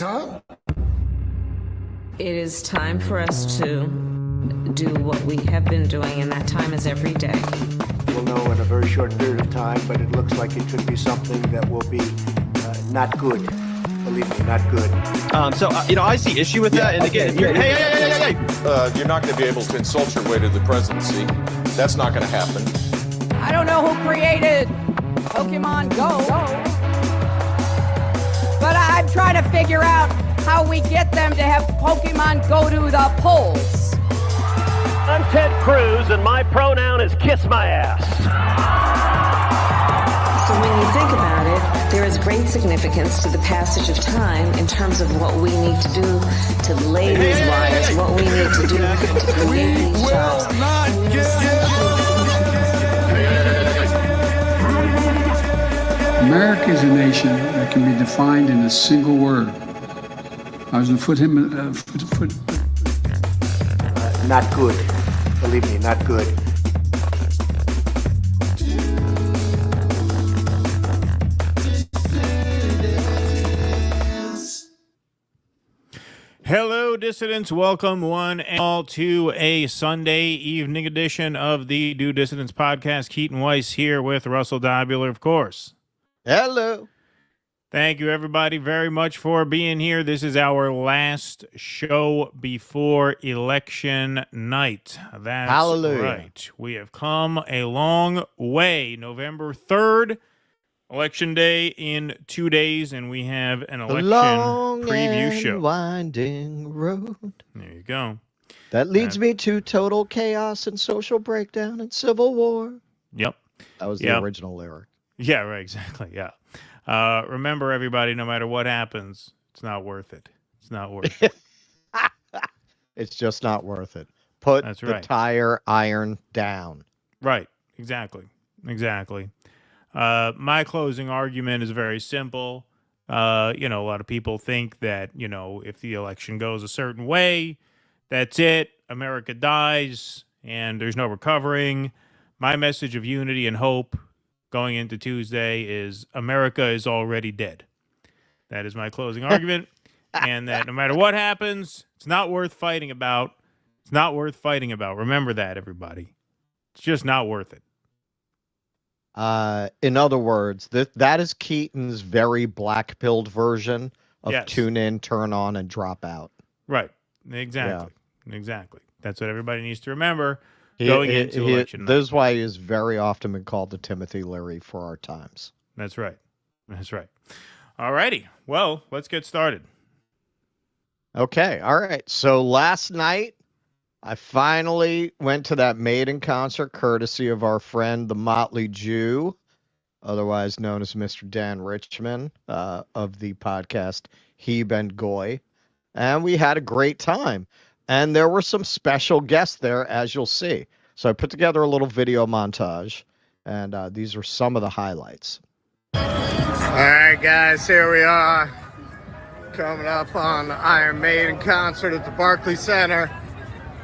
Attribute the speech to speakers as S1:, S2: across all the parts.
S1: time?
S2: It is time for us to do what we have been doing, and that time is every day.
S3: We'll know in a very short period of time, but it looks like it could be something that will be not good. Believe me, not good.
S4: I see issue with that. And again, hey.
S5: You're not going to be able to insult your way to the presidency. That's not going to happen.
S6: I don't know who created Pokemon Go, but I'm trying to figure out how we get them to have Pokemon go to the polls.
S7: I'm Ted Cruz, and my pronoun is kiss my ass.
S2: So when you think about it, there is great significance to the passage of time in terms of what we need to do to lay these wires, what we need to do to create these jobs.
S8: America is a nation that can be defined in a single word. I was going to put him.
S3: Not good. Believe me, not good.
S9: Hello, dissidents. Welcome one and all to a Sunday evening edition of the Do Dissidents podcast. Keaton Weiss here with Russell Dobular, of course.
S4: Hello.
S9: Thank you, everybody, very much for being here. This is our last show before election night. That's
S4: Hallelujah.
S9: Right. We have come a long way. November 3rd, Election Day in 2 days, and we have an election
S4: long
S9: preview
S4: and
S9: show.
S4: Winding road.
S9: There you go.
S4: That leads me to total chaos and social breakdown and civil war.
S9: Yep.
S4: That was the original lyric.
S9: Yeah, right, exactly, yeah. Remember, everybody, no matter what happens, it's not worth it. It's not worth it.
S4: It's just not worth it. Put
S9: That's
S4: the
S9: right.
S4: tire iron down.
S9: Right, exactly. My closing argument is very simple. A lot of people think that, if the election goes a certain way, that's it. America dies and there's no recovering. My message of unity and hope going into Tuesday is America is already dead. That is my closing argument. And that no matter what happens, it's not worth fighting about. It's not worth fighting about. Remember that, everybody. It's just not worth it.
S4: In other words, that is Keaton's very black-pilled version of tune in, turn on, and drop out.
S9: Right. Exactly. Yeah. Exactly. That's what everybody needs to remember going into election night.
S4: This is why he is very often been called the Timothy Leary for our times.
S9: That's right. All righty. Well, let's get started.
S4: Okay. All right. So last night, I finally went to that maiden concert courtesy of our friend, the Motley Jew, otherwise known as Mr. Dan Richman of the podcast He Ben Goy. And we had a great time. And there were some special guests there, as you'll see. So I put together a little video montage, and these are some of the highlights.
S10: All right, guys, here we are, coming up on the Iron Maiden concert at the Barclays Center.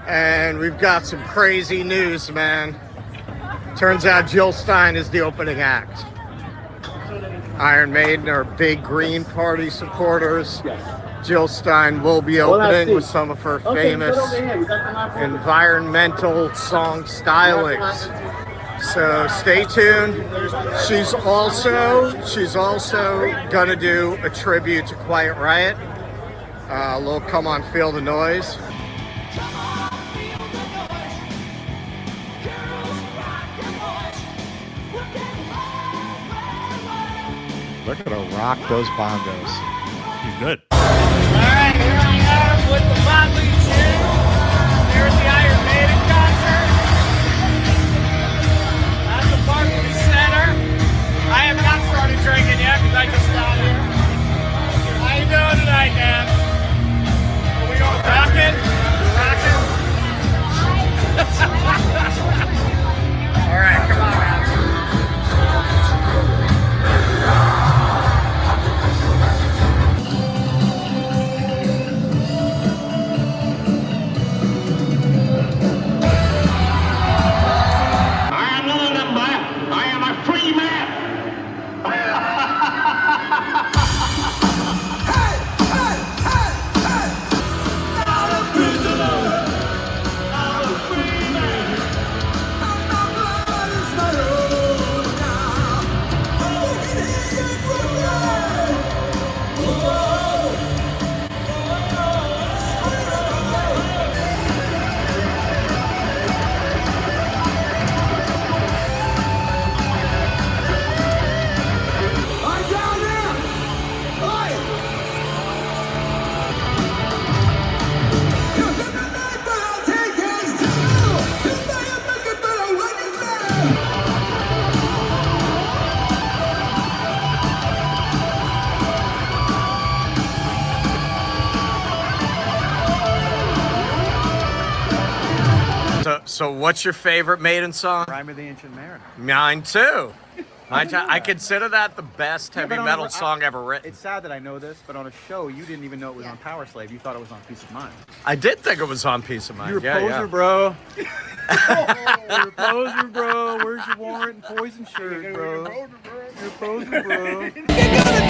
S10: And we've got some crazy news, man. Turns out Jill Stein is the opening act. Iron Maiden are big Green Party supporters. Jill Stein will be opening with some of her famous environmental song stylings. So stay tuned. She's also gonna do a tribute to Quiet Riot. A little Come On Feel the Noise.
S4: Look at her rock those bongos.
S9: She's good.
S10: All right, here I am with the Motley Jew. Here's the Iron Maiden concert at the Barclays Center. I have not started drinking yet because I just got here. How you doing tonight, man? Are we going rocking? All right, come on, man. So what's your favorite Maiden song?
S1: Rime of the Ancient Mariner.
S10: Mine too. I consider that the best heavy metal song ever written.
S1: It's sad that I know this, but on a show, you didn't even know it was on Power Slave. You thought it was on Peace of Mind.
S10: I did think it was on Peace of Mind.
S1: You're a poser, bro. You're a poser, bro. Where's your warrant and poison shirt, bro? You're a poser, bro. You're gonna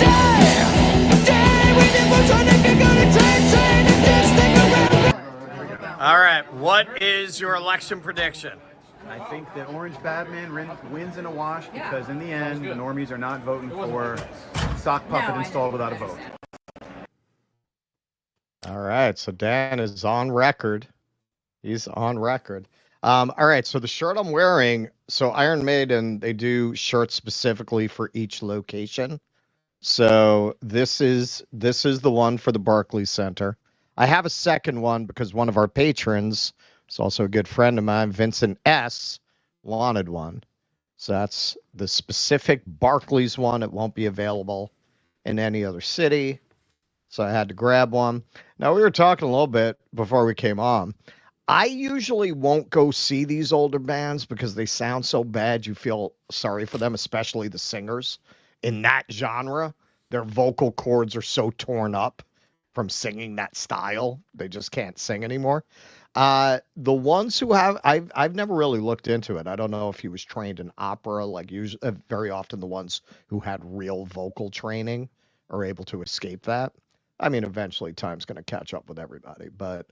S10: All right, what is your election prediction?
S1: I think that Orange Batman wins in a wash because in the end, the normies are not voting for sock puppet installed without a vote.
S4: All right, so Dan is on record. He's on record. All right, so the shirt I'm wearing, so Iron Maiden, they do shirts specifically for each location. So this is the one for the Barclays Center. I have a second one because one of our patrons, it's also a good friend of mine, Vincent S., wanted one. So that's the specific Barclays one. It won't be available in any other city. So I had to grab one. Now, we were talking a little bit before we came on. I usually won't go see these older bands because they sound so bad. You feel sorry for them, especially the singers. In that genre, their vocal cords are so torn up from singing that style. They just can't sing anymore. The ones who have, I've never really looked into it. I don't know if he was trained in opera. Like usually, very often the ones who had real vocal training are able to escape that. I mean, eventually time's going to catch up with everybody, but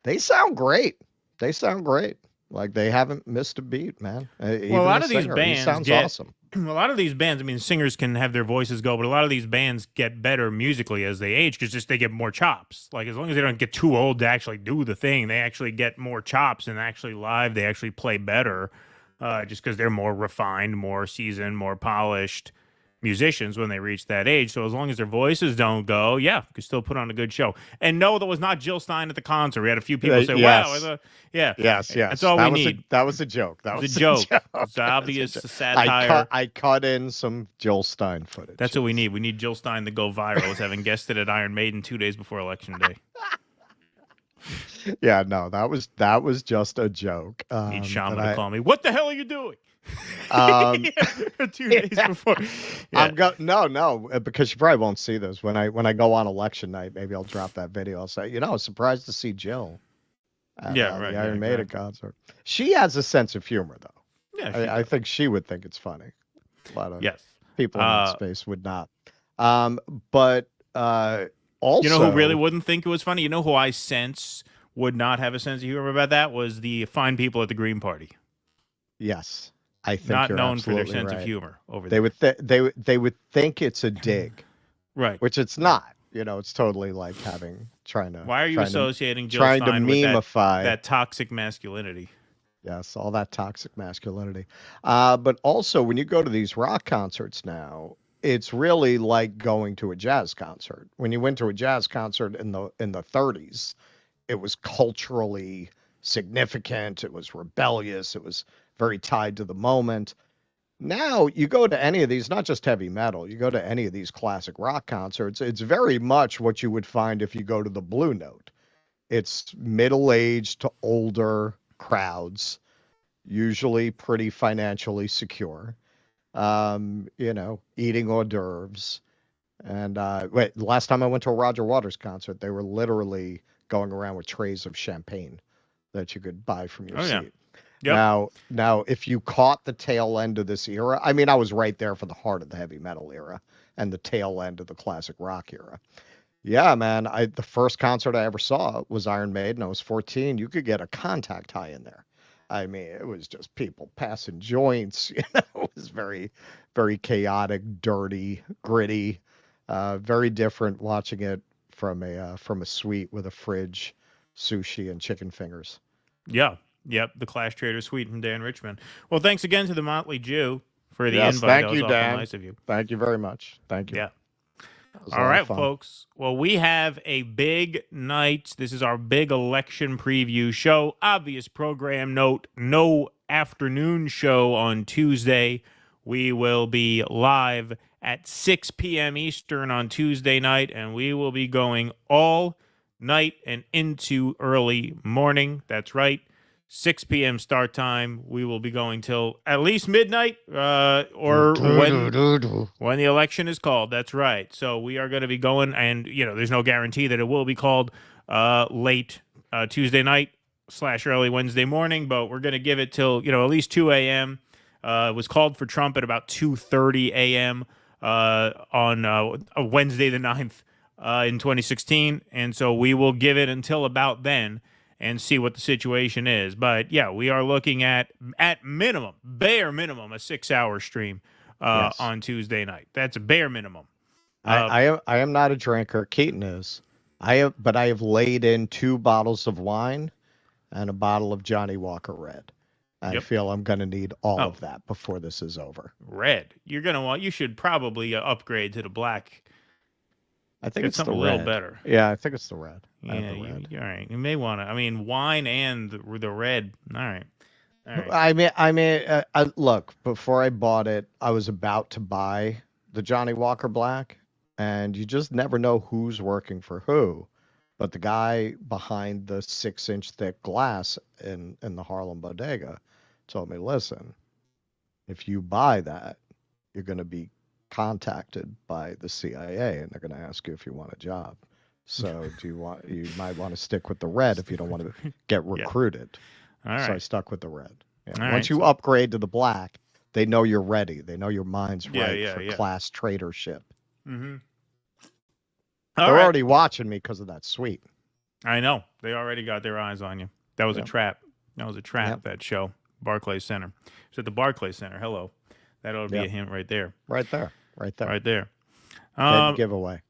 S4: they sound great. They sound great. Like they haven't missed a beat, man.
S9: Well, a lot of these bands
S4: sounds awesome.
S9: A lot of these bands, I mean, singers can have their voices go, but a lot of these bands get better musically as they age because just they get more chops. Like as long as they don't get too old to actually do the thing, they actually get more chops and actually live they actually play better, just because they're more refined, more seasoned, more polished musicians when they reach that age. So as long as their voices don't go, yeah, you can still put on a good show. And no, that was not Jill Stein at the concert. We had a few people say,
S4: yes.
S9: "Wow, yeah,
S4: yes,
S9: that's all we need."
S4: That was a joke. That was
S9: a joke. It's obvious satire.
S4: I cut in some Jill Stein footage.
S9: That's what we need. We need Jill Stein to go viral as having guested at Iron Maiden 2 days before Election Day.
S4: Yeah, no, that was just a joke.
S9: Need Shaman to call me. What the hell are you doing? 2 days before. Yeah.
S4: No, because you probably won't see this when I go on election night. Maybe I'll drop that video. I'll say, I was surprised to see Jill at the Iron Maiden concert. She has a sense of humor, though. Yeah, I think she would think it's funny. A lot of people in that space would not. But also,
S9: you know who really wouldn't think it was funny? You know who I sense would not have a sense of humor about that was the fine people at the Green Party.
S4: Yes. I think
S9: not
S4: you're
S9: known for their sense
S4: right.
S9: of humor over
S4: there. They would think it's a dig,
S9: right?
S4: Which it's not. It's totally like trying to.
S9: Why are you associating Jill Stein with that toxic masculinity?
S4: Yes, all that toxic masculinity. But also, when you go to these rock concerts now, it's really like going to a jazz concert. When you went to a jazz concert in the 30s, it was culturally significant. It was rebellious. It was very tied to the moment. Now you go to any of these, not just heavy metal, you go to any of these classic rock concerts, it's very much what you would find if you go to the Blue Note. It's middle-aged to older crowds, usually pretty financially secure, eating hors d'oeuvres. And last time I went to a Roger Waters concert, they were literally going around with trays of champagne that you could buy from your seat. Yep. Now, if you caught the tail end of this era, I mean, I was right there for the heart of the heavy metal era and the tail end of the classic rock era. Yeah, man. The first concert I ever saw was Iron Maiden. I was 14. You could get a contact high in there. I mean, it was just people passing joints. It was very, very chaotic, dirty, gritty. Very different watching it from a suite with a fridge, sushi, and chicken fingers.
S9: Yeah. Yep, the Clash Trader Suite from Dan Richmond. Well, thanks again to the Motley Jew for the invite.
S4: Thank you, Dan.
S9: Nice of you.
S4: Thank you very much. Thank you.
S9: Yeah. All right, folks. Well, we have a big night. This is our big election preview show. Obvious program note, no afternoon show on Tuesday. We will be live at 6 p.m. Eastern on Tuesday night, and we will be going all night and into early morning. That's right. 6 p.m. start time. We will be going till at least midnight or when the election is called. That's right. So we are going to be going, and, there's no guarantee that it will be called late Tuesday night / early Wednesday morning, but we're going to give it till, at least 2 a.m. It was called for Trump at about 2:30 a.m. On Wednesday the 9th in 2016, and so we will give it until about then and see what the situation is. But yeah, we are looking at minimum, bare minimum, a 6-hour stream on Tuesday night. That's a bare minimum.
S4: I am not a drinker. Keaton is. But I have laid in 2 bottles of wine and a bottle of Johnny Walker Red. I feel I'm going to need all of that before this is over.
S9: Red. You should probably upgrade to the black.
S4: I think it's the red.
S9: A little better.
S4: Yeah, I think it's the red.
S9: Yeah, all right. You may want to. I mean, wine and the red. All right.
S4: Look. Before I bought it, I was about to buy the Johnny Walker Black, and you just never know who's working for who. But the guy behind the 6-inch thick glass in the Harlem bodega told me, "Listen, if you buy that, you're going to be contacted by the CIA, and they're going to ask you if you want a job. So you might want to stick with the red if you don't want to get recruited."
S9: All right.
S4: So I stuck with the red.
S9: Yeah.
S4: Once you upgrade to the black, they know you're ready. They know your mind's right for class traitorship.
S9: Mm-hmm.
S4: They're already watching me because of that suite.
S9: I know. They already got their eyes on you. That was a trap. That show. Barclays Center. It's at the Barclays Center. Hello. That ought to be a hint right there.
S4: Right there.
S9: Dead
S4: giveaway.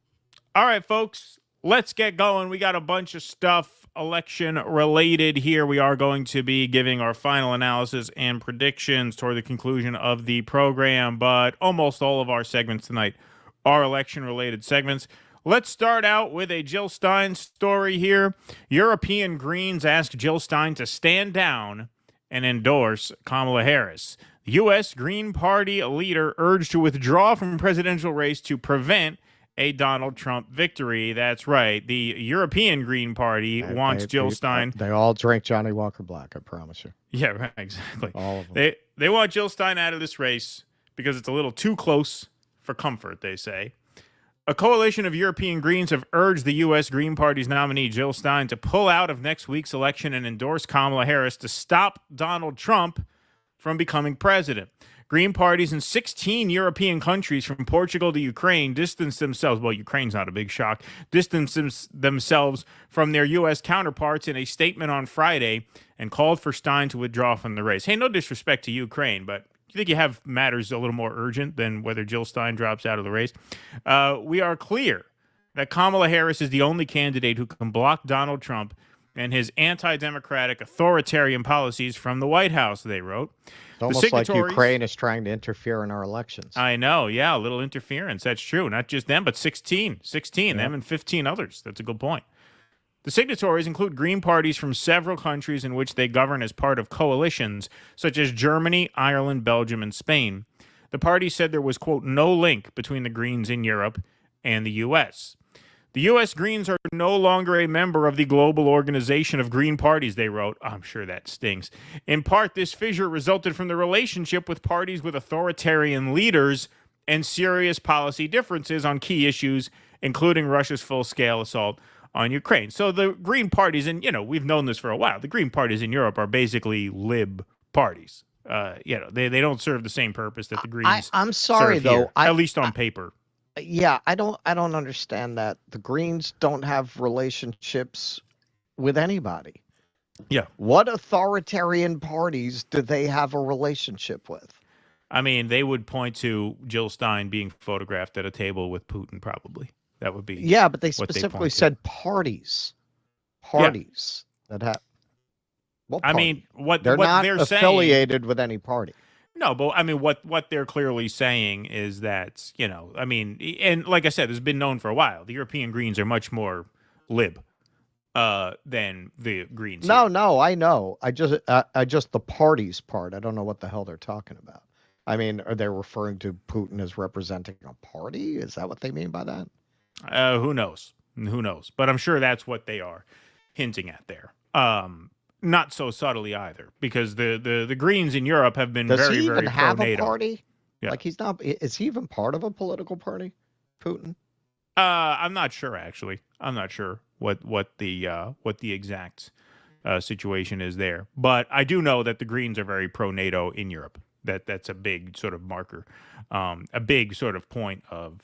S9: All right, folks. Let's get going. We got a bunch of stuff election related here. We are going to be giving our final analysis and predictions toward the conclusion of the program, but almost all of our segments tonight are election related segments. Let's start out with a Jill Stein story here. European Greens ask Jill Stein to stand down and endorse Kamala Harris. The U.S. Green Party leader urged to withdraw from presidential race to prevent a Donald Trump victory. That's right. The European Green Party wants Jill Stein.
S4: They all drink Johnny Walker Black, I promise you.
S9: Yeah, right, exactly.
S4: All of them.
S9: They want Jill Stein out of this race because it's a little too close for comfort, they say. A coalition of European Greens have urged the U.S. Green Party's nominee, Jill Stein, to pull out of next week's election and endorse Kamala Harris to stop Donald Trump from becoming president. Green parties in 16 European countries, from Portugal to Ukraine, distanced themselves. Well, Ukraine's not a big shock. Distanced themselves from their U.S. counterparts in a statement on Friday and called for Stein to withdraw from the race. Hey, no disrespect to Ukraine, but you think you have matters a little more urgent than whether Jill Stein drops out of the race? We are clear that Kamala Harris is the only candidate who can block Donald Trump and his anti-democratic authoritarian policies from the White House, they wrote.
S4: It's almost like Ukraine is trying to interfere in our elections.
S9: I know, yeah, a little interference. That's true. Not just them, but 16, them and 15 others. That's a good point. The signatories include Green parties from several countries in which they govern as part of coalitions, such as Germany, Ireland, Belgium, and Spain. The party said there was, quote, no link between the Greens in Europe and the U.S. The U.S. Greens are no longer a member of the global organization of Green parties, they wrote. I'm sure that stinks. In part, this fissure resulted from the relationship with parties with authoritarian leaders and serious policy differences on key issues, including Russia's full-scale assault on Ukraine. So the Green parties, and, we've known this for a while, the Green parties in Europe are basically lib parties. They don't serve the same purpose that the Greens
S4: I'm sorry,
S9: serve
S4: though.
S9: here, at least on paper.
S4: Yeah, I don't understand that. The Greens don't have relationships with anybody.
S9: Yeah.
S4: What authoritarian parties do they have a relationship with?
S9: I mean, they would point to Jill Stein being photographed at a table with Putin, probably. That would be.
S4: Yeah, but they specifically said parties. Parties that have. What party?
S9: I mean, what
S4: they're not
S9: they're
S4: affiliated with any party.
S9: No, but I mean, what they're clearly saying is that, and like I said, it's been known for a while. The European Greens are much more lib than the Greens.
S4: No, I know. I just the parties part. I don't know what the hell they're talking about. I mean, are they referring to Putin as representing a party? Is that what they mean by that?
S9: Who knows? But I'm sure that's what they are hinting at there. not so subtly either, because the Greens in Europe have been
S4: Does
S9: very,
S4: he even
S9: very
S4: have
S9: pro-NATO.
S4: a party?
S9: Yeah.
S4: Like, he's not. Is he even part of a political party, Putin?
S9: I'm not sure, actually. I'm not sure what the exact situation is there, but I do know that the Greens are very pro-NATO in Europe. That's a big sort of marker, a big sort of point of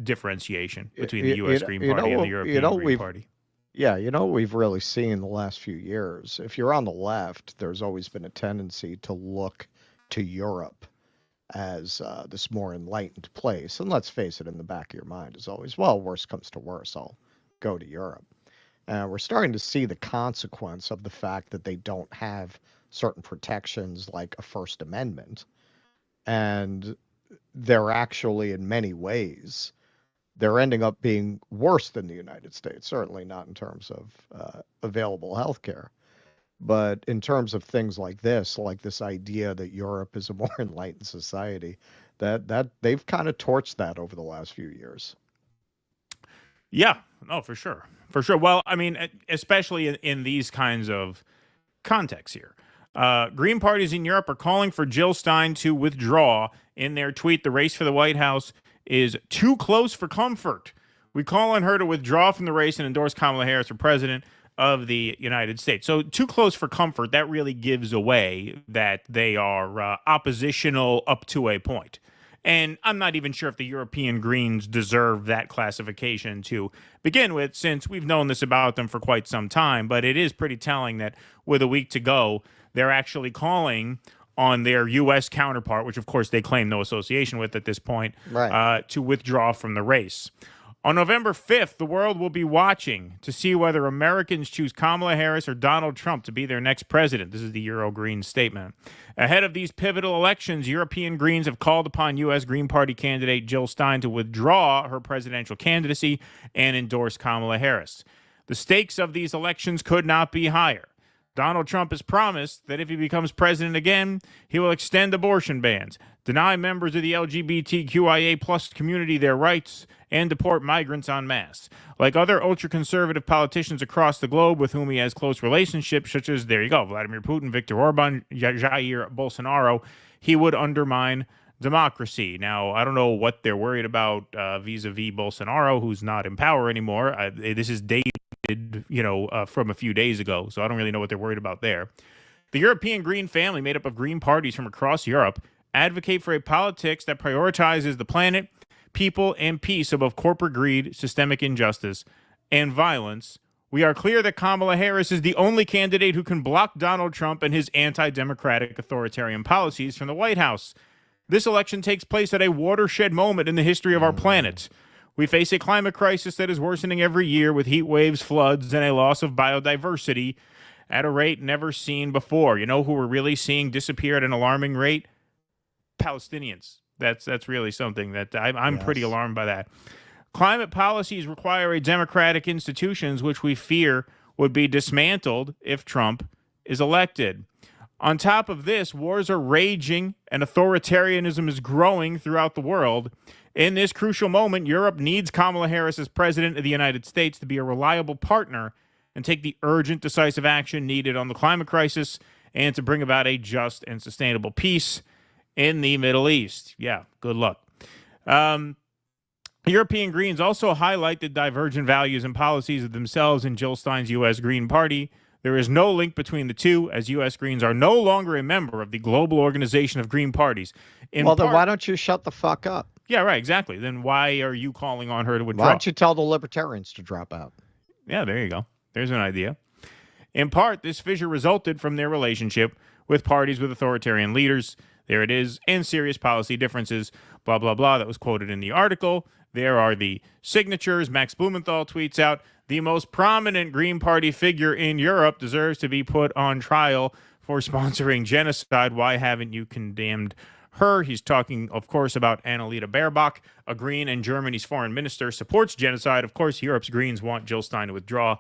S9: differentiation between the U.S. Green Party and the European Green Party.
S4: Yeah, what we've really seen the last few years, if you're on the left, there's always been a tendency to look to Europe as this more enlightened place. And let's face it, in the back of your mind is always, well, worst comes to worst, I'll go to Europe. We're starting to see the consequence of the fact that they don't have certain protections like a First Amendment. And they're actually, in many ways, they're ending up being worse than the United States, certainly not in terms of available health care. But in terms of things like this idea that Europe is a more enlightened society, that they've kind of torched that over the last few years.
S9: Yeah, no, for sure. For sure. Well, I mean, especially in these kinds of contexts here. Green parties in Europe are calling for Jill Stein to withdraw. In their tweet, the race for the White House is too close for comfort. We call on her to withdraw from the race and endorse Kamala Harris for president of the United States. So too close for comfort, that really gives away that they are oppositional up to a point. And I'm not even sure if the European Greens deserve that classification to begin with, since we've known this about them for quite some time. But it is pretty telling that with a week to go, they're actually calling on their U.S. counterpart, which of course they claim no association with at this point,
S4: right,
S9: to withdraw from the race. On November 5th, the world will be watching to see whether Americans choose Kamala Harris or Donald Trump to be their next president. This is the Euro Greens statement. Ahead of these pivotal elections, European Greens have called upon U.S. Green Party candidate Jill Stein to withdraw her presidential candidacy and endorse Kamala Harris. The stakes of these elections could not be higher. Donald Trump has promised that if he becomes president again, he will extend abortion bans, deny members of the LGBTQIA plus community their rights, and deport migrants en masse. Like other ultra-conservative politicians across the globe with whom he has close relationships, such as, there you go, Vladimir Putin, Viktor Orban, Jair Bolsonaro, he would undermine democracy. Now, I don't know what they're worried about vis-a-vis Bolsonaro, who's not in power anymore. This is dated, from a few days ago, so I don't really know what they're worried about there. The European Green family, made up of Green parties from across Europe, advocate for a politics that prioritizes the planet, people, and peace above corporate greed, systemic injustice, and violence. We are clear that Kamala Harris is the only candidate who can block Donald Trump and his anti-democratic authoritarian policies from the White House. This election takes place at a watershed moment in the history of our planet. We face a climate crisis that is worsening every year with heat waves, floods, and a loss of biodiversity at a rate never seen before. You know who we're really seeing disappear at an alarming rate? Palestinians. That's really something that I'm pretty alarmed by that. Climate policies require a democratic institutions, which we fear would be dismantled if Trump is elected. On top of this, wars are raging and authoritarianism is growing throughout the world. In this crucial moment, Europe needs Kamala Harris as president of the United States to be a reliable partner and take the urgent, decisive action needed on the climate crisis and to bring about a just and sustainable peace in the Middle East. Yeah, good luck. European Greens also highlight the divergent values and policies of themselves and Jill Stein's U.S. Green Party. There is no link between the two, as U.S. Greens are no longer a member of the global organization of Green Parties.
S4: Then why don't you shut the fuck up?
S9: Yeah, right, exactly. Then why are you calling on her to withdraw?
S4: Why don't you tell the libertarians to drop out?
S9: Yeah, there you go. There's an idea. In part, this fissure resulted from their relationship with parties with authoritarian leaders. There it is, and serious policy differences, blah, blah, blah. That was quoted in the article. There are the signatures. Max Blumenthal tweets out, the most prominent Green Party figure in Europe deserves to be put on trial for sponsoring genocide. Why haven't you condemned her? He's talking, of course, about Annalena Baerbock, a Green and Germany's foreign minister, supports genocide. Of course, Europe's Greens want Jill Stein to withdraw.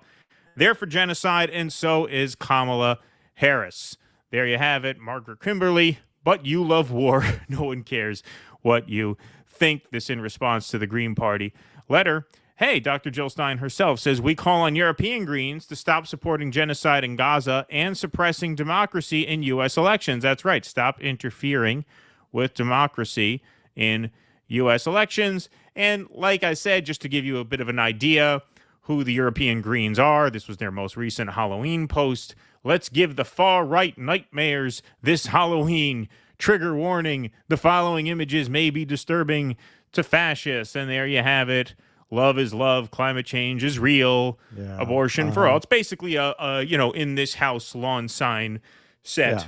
S9: They're for genocide, and so is Kamala Harris. There you have it, Margaret Kimberly. But you love war. No one cares what you think. This in response to the Green Party letter. Hey, Dr. Jill Stein herself says, we call on European Greens to stop supporting genocide in Gaza and suppressing democracy in U.S. elections. That's right. Stop interfering with democracy in U.S. elections. And like I said, just to give you a bit of an idea who the European Greens are, this was their most recent Halloween post. Let's give the far-right nightmares this Halloween. Trigger warning, the following images may be disturbing to fascists. And there you have it. Love is love. Climate change is real. Yeah. Abortion for all. It's basically a in this house lawn sign set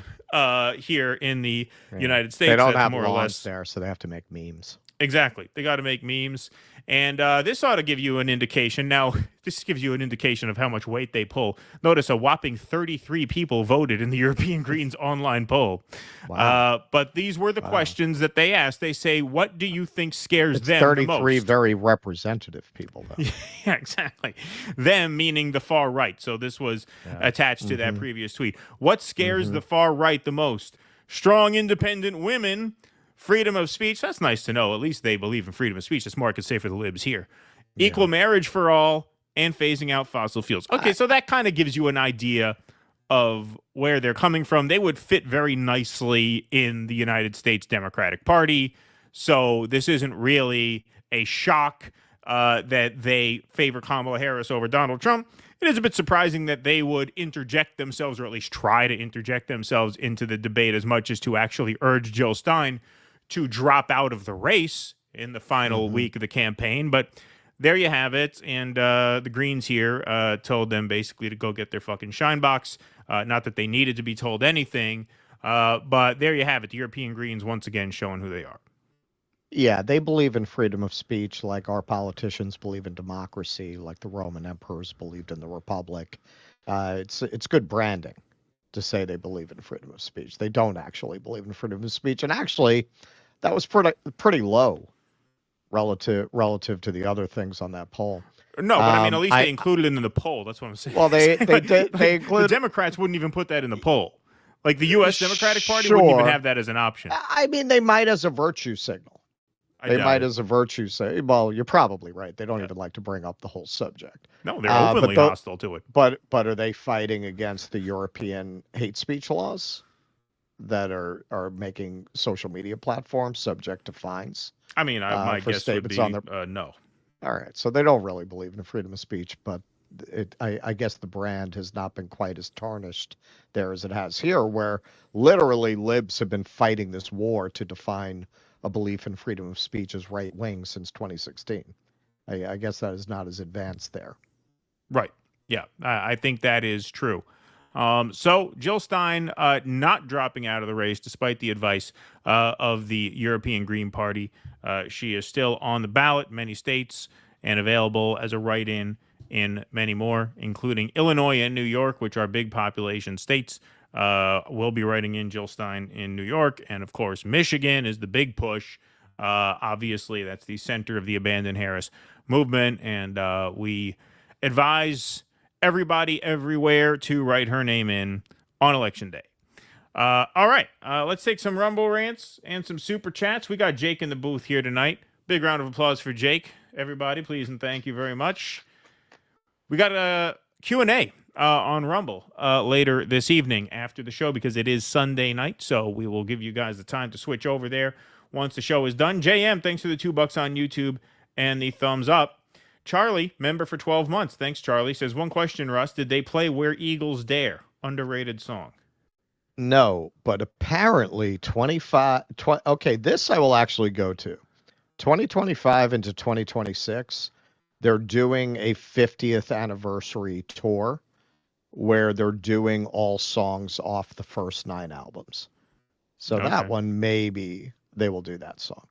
S9: here in the United States.
S4: They don't
S9: That's
S4: have
S9: more
S4: lawns
S9: or less
S4: there, so they have to make memes.
S9: Exactly. They got to make memes. And this ought to give you an indication. Now, this gives you an indication of how much weight they pull. Notice a whopping 33 people voted in the European Greens online poll. Wow. But these were the questions that they asked. They say, what do you think scares them
S4: 33
S9: the most?
S4: very representative people, though.
S9: Yeah, exactly. Them meaning the far right. So this was attached to that previous tweet. What scares the far right the most? Strong, independent women. Freedom of speech, that's nice to know. At least they believe in freedom of speech. That's more I could say for the libs here. Equal marriage for all and phasing out fossil fuels. Okay, so that kind of gives you an idea of where they're coming from. They would fit very nicely in the United States Democratic Party. So this isn't really a shock that they favor Kamala Harris over Donald Trump. It is a bit surprising that they would interject themselves, or at least try to interject themselves into the debate as much as to actually urge Jill Stein to drop out of the race in the final week of the campaign. But there you have it. And the Greens here told them basically to go get their fucking shine box. Not that they needed to be told anything, but there you have it. The European Greens once again showing who they are.
S4: Yeah, they believe in freedom of speech like our politicians believe in democracy, like the Roman emperors believed in the Republic. It's good branding to say they believe in freedom of speech. They don't actually believe in freedom of speech. And actually, that was pretty low relative to the other things on that poll.
S9: No, but I mean, at least they included it in the poll. That's what I'm saying.
S4: Well, they did. They included.
S9: The Democrats wouldn't even put that in the poll. Like the U.S. Democratic Party wouldn't even have that as an option.
S4: I mean, they might as a virtue signal. They might as a virtue say. Well, you're probably right. They don't even like to bring up the whole subject.
S9: No, they're openly hostile to it.
S4: But are they fighting against the European hate speech laws that are making social media platforms subject to fines?
S9: I mean, my guess would be no.
S4: All right, so they don't really believe in freedom of speech, but I guess the brand has not been quite as tarnished there as it has here, where literally libs have been fighting this war to define a belief in freedom of speech as right wing since 2016. I guess that is not as advanced there.
S9: Right. Yeah, I think that is true. So Jill Stein not dropping out of the race despite the advice of the European Green Party. She is still on the ballot in many states and available as a write-in in many more, including Illinois and New York, which are big population states. We'll be writing in Jill Stein in New York. And, of course, Michigan is the big push. Obviously, that's the center of the Abandon Harris movement. And we advise everybody everywhere to write her name in on Election Day. All right. Let's take some Rumble rants and some Super Chats. We got Jake in the booth here tonight. Big round of applause for Jake, everybody. Please and thank you very much. We got a Q&A on Rumble later this evening after the show because it is Sunday night, so we will give you guys the time to switch over there once the show is done. JM, thanks for the $2 on YouTube and the thumbs up. Charlie, member for 12 months. Thanks, Charlie. Says, one question, Russ. Did they play Where Eagles Dare? Underrated song.
S4: No, but apparently 25... okay, this I will actually go to. 2025 into 2026, they're doing a 50th anniversary tour where they're doing all songs off the first 9 albums. So that one, maybe they will do that song.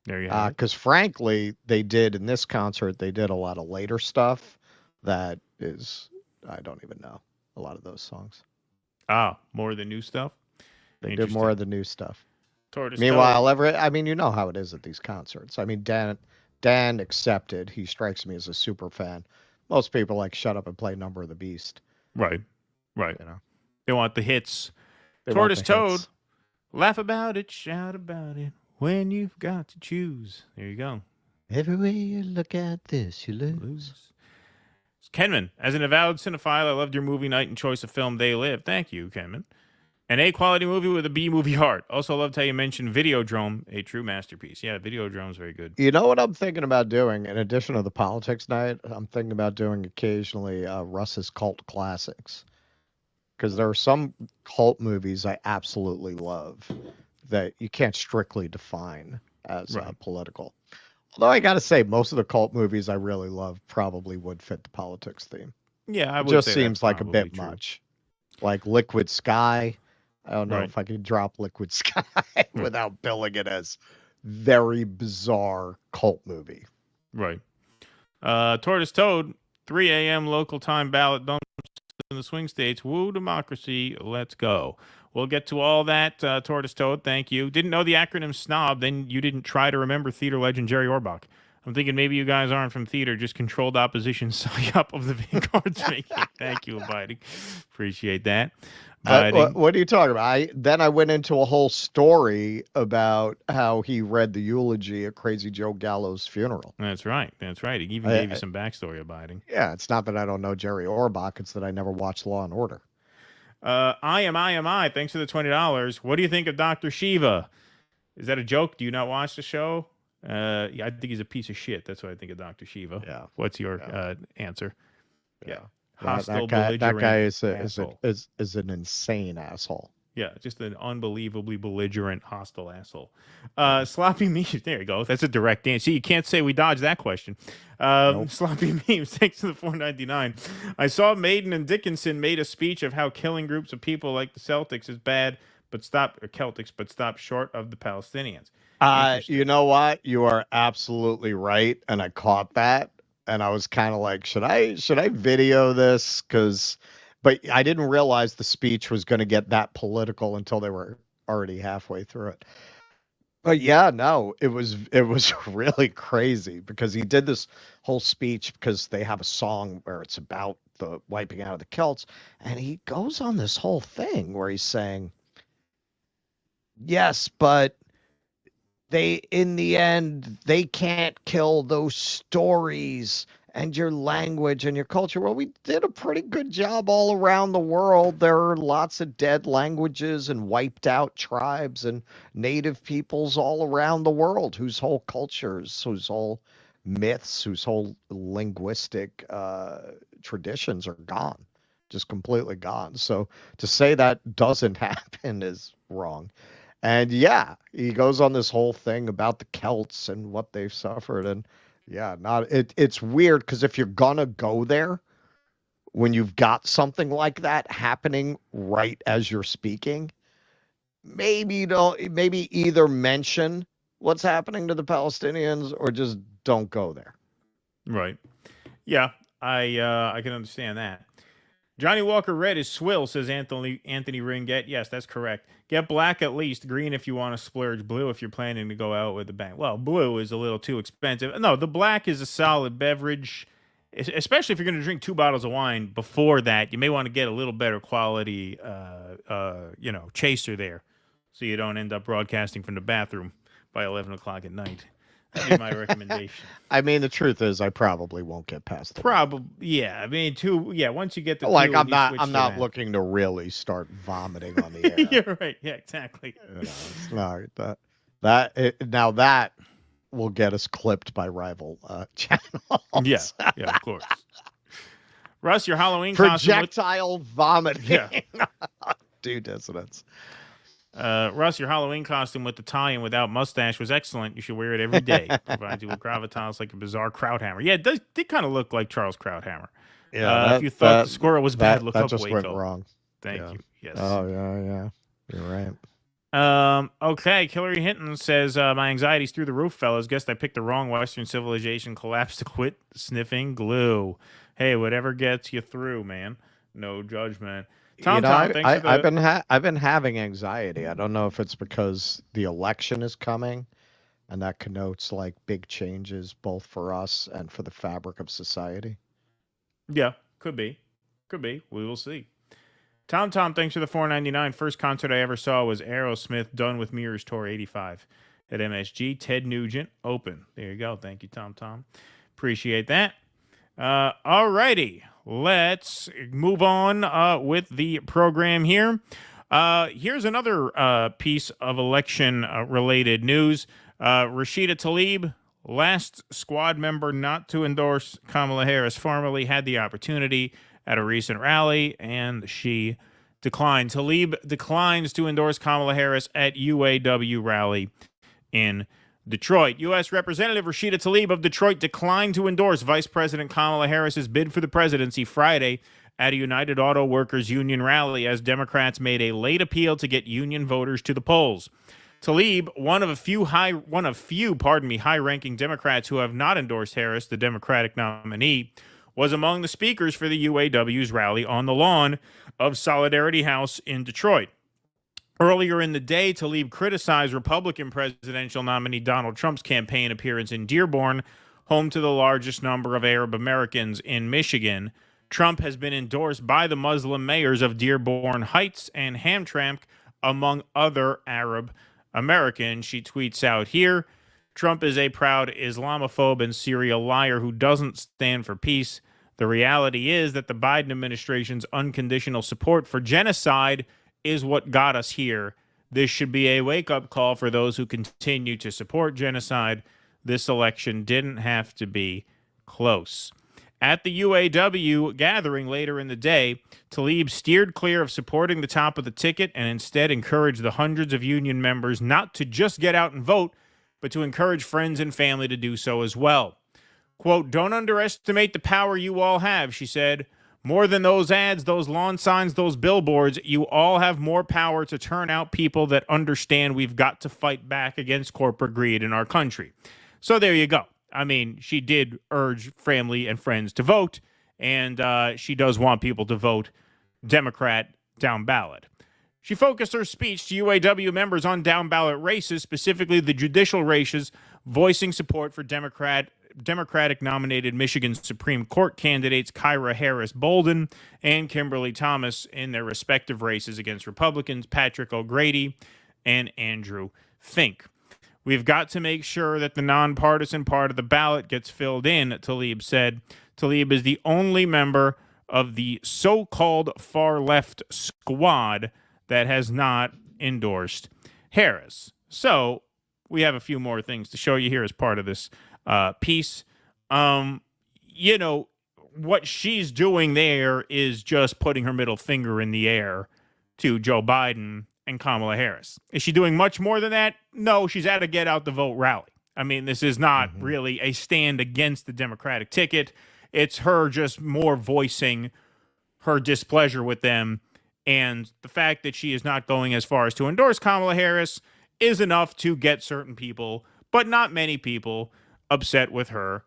S9: There you have it.
S4: Because frankly, they did in this concert, they did a lot of later stuff that is, I don't even know, a lot of those songs.
S9: More of the new stuff?
S4: They did more of the new stuff.
S9: Tortoise
S4: Meanwhile, you know how it is at these concerts. I mean, Dan accepted. He strikes me as a super fan. Most people like shut up and play Number of the Beast.
S9: Right. You know, they want the hits.
S4: They
S9: Tortoise
S4: want the
S9: Toad,
S4: hits.
S9: laugh about it, shout about it. When you've got to choose. There you go.
S4: Every way you look at this, you lose.
S9: Kenman, as an avowed cinephile, I loved your movie night and choice of film They Live. Thank you, Kenman. An A-quality movie with a B-movie heart. Also loved how you mentioned Videodrome, a true masterpiece. Yeah, Videodrome's very good.
S4: You know what I'm thinking about doing? In addition to the politics night, I'm thinking about doing occasionally Russ's cult classics. Because there are some cult movies I absolutely love that you can't strictly define as political. Although I got to say, most of the cult movies I really love probably would fit the politics theme.
S9: Yeah, I
S4: It
S9: would
S4: just
S9: say
S4: seems
S9: that's
S4: like a bit
S9: probably true.
S4: much. Like Liquid Sky. I don't know
S9: Right.
S4: if I could drop Liquid Sky without billing it as very bizarre cult movie.
S9: Right. Tortoise Toad, 3 a.m. local time ballot dumps in the swing states. Woo democracy. Let's go. We'll get to all that, Tortoise Toad. Thank you. Didn't know the acronym SNOB, then you didn't try to remember theater legend Jerry Orbach. I'm thinking maybe you guys aren't from theater, just controlled opposition psyop of the Vanguard's making. Thank you, Abiding. Appreciate that.
S4: What are you talking about? Then I went into a whole story about how he read the eulogy at Crazy Joe Gallo's funeral.
S9: That's right. That's right. He even gave you some backstory, Abiding.
S4: Yeah, it's not that I don't know Jerry Orbach. It's that I never watched Law and Order.
S9: I. Thanks for the $20. What do you think of Dr. Shiva? Is that a joke? Do you not watch the show? Yeah, I think he's a piece of shit. That's what I think of Dr. Shiva.
S4: Yeah.
S9: What's your answer?
S4: Yeah.
S9: Hostile,
S4: that guy is an insane asshole.
S9: Yeah, just an unbelievably belligerent, hostile asshole. Sloppy memes. There you go. That's a direct answer. See, you can't say we dodged that question.
S4: Nope.
S9: Sloppy memes. Thanks to the $4.99. I saw Maiden and Dickinson made a speech of how killing groups of people like the Celtics is bad, but stop short of the Palestinians.
S4: You know what? You are absolutely right, and I caught that, and I was kind of like, should I video this? But I didn't realize the speech was going to get that political until they were already halfway through it. But yeah, no, it was really crazy because he did this whole speech because they have a song where it's about the wiping out of the Celts, and he goes on this whole thing where he's saying, yes, but in the end, they can't kill those stories and your language and your culture. Well, we did a pretty good job all around the world. There are lots of dead languages and wiped out tribes and native peoples all around the world whose whole cultures, whose whole myths, whose whole linguistic traditions are gone, just completely gone. So to say that doesn't happen is wrong. And yeah, he goes on this whole thing about the Celts and what they've suffered. And yeah, it's weird because if you're gonna go there when you've got something like that happening right as you're speaking, maybe either mention what's happening to the Palestinians or just don't go there.
S9: Right. Yeah, I can understand that. Johnny Walker Red is swill, says Anthony Ringett. Yes, that's correct. Get black at least. Green if you want to splurge. Blue if you're planning to go out with a bang. Well, blue is a little too expensive. No, the black is a solid beverage, especially if you're going to drink 2 bottles of wine before that. You may want to get a little better quality, chaser there, so you don't end up broadcasting from the bathroom by 11 o'clock at night. That'd be my recommendation.
S4: I mean, the truth is, I probably won't get past the
S9: Probably, yeah. I mean, once you get the
S4: like,
S9: two,
S4: I'm not looking to really start vomiting on the air.
S9: You're right. Yeah, exactly.
S4: It's not that will get us clipped by rival channels.
S9: Yeah, of course. Russ, your Halloween
S4: projectile vomiting.
S9: Yeah.
S4: Due dissonance.
S9: Russ, your Halloween costume with the tie-in without mustache was excellent. You should wear it every day. Provides you with gravitas like a bizarre Krauthammer. Yeah, it did kind of look like Charles Krauthammer.
S4: Yeah,
S9: if you thought the squirrel was bad, look up
S4: just
S9: Waco.
S4: went wrong.
S9: Thank you. Yes.
S4: Oh yeah. You're right.
S9: Okay, Hillary Hinton says, my anxiety's through the roof, fellas. Guess I picked the wrong Western civilization collapse to quit sniffing glue. Hey, whatever gets you through, man. No judgment.
S4: I've been having anxiety. I don't know if it's because the election is coming, and that connotes like big changes both for us and for the fabric of society.
S9: Yeah, could be. We will see. Tom, thanks for the $4.99. First concert I ever saw was Aerosmith, done with Mirrors Tour 85. at MSG. Ted Nugent, open. There you go. Thank you, Tom. Appreciate that. All righty. Let's move on with the program here. Here's another piece of election-related news. Rashida Tlaib, last squad member not to endorse Kamala Harris, formally had the opportunity at a recent rally, and she declined. Tlaib declines to endorse Kamala Harris at UAW rally in Detroit. U.S. Representative Rashida Tlaib of Detroit declined to endorse Vice President Kamala Harris's bid for the presidency Friday at a United Auto Workers Union rally as Democrats made a late appeal to get union voters to the polls. Tlaib, one of few high-ranking Democrats who have not endorsed Harris, the Democratic nominee, was among the speakers for the UAW's rally on the lawn of Solidarity House in Detroit. Earlier in the day, Tlaib criticized Republican presidential nominee Donald Trump's campaign appearance in Dearborn, home to the largest number of Arab Americans in Michigan. Trump has been endorsed by the Muslim mayors of Dearborn Heights and Hamtramck, among other Arab Americans. She tweets out here, Trump is a proud Islamophobe and serial liar who doesn't stand for peace. The reality is that the Biden administration's unconditional support for genocide is what got us here. This should be a wake-up call for those who continue to support genocide. This election didn't have to be close. At the UAW gathering later in the day, Tlaib steered clear of supporting the top of the ticket and instead encouraged the hundreds of union members not to just get out and vote, but to encourage friends and family to do so as well. Quote, don't underestimate the power you all have, she said. More than those ads, those lawn signs, those billboards, you all have more power to turn out people that understand we've got to fight back against corporate greed in our country. So there you go. I mean, she did urge family and friends to vote, and she does want people to vote Democrat down ballot. She focused her speech to UAW members on down ballot races, specifically the judicial races, voicing support for Democratic-nominated Michigan Supreme Court candidates Kyra Harris Bolden and Kimberly Thomas in their respective races against Republicans Patrick O'Grady and Andrew Fink. We've got to make sure that the nonpartisan part of the ballot gets filled in, Tlaib said. Tlaib is the only member of the so-called far-left squad that has not endorsed Harris. So we have a few more things to show you here as part of this piece. What she's doing there is just putting her middle finger in the air to Joe Biden and Kamala Harris. Is she doing much more than that? No, she's at a get out the vote rally. I mean, this is not really a stand against the Democratic ticket. It's her just more voicing her displeasure with them. And the fact that she is not going as far as to endorse Kamala Harris is enough to get certain people, but not many people, upset with her.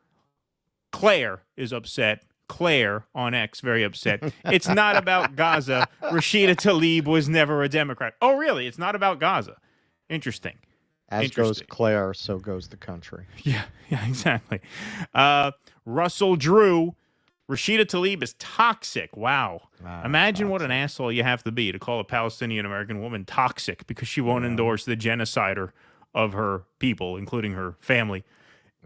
S9: Claire is upset. Claire on X, very upset. It's not about Gaza. Rashida Tlaib was never a Democrat. Oh, really? It's not about Gaza. Interesting.
S4: As goes Claire, so goes the country.
S9: Yeah, exactly. Russell Drew, Rashida Tlaib is toxic. Wow. Imagine what an asshole you have to be to call a Palestinian American woman toxic because she won't endorse the genocider of her people, including her family.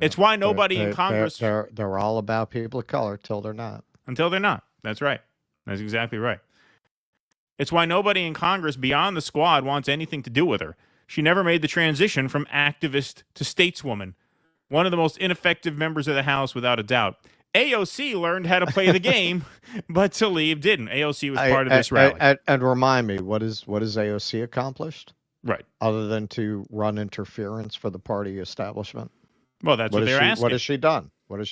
S9: It's why nobody in Congress...
S4: They're all about people of color till they're not.
S9: Until they're not. That's right. That's exactly right. It's why nobody in Congress beyond the squad wants anything to do with her. She never made the transition from activist to stateswoman. One of the most ineffective members of the House, without a doubt. AOC learned how to play the game, but Tlaib didn't. AOC was part of this rally.
S4: And remind me, what is AOC accomplished?
S9: Right.
S4: Other than to run interference for the party establishment?
S9: Well, that's what they're asking.
S4: What has she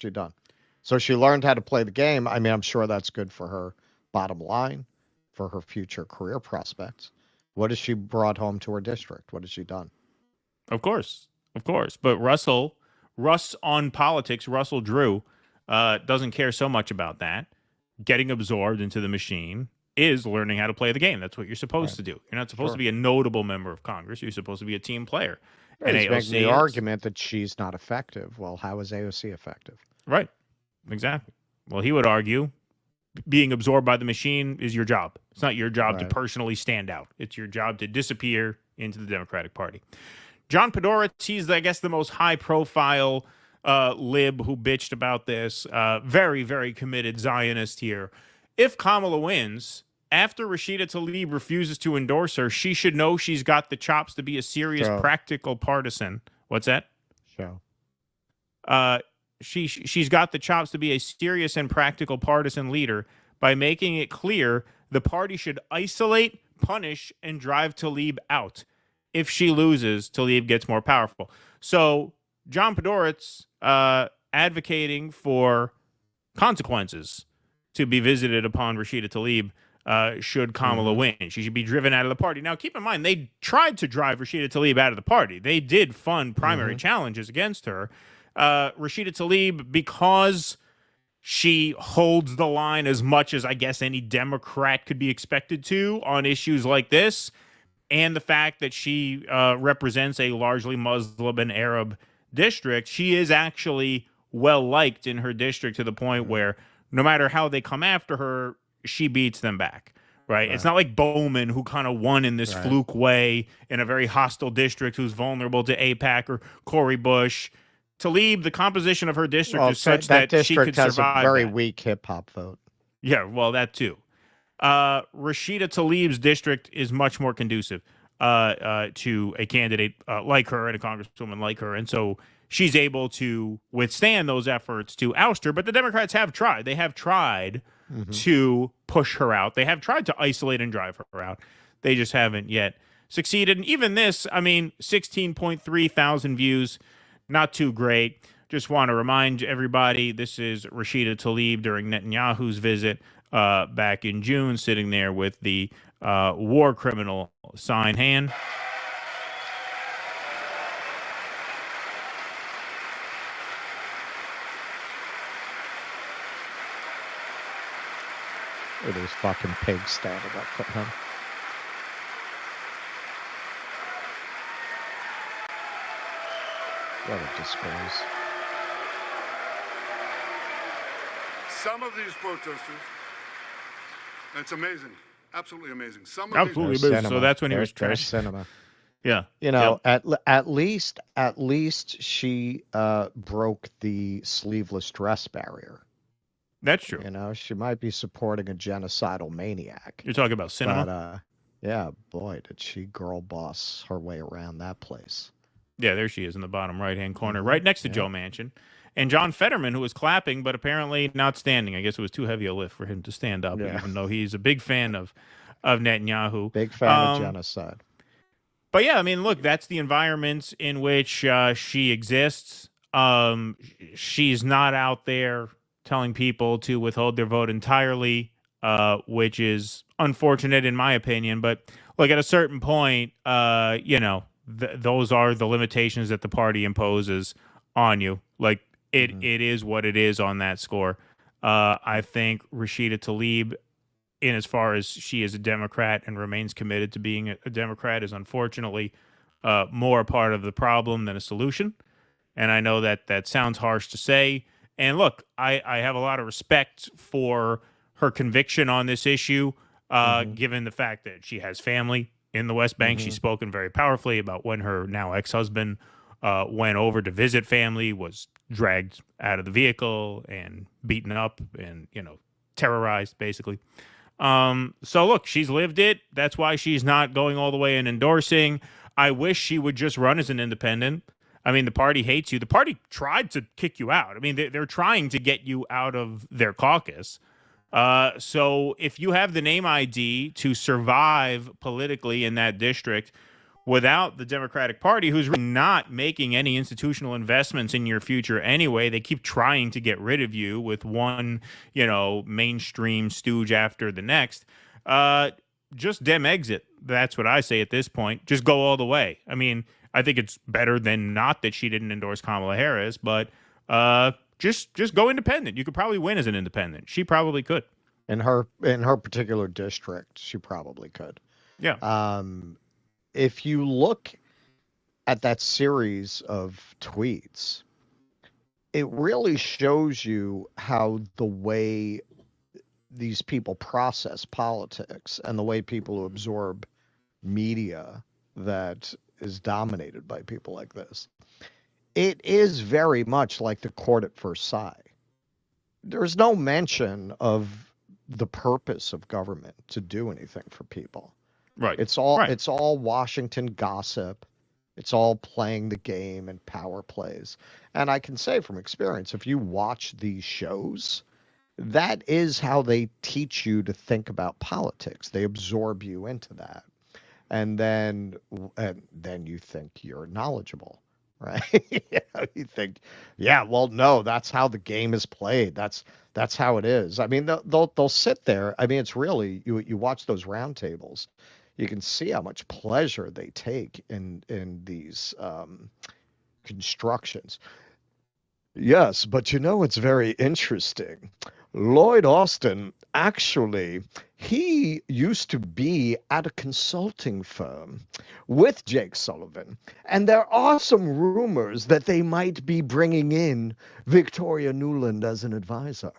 S4: done? So she learned how to play the game. I mean, I'm sure that's good for her bottom line, for her future career prospects. What has she brought home to her district? What has she done?
S9: Of course. But Russ on politics, Russell Drew, doesn't care so much about that. Getting absorbed into the machine is learning how to play the game. That's what you're supposed to do. You're not supposed to be a notable member of Congress. You're supposed to be a team player.
S4: And he's making the argument that she's not effective. Well, how is AOC effective?
S9: Right. Exactly. Well, he would argue being absorbed by the machine is your job. It's not your job to personally stand out. It's your job to disappear into the Democratic Party. John Podhoretz, he's, I guess, the most high-profile lib who bitched about this. Very, very committed Zionist here. If Kamala wins, after Rashida Tlaib refuses to endorse her, she should know she's got the chops to be a serious, practical partisan. What's that?
S4: Show.
S9: She's got the chops to be a serious and practical partisan leader by making it clear the party should isolate, punish, and drive Tlaib out. If she loses, Tlaib gets more powerful. So John Podhoretz advocating for consequences to be visited upon Rashida Tlaib should Kamala win. She should be driven out of the party. Now, keep in mind, they tried to drive Rashida Tlaib out of the party. They did fund primary challenges against her. Rashida Tlaib, because she holds the line as much as I guess any Democrat could be expected to on issues like this, and the fact that she represents a largely Muslim and Arab district, she is actually well-liked in her district to the point where no matter how they come after her, she beats them back, right? It's not like Bowman, who kind of won in this fluke way in a very hostile district, who's vulnerable to AIPAC, or Cori Bush. Tlaib, the composition of her district is such that she could survive.
S4: That district has a very weak hip-hop vote.
S9: Yeah, well, that too. Rashida Tlaib's district is much more conducive to a candidate like her and a congresswoman like her. And so she's able to withstand those efforts to oust her. But the Democrats have tried. They have tried to push her out. They have tried to isolate and drive her out. They just haven't yet succeeded. And even this, I mean, 16.3 thousand views, not too great. Just want to remind everybody, this is Rashida Tlaib during Netanyahu's visit back in June, sitting there with the war criminal sign hand.
S4: It is fucking pigs standing up for him. What a disgrace.
S11: Some of these protesters, it's amazing, absolutely amazing.
S9: Absolutely amazing. So that's when he was trash.
S4: Cinema.
S9: Yeah.
S4: You know, at least she broke the sleeveless dress barrier.
S9: That's true.
S4: You know, she might be supporting a genocidal maniac.
S9: You're talking about cinema?
S4: But, yeah, boy, did she girl boss her way around that place.
S9: Yeah, there she is in the bottom right-hand corner, right next to Joe Manchin. And John Fetterman, who was clapping, but apparently not standing. I guess it was too heavy a lift for him to stand up, even though he's a big fan of Netanyahu.
S4: Big fan of genocide.
S9: But yeah, I mean, look, that's the environment in which she exists. She's not out there telling people to withhold their vote entirely, which is unfortunate in my opinion. But look, at a certain point, you know, those are the limitations that the party imposes on you. Like, it is what it is on that score. I think Rashida Tlaib, in as far as she is a Democrat and remains committed to being a Democrat, is unfortunately more a part of the problem than a solution. And I know that sounds harsh to say. And look, I have a lot of respect for her conviction on this issue, given the fact that she has family in the West Bank. She's spoken very powerfully about when her now ex-husband went over to visit family, was dragged out of the vehicle and beaten up and, you know, terrorized, basically. So look, she's lived it. That's why she's not going all the way and endorsing. I wish she would just run as an independent. I mean, the party hates you. The party tried to kick you out. I mean, they're trying to get you out of their caucus. So if you have the name ID to survive politically in that district without the Democratic Party, who's really not making any institutional investments in your future anyway, they keep trying to get rid of you with one, you know, mainstream stooge after the next. Just dem exit. That's what I say at this point. Just go all the way. I mean, I think it's better than not that she didn't endorse Kamala Harris, but just go independent. You could probably win as an independent. She probably could.
S4: In her particular district, she probably could.
S9: Yeah.
S4: If you look at that series of tweets, it really shows you how the way these people process politics and the way people absorb media that is dominated by people like this. It is very much like the court at first sight. There's no mention of the purpose of government to do anything for people.
S9: Right.
S4: It's all Washington gossip. It's all playing the game and power plays. And I can say from experience, if you watch these shows, that is how they teach you to think about politics. They absorb you into that. And then you think you're knowledgeable, right? You think, yeah, well, no, that's how the game is played. That's how it is. I mean, they'll sit there. I mean, it's really, you watch those roundtables, you can see how much pleasure they take in these constructions. Yes, but it's very interesting. Lloyd Austin, actually, he used to be at a consulting firm with Jake Sullivan, and there are some rumors that they might be bringing in Victoria Nuland as an advisor.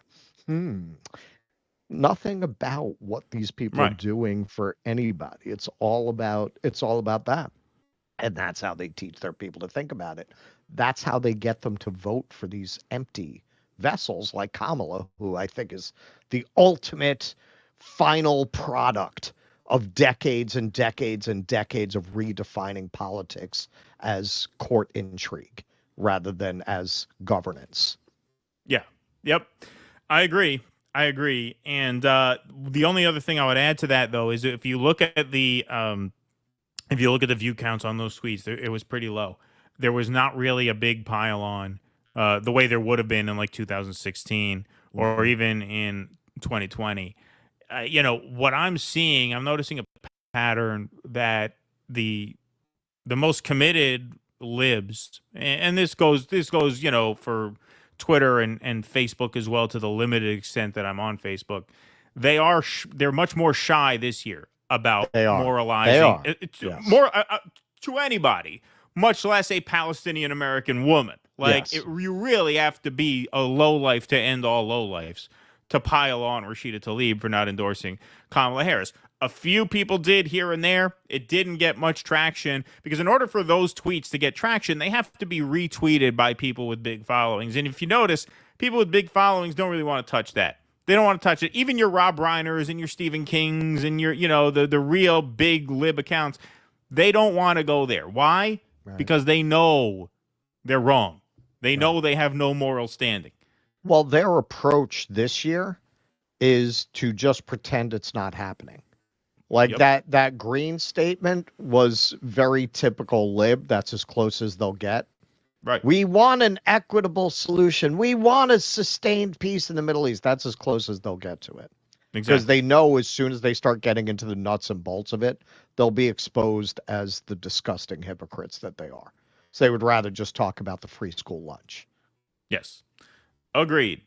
S4: Nothing about what these people are doing for anybody. It's all about that. And that's how they teach their people to think about it. That's how they get them to vote for these empty vessels like Kamala, who I think is the ultimate final product of decades and decades and decades of redefining politics as court intrigue rather than as governance.
S9: Yeah. Yep. I agree. And the only other thing I would add to that, though, is if you look at the view counts on those tweets, it was pretty low. There was not really a big pile on the way there would have been in like 2016 or even in 2020. What I'm seeing, I'm noticing a pattern that the most committed libs, and this goes, for Twitter and Facebook as well, to the limited extent that I'm on Facebook, they're much more shy this year about moralizing.
S4: Yes.
S9: More to anybody, much less a Palestinian American woman. Like,
S4: yes.
S9: you really have to be a lowlife to end all lowlifes to pile on Rashida Tlaib for not endorsing Kamala Harris. A few people did here and there. It didn't get much traction because in order for those tweets to get traction, they have to be retweeted by people with big followings. And if you notice, people with big followings don't really want to touch that. They don't want to touch it. Even your Rob Reiners and your Stephen Kings and your, the real big lib accounts, they don't want to go there. Why?
S4: Right.
S9: Because they know they're wrong. They know they have no moral standing.
S4: Well, their approach this year is to just pretend it's not happening. Like that Green statement was very typical lib. That's as close as they'll get.
S9: Right.
S4: We want an equitable solution. We want a sustained peace in the Middle East. That's as close as they'll get to it.
S9: Exactly.
S4: Because they know as soon as they start getting into the nuts and bolts of it, they'll be exposed as the disgusting hypocrites that they are. So they would rather just talk about the free school lunch.
S9: Yes. Agreed.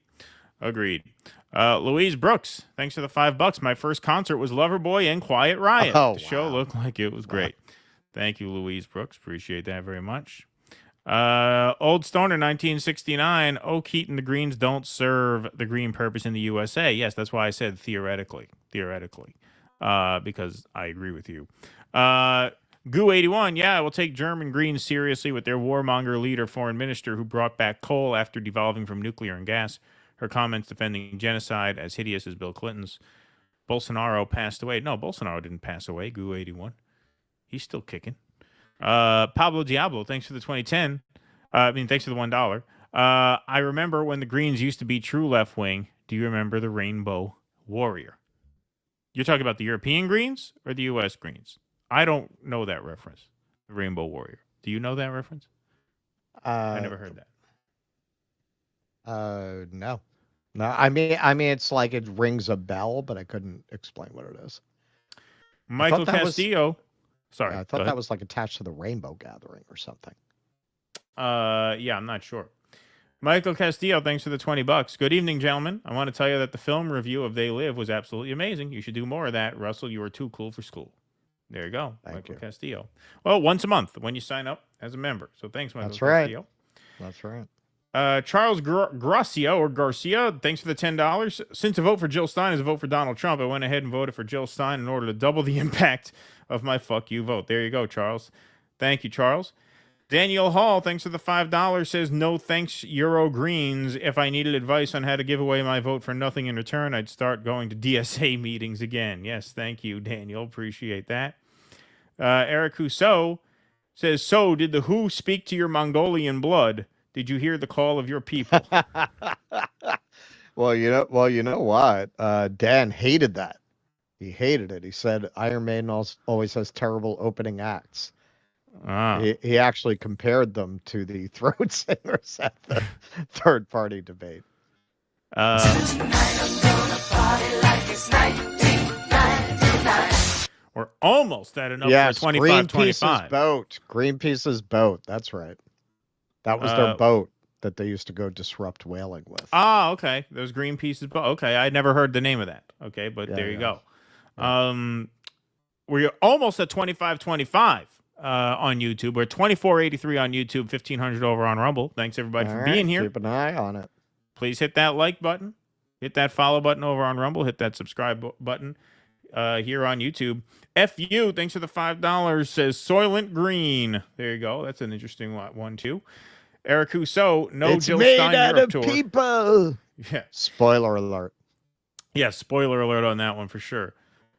S9: Louise Brooks, thanks for the $5. My first concert was Loverboy and Quiet Riot. The show looked like it was great. Thank you, Louise Brooks. Appreciate that very much. Old Stoner 1969. Oh, Keaton, the Greens don't serve the green purpose in the USA. Yes, that's why I said theoretically, because I agree with you. Goo81, yeah, we'll take German Greens seriously with their warmonger leader, foreign minister, who brought back coal after devolving from nuclear and gas. Her comments defending genocide as hideous as Bill Clinton's. Bolsonaro passed away. No, Bolsonaro didn't pass away, Goo81. He's still kicking. Pablo Diablo, thanks for the 2010. Thanks for the $1. I remember when the Greens used to be true left wing. Do you remember the Rainbow Warrior? You're talking about the European Greens or the U.S. Greens? I don't know that reference. The Rainbow Warrior. Do you know that reference? I never heard that.
S4: No. I mean, it's like it rings a bell, but I couldn't explain what it is.
S9: Michael Castillo. Sorry.
S4: I thought that was like attached to the Rainbow Gathering or something.
S9: Yeah, I'm not sure. Michael Castillo, thanks for the $20. Good evening, gentlemen. I want to tell you that the film review of They Live was absolutely amazing. You should do more of that. Russell, you are too cool for school. There you go. Michael Castillo. Well, once a month when you sign up as a member. So thanks, Michael Castillo.
S4: That's right.
S9: Charles Garcia, thanks for the $10. Since a vote for Jill Stein is a vote for Donald Trump, I went ahead and voted for Jill Stein in order to double the impact of my fuck you vote. There you go, Charles. Thank you, Charles. Daniel Hall, thanks for the $5, says, no thanks, Euro Greens. If I needed advice on how to give away my vote for nothing in return, I'd start going to DSA meetings again. Yes, thank you, Daniel. Appreciate that. Eric Rousseau says, so did the WHO speak to your Mongolian blood? Did you hear the call of your people?
S4: Well, you know what? Dan hated that. He hated it. He said Iron Maiden always has terrible opening acts. He actually compared them to the throat singers at the third party debate.
S9: We're almost at enough for 25-25.
S4: Greenpeace's boat. That's right. That was their boat that they used to go disrupt whaling with.
S9: Ah, okay. Those Greenpeace's boat. Okay, I never heard the name of that. Okay, but there you go. We're almost at 25-25 on YouTube. We're 2483 on YouTube, 1500 over on Rumble. Thanks everybody for being here.
S4: Keep an eye on it.
S9: Please hit that like button, hit that follow button over on Rumble, hit that subscribe button here on YouTube. FU, thanks for the $5, says Soylent Green. There you go. That's an interesting one too. Eric Rousseau, no Jill Stein Europe tour.
S4: People.
S9: Yeah.
S4: Spoiler alert.
S9: Yeah, spoiler alert on that one for sure.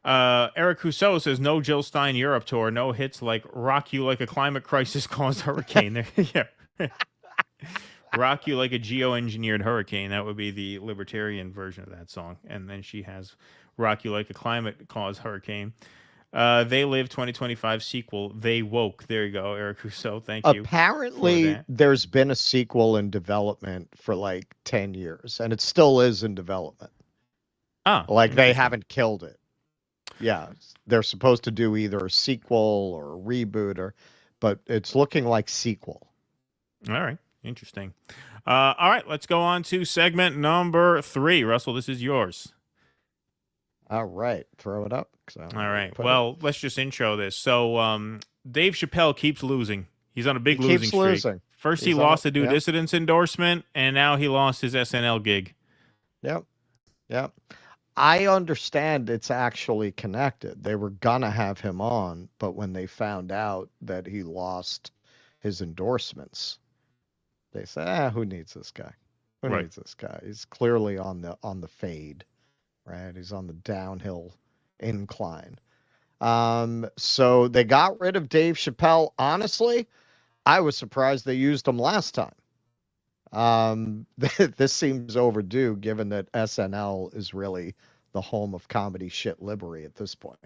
S9: Eric Rousseau says no Jill Stein Europe tour, no hits like Rock You Like a Climate Crisis Caused Hurricane. Yeah. Rock You Like a Geo-Engineered Hurricane. That would be the libertarian version of that song. And then she has Rock You Like a Climate Caused Hurricane. They Live 2025 sequel, They Woke. There you go, Eric Rousseau. Thank you.
S4: Apparently, there's been a sequel in development for like 10 years, and it still is in development. Like they haven't killed it. Yeah, they're supposed to do either a sequel or a reboot, but it's looking like sequel.
S9: All right, interesting. All right, let's go on to segment number 3. Russell, this is yours.
S4: All right, throw it up.
S9: All right, well, let's just intro this. So Dave Chappelle keeps losing. He's on a big losing streak.
S4: Losing.
S9: First, he lost a Due Dissidence endorsement, and now he lost his SNL gig.
S4: Yep. I understand it's actually connected. They were going to have him on, but when they found out that he lost his endorsements, they said, who needs this guy? Who needs this guy? He's clearly on the fade, right? He's on the downhill incline. So they got rid of Dave Chappelle. Honestly, I was surprised they used him last time. This seems overdue given that SNL is really the home of comedy shit livery at this point.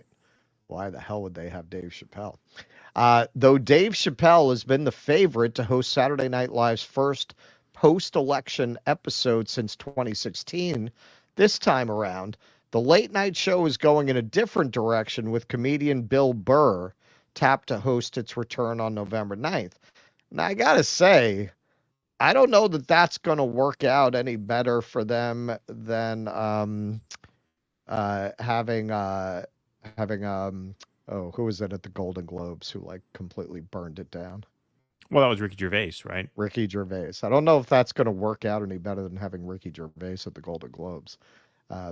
S4: Why the hell would they have Dave Chappelle? Though Dave Chappelle has been the favorite to host Saturday Night Live's first post-election episode since 2016, this time around, the late night show is going in a different direction with comedian Bill Burr tapped to host its return on November 9th. Now, I gotta say, I don't know that that's going to work out any better for them than having who was it at the Golden Globes who like completely burned it down?
S9: Well, that was Ricky Gervais, right?
S4: Ricky Gervais. I don't know if that's going to work out any better than having Ricky Gervais at the Golden Globes.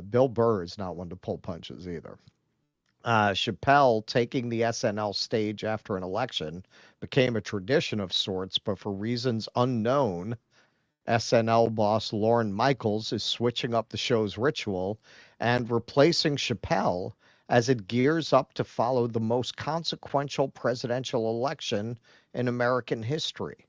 S4: Bill Burr is not one to pull punches either. Chappelle taking the SNL stage after an election became a tradition of sorts, but for reasons unknown, SNL boss Lorne Michaels is switching up the show's ritual and replacing Chappelle as it gears up to follow the most consequential presidential election in American history.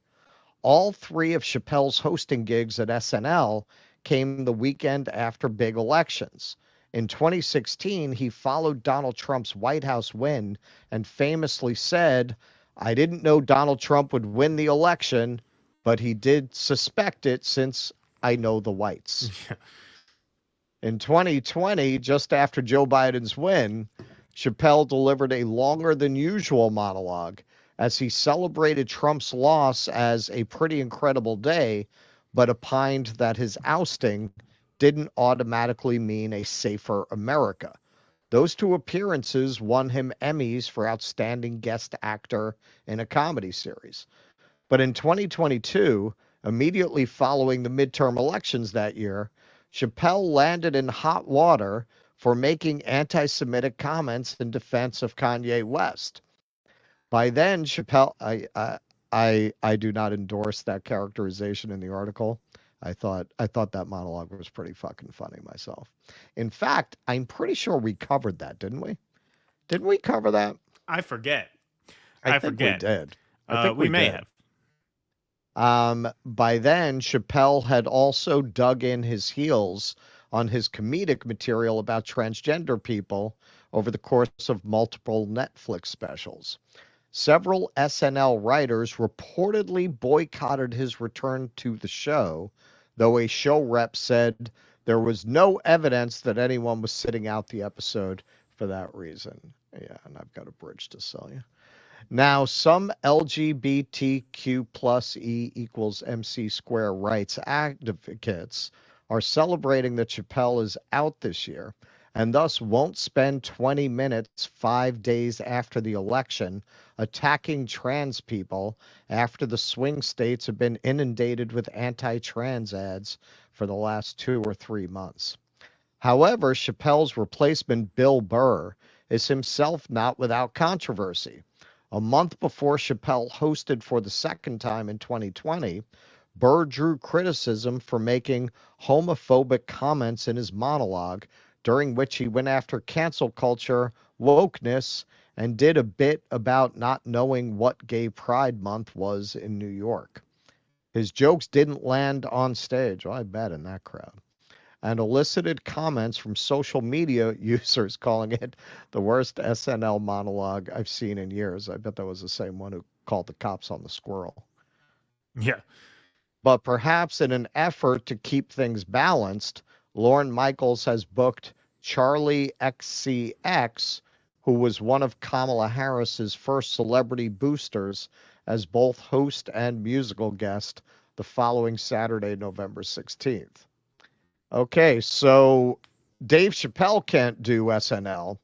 S4: All 3 of Chappelle's hosting gigs at SNL came the weekend after big elections. In 2016, he followed Donald Trump's White House win and famously said, "I didn't know Donald Trump would win the election, but he did suspect it since I know the whites." In 2020, just after Joe Biden's win, Chappelle delivered a longer than usual monologue as he celebrated Trump's loss as a pretty incredible day, but opined that his ousting didn't automatically mean a safer America. Those 2 appearances won him Emmys for Outstanding Guest Actor in a Comedy Series. But in 2022, immediately following the midterm elections that year, Chappelle landed in hot water for making anti-Semitic comments in defense of Kanye West. By then, Chappelle, I do not endorse that characterization in the article. I thought that monologue was pretty fucking funny myself. In fact, I'm pretty sure we covered that, didn't we? Didn't we cover that?
S9: I forget.
S4: I think
S9: forget.
S4: we did. I think
S9: we may
S4: did.
S9: have.
S4: By then, Chappelle had also dug in his heels on his comedic material about transgender people over the course of multiple Netflix specials. Several SNL writers reportedly boycotted his return to the show, though a show rep said there was no evidence that anyone was sitting out the episode for that reason. Yeah, and I've got a bridge to sell you. Now, some LGBTQ plus E equals MC square rights advocates are celebrating that Chappelle is out this year and thus won't spend 20 minutes 5 days after the election attacking trans people after the swing states have been inundated with anti-trans ads for the last 2 or 3 months. However, Chappelle's replacement, Bill Burr, is himself not without controversy. A month before Chappelle hosted for the second time in 2020, Burr drew criticism for making homophobic comments in his monologue, during which he went after cancel culture, wokeness, and did a bit about not knowing what Gay Pride Month was in New York. His jokes didn't land on stage, I bet, in that crowd, and elicited comments from social media users calling it the worst SNL monologue I've seen in years. I bet that was the same one who called the cops on the squirrel.
S9: Yeah.
S4: But perhaps in an effort to keep things balanced, Lorne Michaels has booked Charlie XCX, who was one of Kamala Harris's first celebrity boosters, as both host and musical guest the following Saturday, November 16th. Okay, so Dave Chappelle can't do SNL,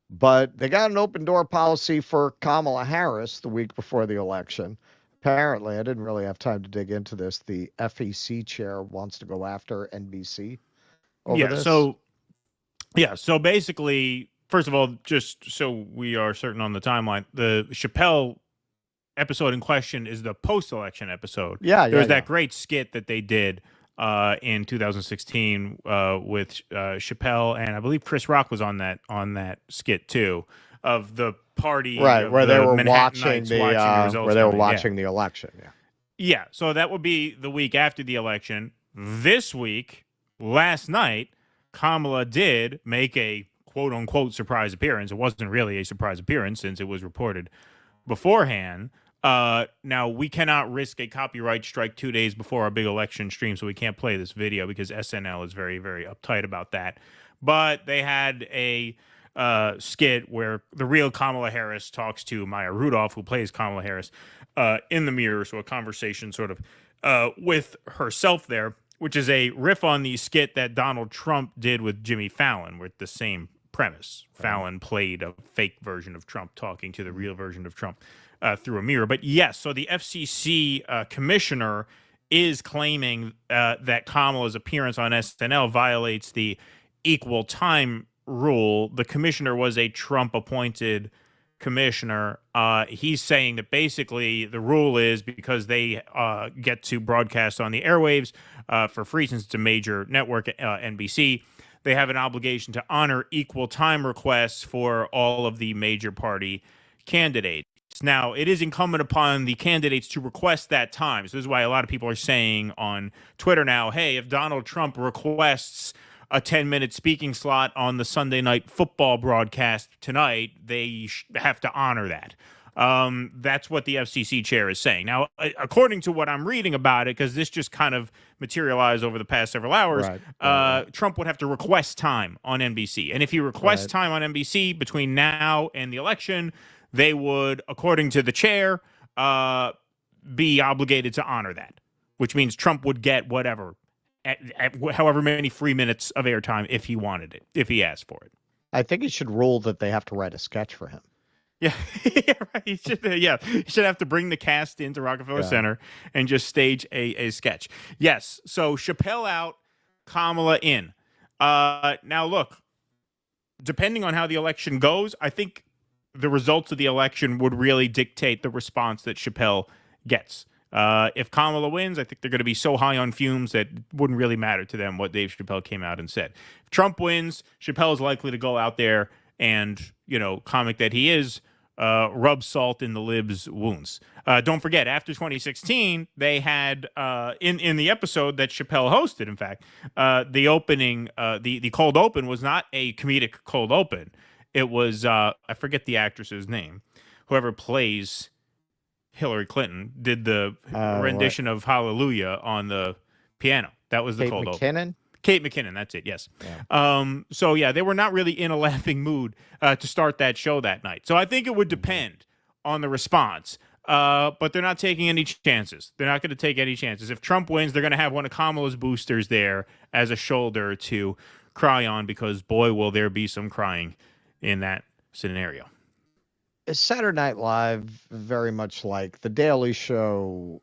S4: but they got an open door policy for Kamala Harris the week before the election. Apparently, I didn't really have time to dig into this. The FEC chair wants to go after NBC over this.
S9: So basically, first of all, just so we are certain on the timeline, the Chappelle episode in question is the post-election episode. There's that great skit that they did in 2016 with Chappelle, and I believe Chris Rock was on that skit too, of the party,
S4: right, where they were watching the
S9: results,
S4: where they were watching the election.
S9: Yeah, so that would be the week after the election. This week, last night, Kamala did make a quote-unquote surprise appearance. It wasn't really a surprise appearance since it was reported beforehand. Now, we cannot risk a copyright strike 2 days before our big election stream, so we can't play this video because SNL is very, very uptight about that. But they had a skit where the real Kamala Harris talks to Maya Rudolph, who plays Kamala Harris, in the mirror, so a conversation sort of with herself there, which is a riff on the skit that Donald Trump did with Jimmy Fallon, with the same premise. Right. Fallon played a fake version of Trump talking to the real version of Trump through a mirror. But yes, so the FCC commissioner is claiming that Kamala's appearance on SNL violates the equal time rule. The commissioner was a Trump-appointed commissioner. He's saying that basically the rule is because they get to broadcast on the airwaves for free, since it's a major network, NBC, they have an obligation to honor equal time requests for all of the major party candidates. Now, it is incumbent upon the candidates to request that time. So this is why a lot of people are saying on Twitter now, hey, if Donald Trump requests a 10-minute speaking slot on the Sunday night football broadcast tonight, they have to honor that. That's what the FCC chair is saying. Now, according to what I'm reading about it, because this just kind of materialized over the past several hours, Trump would have to request time on NBC. And if he requests time on NBC between now and the election, they would, according to the chair, be obligated to honor that, which means Trump would get whatever, at however many free minutes of airtime if he wanted it, if he asked for it.
S4: I think he should rule that they have to write a sketch for him.
S9: Yeah, right. He should have to bring the cast into Rockefeller Center and just stage a sketch. Yes, so Chappelle out, Kamala in. Now, look, depending on how the election goes, I think the results of the election would really dictate the response that Chappelle gets. If Kamala wins, I think they're going to be so high on fumes that it wouldn't really matter to them what Dave Chappelle came out and said. If Trump wins, Chappelle is likely to go out there and, comic that he is, rub salt in the libs' wounds. Don't forget, after 2016, they had, in the episode that Chappelle hosted, in fact, the opening, the cold open was not a comedic cold open. It was, I forget the actress's name, whoever plays Hillary Clinton did the rendition of Hallelujah on the piano. That was the cold open. Kate McKinnon, that's it, yes. Yeah. They were not really in a laughing mood to start that show that night. So I think it would depend on the response. But they're not taking any chances. They're not going to take any chances. If Trump wins, they're going to have one of Kamala's boosters there as a shoulder to cry on, because, boy, will there be some crying in that scenario.
S4: Is Saturday Night Live very much like The Daily Show?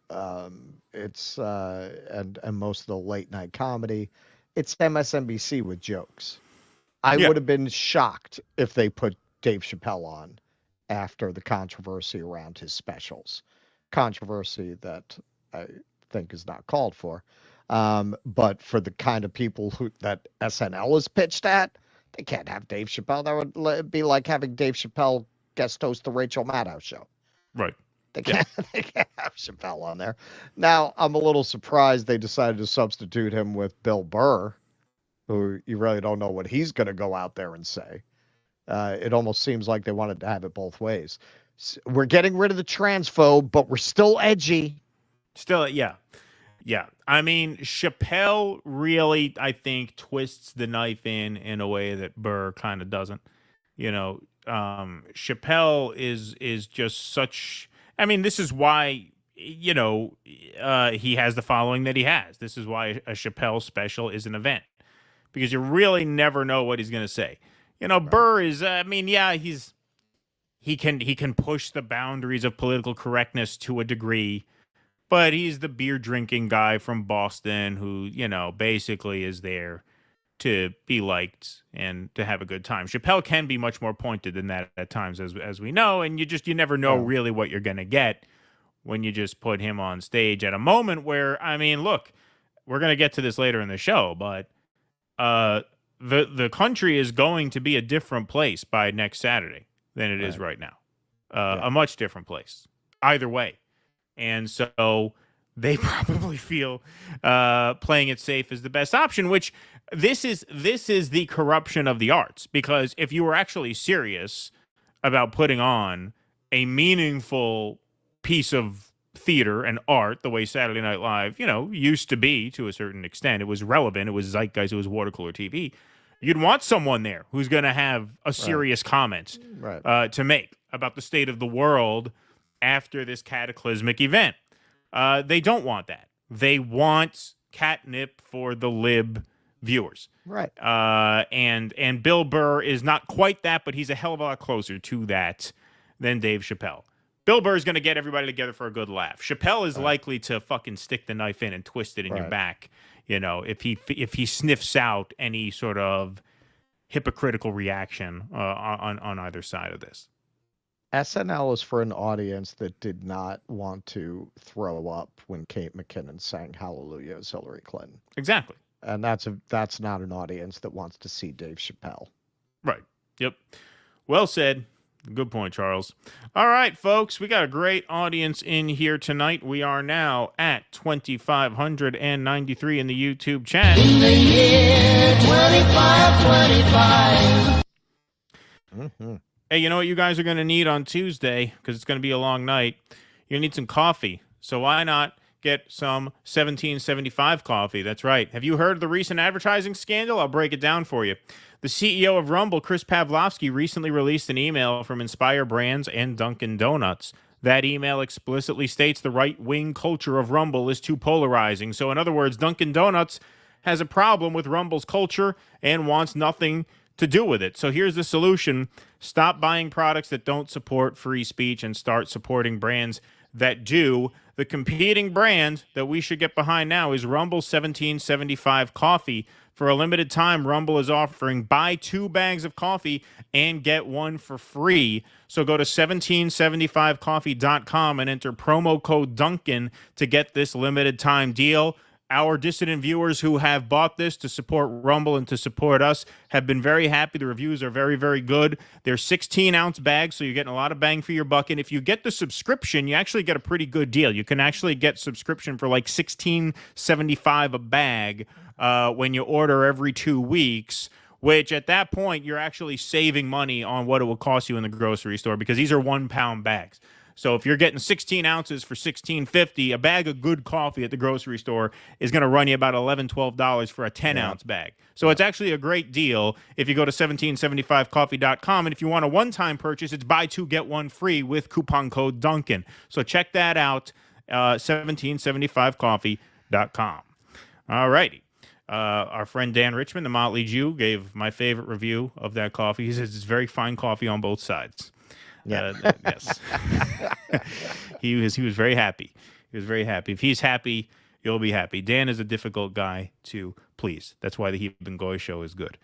S4: It's and most of the late night comedy. It's MSNBC with jokes. I would have been shocked if they put Dave Chappelle on after the controversy around his specials. Controversy that I think is not called for. But for the kind of people that SNL is pitched at, they can't have Dave Chappelle. That would be like having Dave Chappelle guest host the Rachel Maddow show.
S9: Right.
S4: They can't have Chappelle on there. Now, I'm a little surprised they decided to substitute him with Bill Burr, who you really don't know what he's going to go out there and say. It almost seems like they wanted to have it both ways. We're getting rid of the transphobe, but we're still edgy.
S9: Still, yeah. Yeah. I mean, Chappelle really, I think, twists the knife in a way that Burr kind of doesn't. Chappelle is just such... I mean, this is why, he has the following that he has. This is why a Chappelle special is an event, because you really never know what he's going to say. Burr is, he can push the boundaries of political correctness to a degree, but he's the beer drinking guy from Boston who, basically is there to be liked and to have a good time. Chappelle can be much more pointed than that at times, as we know, and you never know really what you're going to get when you just put him on stage at a moment where, look, we're going to get to this later in the show, but the country is going to be a different place by next Saturday than it is right now. A much different place, either way. And so they probably feel playing it safe is the best option, which this is the corruption of the arts. Because if you were actually serious about putting on a meaningful piece of theater and art, the way Saturday Night Live, used to be to a certain extent, it was relevant, it was zeitgeist, it was water cooler TV. You'd want someone there who's going to have a serious comment to make about the state of the world after this cataclysmic event. They don't want that. They want catnip for the lib viewers.
S4: Right.
S9: And Bill Burr is not quite that, but he's a hell of a lot closer to that than Dave Chappelle. Bill Burr is going to get everybody together for a good laugh. Chappelle is likely to fucking stick the knife in and twist it in your back, if he sniffs out any sort of hypocritical reaction on either side of this.
S4: SNL is for an audience that did not want to throw up when Kate McKinnon sang Hallelujah as Hillary Clinton.
S9: Exactly.
S4: And that's not an audience that wants to see Dave Chappelle.
S9: Right. Yep. Well said. Good point, Charles. All right, folks, we got a great audience in here tonight. We are now at 2,593 in the YouTube chat. In the year 2525. Mm-hmm. Hey, you know what you guys are going to need on Tuesday, because it's going to be a long night? You're going to need some coffee. So why not get some 1775 coffee? That's right. Have you heard of the recent advertising scandal? I'll break it down for you. The CEO of Rumble, Chris Pavlovski, recently released an email from Inspire Brands and Dunkin' Donuts. That email explicitly states the right-wing culture of Rumble is too polarizing. So in other words, Dunkin' Donuts has a problem with Rumble's culture and wants nothing to do with it. So here's the solution. Stop buying products that don't support free speech and start supporting brands that do. The competing brand that we should get behind now is Rumble 1775 Coffee. For a limited time, Rumble is offering buy 2 bags of coffee and get 1 for free. So go to 1775coffee.com and enter promo code Duncan to get this limited time deal. Our dissident viewers who have bought this to support Rumble and to support us have been very happy. The reviews are very, very good. They're 16-ounce bags, so you're getting a lot of bang for your buck. And if you get the subscription, you actually get a pretty good deal. You can actually get subscription for like $16.75 a bag when you order every 2 weeks, which at that point, you're actually saving money on what it will cost you in the grocery store because these are 1-pound bags. So if you're getting 16 ounces for $16.50, a bag of good coffee at the grocery store is going to run you about $11, $12 for a 10-ounce bag. So it's actually a great deal if you go to 1775coffee.com. And if you want a one-time purchase, it's buy 2, get 1 free with coupon code Duncan. So check that out, 1775coffee.com. All righty. Our friend Dan Richmond, the Motley Jew, gave my favorite review of that coffee. He says it's very fine coffee on both sides. Yeah. Yes. He was very happy. He was very happy. If he's happy, you'll be happy. Dan is a difficult guy to please. That's why the Hebron Goy show is good.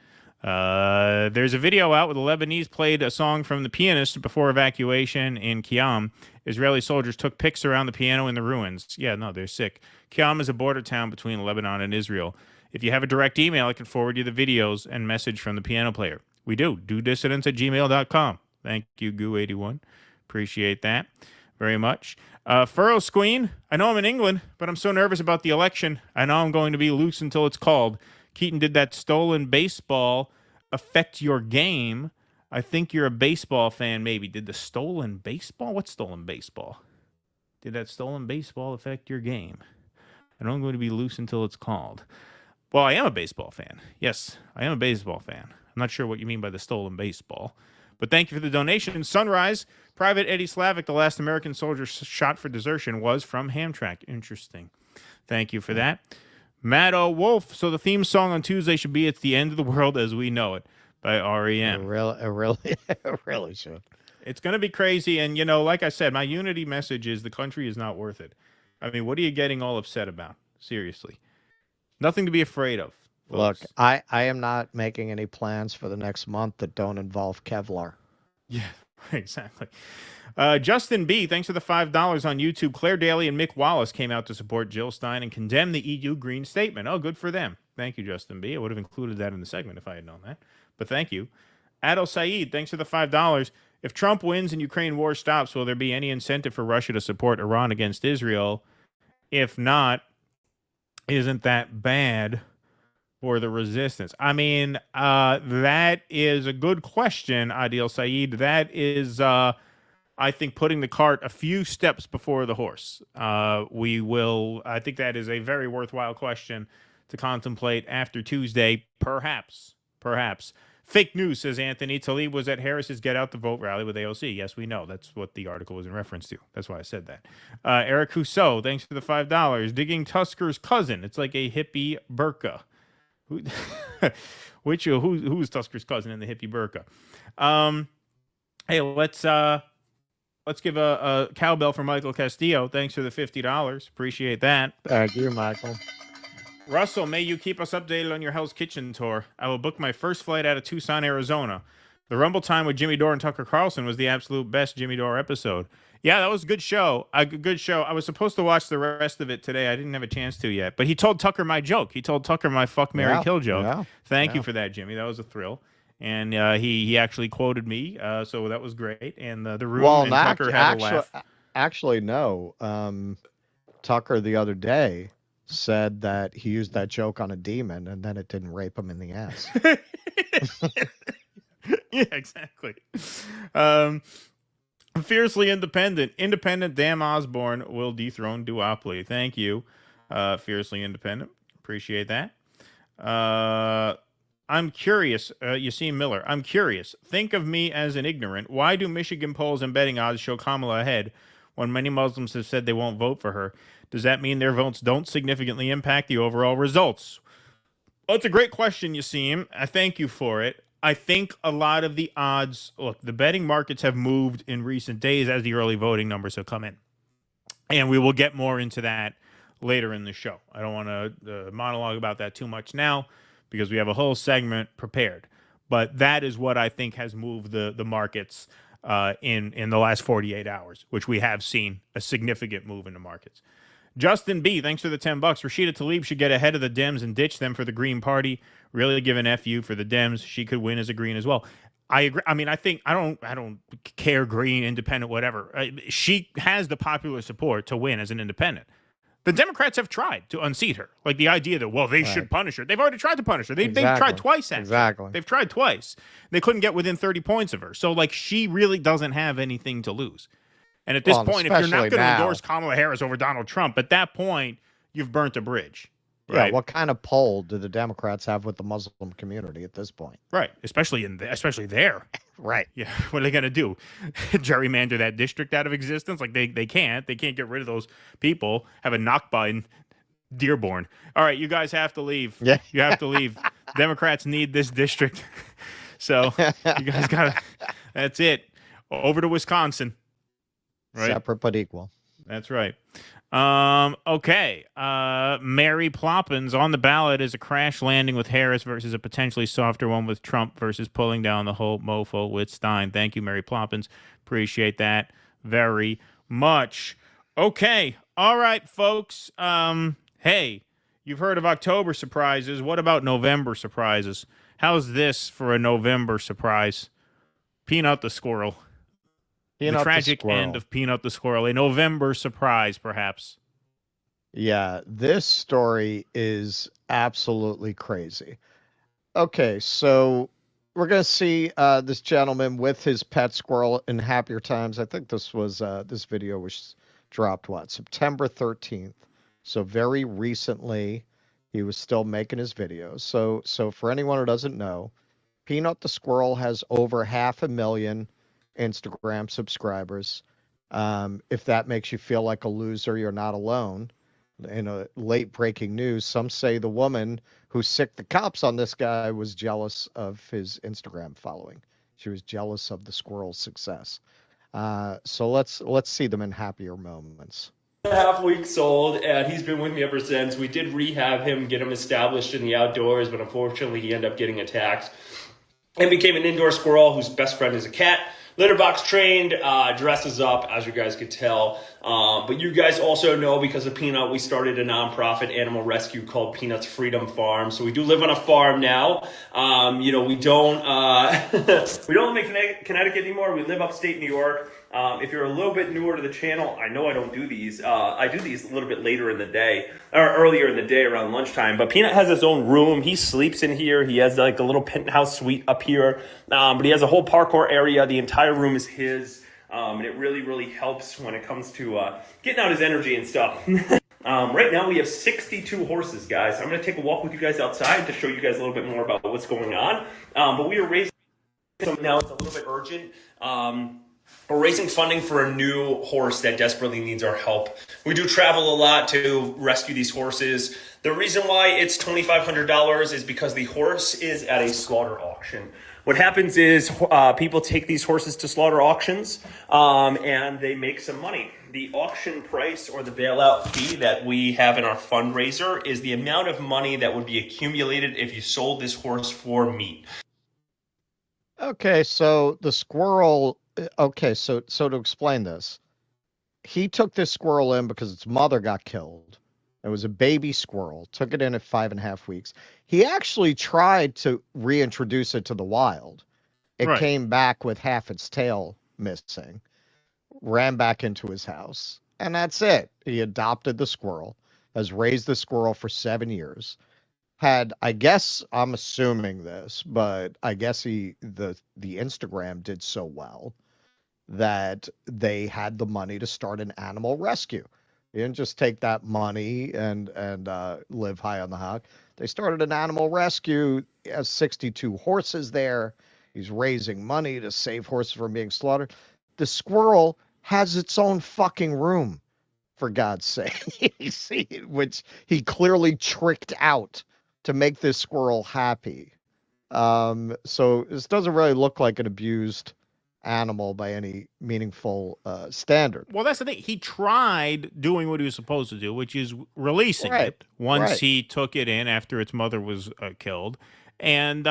S9: There's a video out where the Lebanese played a song from The Pianist before evacuation in Qiyam. Israeli soldiers took pics around the piano in the ruins. Yeah, no, they're sick. Qiyam is a border town between Lebanon and Israel. If you have a direct email, I can forward you the videos and message from the piano player. We do. dissidents@gmail.com. Thank you, Goo81. Appreciate that very much. Furrow Squeen, I know I'm in England, but I'm so nervous about the election. I know I'm going to be loose until it's called. Keaton, did that stolen baseball affect your game? I think you're a baseball fan, maybe. Did the stolen baseball? What's stolen baseball? Did that stolen baseball affect your game? I know I'm going to be loose until it's called. Well, I am a baseball fan. Yes, I am a baseball fan. I'm not sure what you mean by the stolen baseball. But thank you for the donation. Sunrise, Private Eddie Slavic, the last American soldier shot for desertion, was from Hamtramck. Interesting. Thank you for that. Matt O. Wolf, so the theme song on Tuesday should be It's the End of the World as We Know It by R.E.M.
S4: It really should.
S9: It's going to be crazy. And, like I said, my unity message is the country is not worth it. I mean, what are you getting all upset about? Seriously. Nothing to be afraid of.
S4: Look, I am not making any plans for the next month that don't involve Kevlar.
S9: Yeah, exactly. Justin B., thanks for the $5 on YouTube. Claire Daly and Mick Wallace came out to support Jill Stein and condemn the EU Green Statement. Oh, good for them. Thank you, Justin B. I would have included that in the segment if I had known that. But thank you. Adel Saeed, thanks for the $5. If Trump wins and Ukraine war stops, will there be any incentive for Russia to support Iran against Israel? If not, isn't that bad for the resistance? I mean, that is a good question, Adil Saeed. That is, I think, putting the cart a few steps before the horse. I think that is a very worthwhile question to contemplate after Tuesday, perhaps. Fake news, says Anthony. Tlaib was at Harris's Get Out the Vote rally with AOC. Yes, we know. That's what the article was in reference to. That's why I said that. Eric Husso, thanks for the $5. Digging Tusker's cousin. It's like a hippie burqa. Who's Tusker's cousin in the hippie burqa? Hey, let's give a cowbell for Michael Castillo. Thanks for the $50. Appreciate that.
S4: Thank you, Michael.
S9: Russell, may you keep us updated on your Hell's Kitchen tour. I will book my first flight out of Tucson, Arizona. The Rumble Time with Jimmy Dore and Tucker Carlson was the absolute best Jimmy Dore episode. Yeah, that was a good show. I was supposed to watch the rest of it today. I didn't have a chance to yet. But he told Tucker my joke. He told Tucker my fuck, marry, kill joke. Yeah, Thank you for that, Jimmy. That was a thrill. And he actually quoted me, so that was great. And the room and Tucker had a laugh.
S4: Actually, no. Tucker the other day said that he used that joke on a demon, and then it didn't rape him in the ass.
S9: Yeah, exactly. Fiercely independent Dan Osborne will dethrone duopoly. Thank you, Fiercely Independent. Appreciate that. I'm curious, Yassine Miller. I'm curious. Think of me as an ignorant. Why do Michigan polls and betting odds show Kamala ahead when many Muslims have said they won't vote for her? Does that mean their votes don't significantly impact the overall results? Well, it's a great question, Yassine. I thank you for it. I think a lot of the odds, look, the betting markets have moved in recent days as the early voting numbers have come in. And we will get more into that later in the show. I don't want to monologue about that too much now because we have a whole segment prepared. But that is what I think has moved the markets in the last 48 hours, which we have seen a significant move in the markets. Justin B, thanks for the $10. Rashida Tlaib should get ahead of the Dems and ditch them for the Green Party. Really give an FU for the Dems. She could win as a Green as well. I agree. I mean, I don't care, Green, independent, whatever. She has the popular support to win as an independent. The Democrats have tried to unseat her. Like the idea that, well, they should punish her. They've already tried to punish her. They've tried twice, actually.
S4: Exactly.
S9: They've tried twice. They couldn't get within 30 points of her. So, like, she really doesn't have anything to lose. And at this point, if you're not going to endorse Kamala Harris over Donald Trump, at that point, you've burnt a bridge. Right?
S4: Yeah, what kind of pull do the Democrats have with the Muslim community at this point?
S9: Right, especially there.
S4: Right.
S9: Yeah, what are they going to do? Gerrymander that district out of existence? Like, they can't. They can't get rid of those people. Have a Nakba in Dearborn. All right, you guys have to leave.
S4: Yeah.
S9: You have to leave. Democrats need this district. So you guys got to, that's it. Over to Wisconsin. Right?
S4: Separate but equal.
S9: That's right. Okay. Mary Ploppins on the ballot is a crash landing with Harris versus a potentially softer one with Trump versus pulling down the whole mofo with Stein. Thank you, Mary Ploppins. Appreciate that very much. Okay. All right, folks. Hey, you've heard of October surprises. What about November surprises? How's this for a November surprise? Peanut the squirrel. The tragic end of Peanut the squirrel. A November surprise, perhaps.
S4: Yeah, this story is absolutely crazy. Okay, so we're going to see this gentleman with his pet squirrel in happier times. I think this was this video was dropped, September 13th. So very recently, he was still making his videos. So for anyone who doesn't know, Peanut the squirrel has over 500,000 Instagram subscribers. If that makes you feel like a loser, you're not alone. In a late breaking news, some say the woman who sicked the cops on this guy was jealous of his Instagram following. She was jealous of the squirrel's success. So let's see them in happier moments.
S12: 2.5 weeks old, and he's been with me ever since. We did rehab him, get him established in the outdoors, but unfortunately he ended up getting attacked and became an indoor squirrel whose best friend is a cat. Litter box trained, dresses up, as you guys could tell. But you guys also know, because of Peanut, we started a nonprofit animal rescue called Peanut's Freedom Farm. So we do live on a farm now. We don't we don't live in Connecticut anymore. We live upstate New York. If you're a little bit newer to the channel, I know I don't do these. I do these a little bit later in the day, or earlier in the day around lunchtime. But Peanut has his own room. He sleeps in here. He has like a little penthouse suite up here. But he has a whole parkour area. The entire room is his. And it really, really helps when it comes to getting out his energy and stuff. Right now we have 62 horses, guys. I'm going to take a walk with you guys outside to show you guys a little bit more about what's going on. But we are raising some now. It's a little bit urgent. We're raising funding for a new horse that desperately needs our help. We do travel a lot to rescue these horses. The reason why it's $2,500 is because the horse is at a slaughter auction. What happens is people take these horses to slaughter auctions and they make some money. The auction price, or the bailout fee that we have in our fundraiser, is the amount of money that would be accumulated if you sold this horse for meat.
S4: Okay, so the squirrel. Okay, so to explain this, he took this squirrel in because its mother got killed. It was a baby squirrel. Took it in at 5.5 weeks. He actually tried to reintroduce it to the wild. It came back with half its tail missing. Ran back into his house. And that's it. He adopted the squirrel. Has raised the squirrel for 7 years. Had, I guess, I'm assuming this, but I guess the Instagram did so well that they had the money to start an animal rescue. They didn't just take that money and live high on the hog. They started an animal rescue. He has 62 horses there. He's raising money to save horses from being slaughtered. The squirrel has its own fucking room, for God's sake. Which he clearly tricked out to make this squirrel happy. So this doesn't really look like an abused animal by any meaningful standard.
S9: Well, that's the thing. He tried doing what he was supposed to do, which is releasing it once he took it in after its mother was killed. And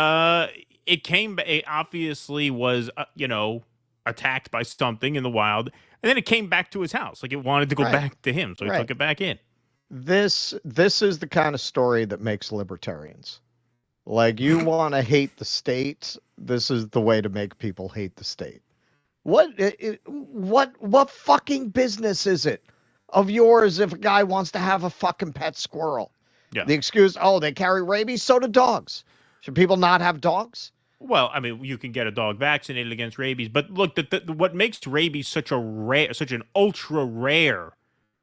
S9: it came, it obviously was, attacked by something in the wild. And then it came back to his house. Like it wanted to go back to him. So he took it back in.
S4: This is the kind of story that makes libertarians. Like, you want to hate the state, this is the way to make people hate the state. What fucking business is it of yours if a guy wants to have a fucking pet squirrel?
S9: Yeah.
S4: The excuse, they carry rabies, so do dogs. Should people not have dogs?
S9: Well, I mean, you can get a dog vaccinated against rabies, but look, what makes rabies such an ultra rare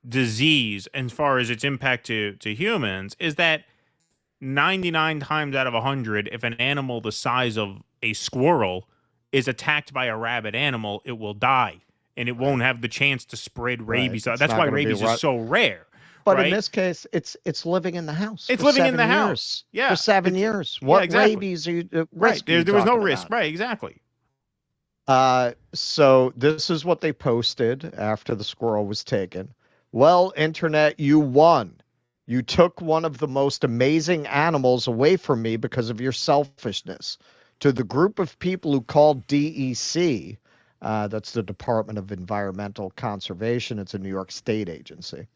S9: disease as far as its impact to humans is that 99 times out of 100, if an animal the size of a squirrel is attacked by a rabid animal, it will die, and it won't have the chance to spread rabies. That's why rabies is so rare.
S4: But in this case, it's living in the house.
S9: It's living in the house. Yeah,
S4: for 7 years. What rabies are you?
S9: Right, there was no risk. Right, exactly.
S4: So this is what they posted after the squirrel was taken. Well, internet, you won. You took one of the most amazing animals away from me because of your selfishness. To the group of people who called DEC, that's the Department of Environmental Conservation. It's a New York State agency.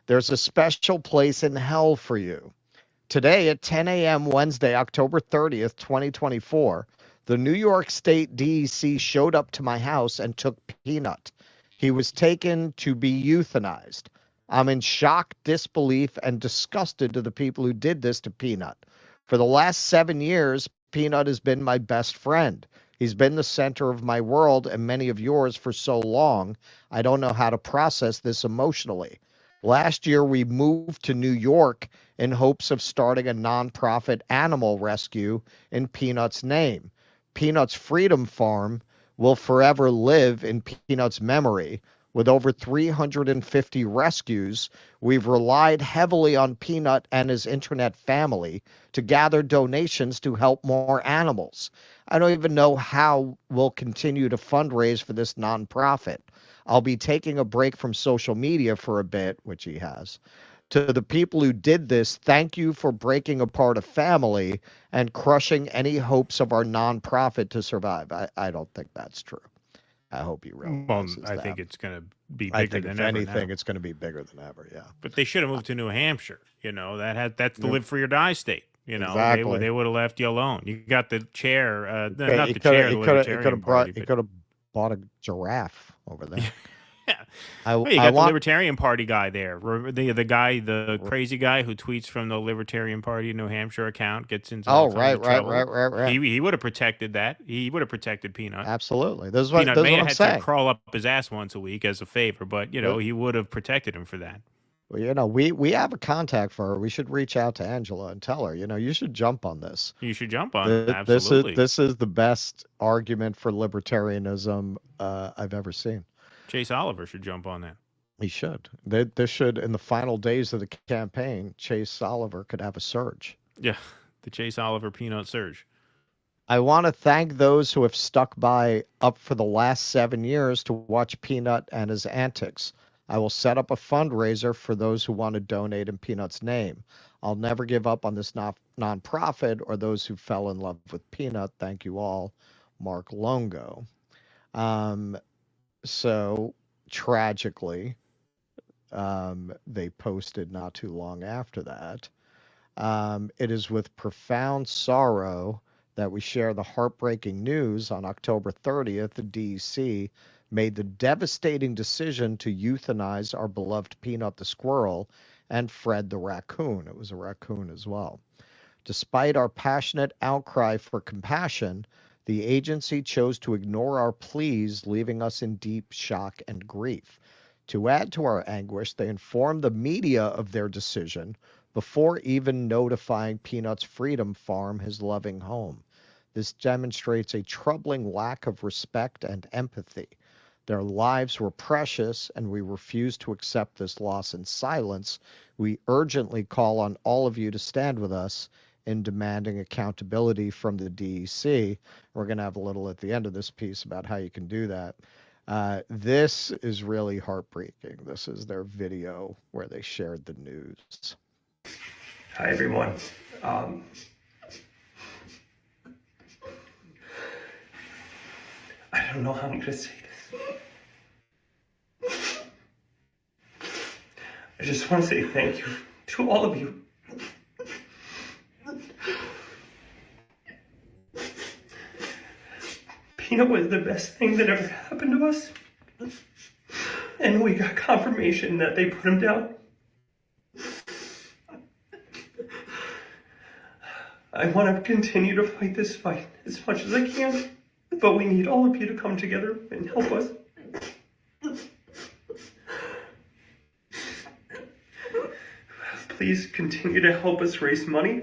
S4: There's a special place in hell for you. Today at 10 a.m. Wednesday, October 30th, 2024, the New York State DEC showed up to my house and took Peanut. He was taken to be euthanized. I'm in shock, disbelief, and disgusted to the people who did this to Peanut. For the last 7 years, Peanut has been my best friend. He's been the center of my world and many of yours for so long, I don't know how to process this emotionally. Last year, we moved to New York in hopes of starting a nonprofit animal rescue in Peanut's name. Peanut's Freedom Farm will forever live in Peanut's memory. With over 350 rescues, we've relied heavily on Peanut and his internet family to gather donations to help more animals. I don't even know how we'll continue to fundraise for this nonprofit. I'll be taking a break from social media for a bit, which he has. To the people who did this, thank you for breaking apart a family and crushing any hopes of our nonprofit to survive. I don't think that's true. I hope you realize
S9: I think it's going to be bigger
S4: I think
S9: than
S4: if
S9: ever.
S4: anything,
S9: now.
S4: it's going to be bigger than ever. Yeah.
S9: But they should have moved to New Hampshire. That's the live free or die state.
S4: Exactly.
S9: They would have left you alone. You got the chair, not
S4: He
S9: the chair. The Libertarian Party.
S4: He could have bought a giraffe over there.
S9: Yeah. You got the Libertarian Party guy there. The crazy guy who tweets from the Libertarian Party in New Hampshire account, gets into
S4: right.
S9: He would have protected that. He would have protected Peanut.
S4: Absolutely. This is what,
S9: Peanut
S4: this
S9: may
S4: what
S9: have
S4: I'm
S9: had
S4: saying.
S9: to crawl up his ass once a week as a favor, but he would have protected him for that.
S4: Well, we have a contact for her. We should reach out to Angela and tell her, you should jump on this.
S9: You should jump on it. Absolutely.
S4: This is the best argument for libertarianism I've ever seen.
S9: Chase Oliver should jump on that.
S4: He should. This should, in the final days of the campaign, Chase Oliver could have a surge.
S9: Yeah, the Chase Oliver Peanut surge.
S4: I want to thank those who have stuck by up for the last 7 years to watch Peanut and his antics. I will set up a fundraiser for those who want to donate in Peanut's name. I'll never give up on this nonprofit or those who fell in love with Peanut. Thank you all, Mark Longo. So tragically, they posted not too long after that. It is with profound sorrow that we share the heartbreaking news. On October 30th, the DEC made the devastating decision to euthanize our beloved Peanut the squirrel and Fred the raccoon. It was a raccoon as well. Despite our passionate outcry for compassion, the agency chose to ignore our pleas, leaving us in deep shock and grief. To add to our anguish, they informed the media of their decision before even notifying Peanut's Freedom Farm his loving home. This demonstrates a troubling lack of respect and empathy. Their lives were precious, and we refuse to accept this loss in silence. We urgently call on all of you to stand with us in demanding accountability from the DEC. We're going to have a little at the end of this piece about how you can do that. This is really heartbreaking. This is their video where they shared the news.
S13: Hi, everyone. I don't know how I'm going to say this. I just want to say thank you to all of you. Peanut was the best thing that ever happened to us. And we got confirmation that they put him down. I want to continue to fight this fight as much as I can, but we need all of you to come together and help us. Please continue to help us raise money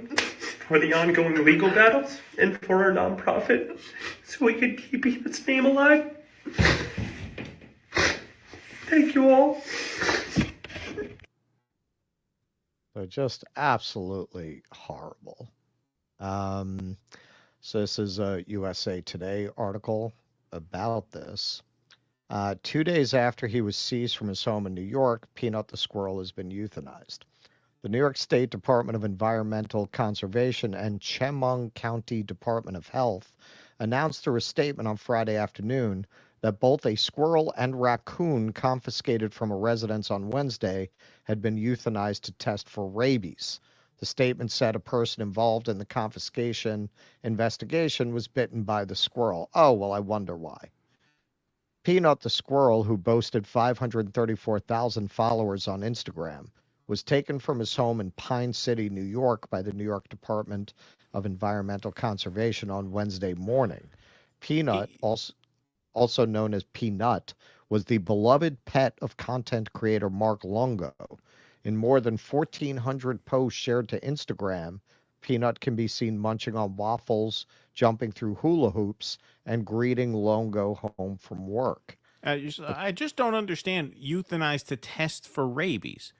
S13: for the ongoing legal battles and for our nonprofit so we can keep its name alive. Thank you all.
S4: So just absolutely horrible. So this is a USA Today article about this. 2 days after he was seized from his home in New York, Peanut the squirrel has been euthanized. The New York State Department of Environmental Conservation and Chemung County Department of Health announced through a statement on Friday afternoon that both a squirrel and raccoon confiscated from a residence on Wednesday had been euthanized to test for rabies. The statement said a person involved in the confiscation investigation was bitten by the squirrel. Oh, well, I wonder why. Peanut the squirrel, who boasted 534,000 followers on Instagram, was taken from his home in Pine City, New York by the New York Department of Environmental Conservation on Wednesday morning. Peanut, also known as Peanut, was the beloved pet of content creator Mark Longo. In more than 1,400 posts shared to Instagram, Peanut can be seen munching on waffles, jumping through hula hoops, and greeting Longo home from work.
S9: I just don't understand euthanized to test for rabies.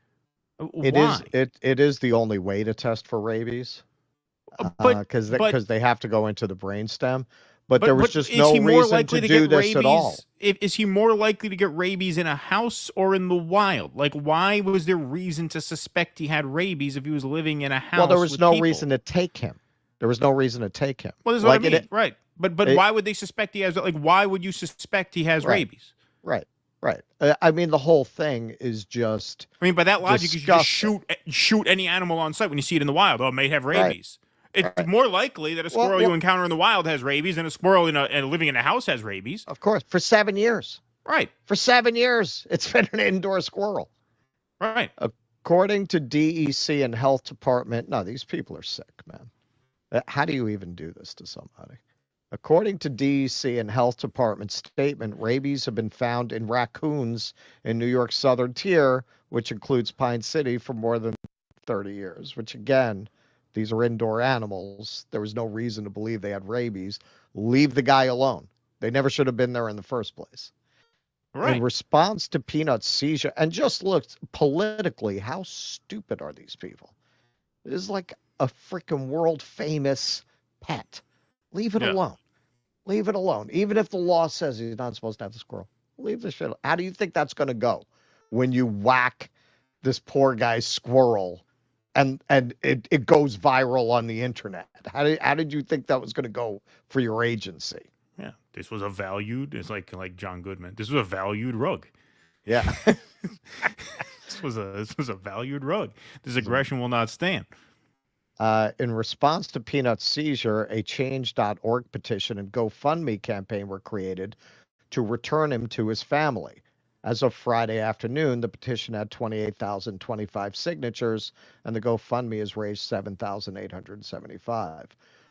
S4: It
S9: Why?
S4: is the only way to test for rabies, because they have to go into the brainstem. But there was just no reason to do this at all.
S9: Is he more likely to get rabies in a house or in the wild? Like, why was there reason to suspect he had rabies if he was living in a house?
S4: Well, there was
S9: with
S4: no
S9: people?
S4: reason to take him. There was no reason to take him.
S9: Well, this is what I mean, right? But why would they suspect he has? Like, why would you suspect he has rabies?
S4: Right. I mean, the whole thing is just.
S9: I mean, by that logic, you should just shoot any animal on sight when you see it in the wild. Oh, it may have rabies. Right. It's more likely that a squirrel you encounter in the wild has rabies than a squirrel living in a house has rabies.
S4: Of course, for 7 years.
S9: Right.
S4: For 7 years, it's been an indoor squirrel.
S9: Right.
S4: According to DEC and Health Department, no, these people are sick, man. How do you even do this to somebody? According to DEC and Health Department statement, rabies have been found in raccoons in New York's southern tier, which includes Pine City, for more than 30 years, which again, these are indoor animals. There was no reason to believe they had rabies. Leave the guy alone. They never should have been there in the first place. Right. In response to Peanut's seizure, and just look politically, how stupid are these people? It is like a freaking world famous pet. Leave it alone. Leave it alone. Even if the law says he's not supposed to have the squirrel, leave the shit alone. How do you think that's going to go when you whack this poor guy's squirrel and it goes viral on the internet? How did you think that was going to go for your agency?
S9: Yeah, this was a valued. It's like John Goodman. This was a valued rug.
S4: Yeah,
S9: this was a valued rug. This aggression will not stand.
S4: In response to Peanut's seizure, a Change.org petition and GoFundMe campaign were created to return him to his family. As of Friday afternoon, the petition had 28,025 signatures, and the GoFundMe has raised 7,875.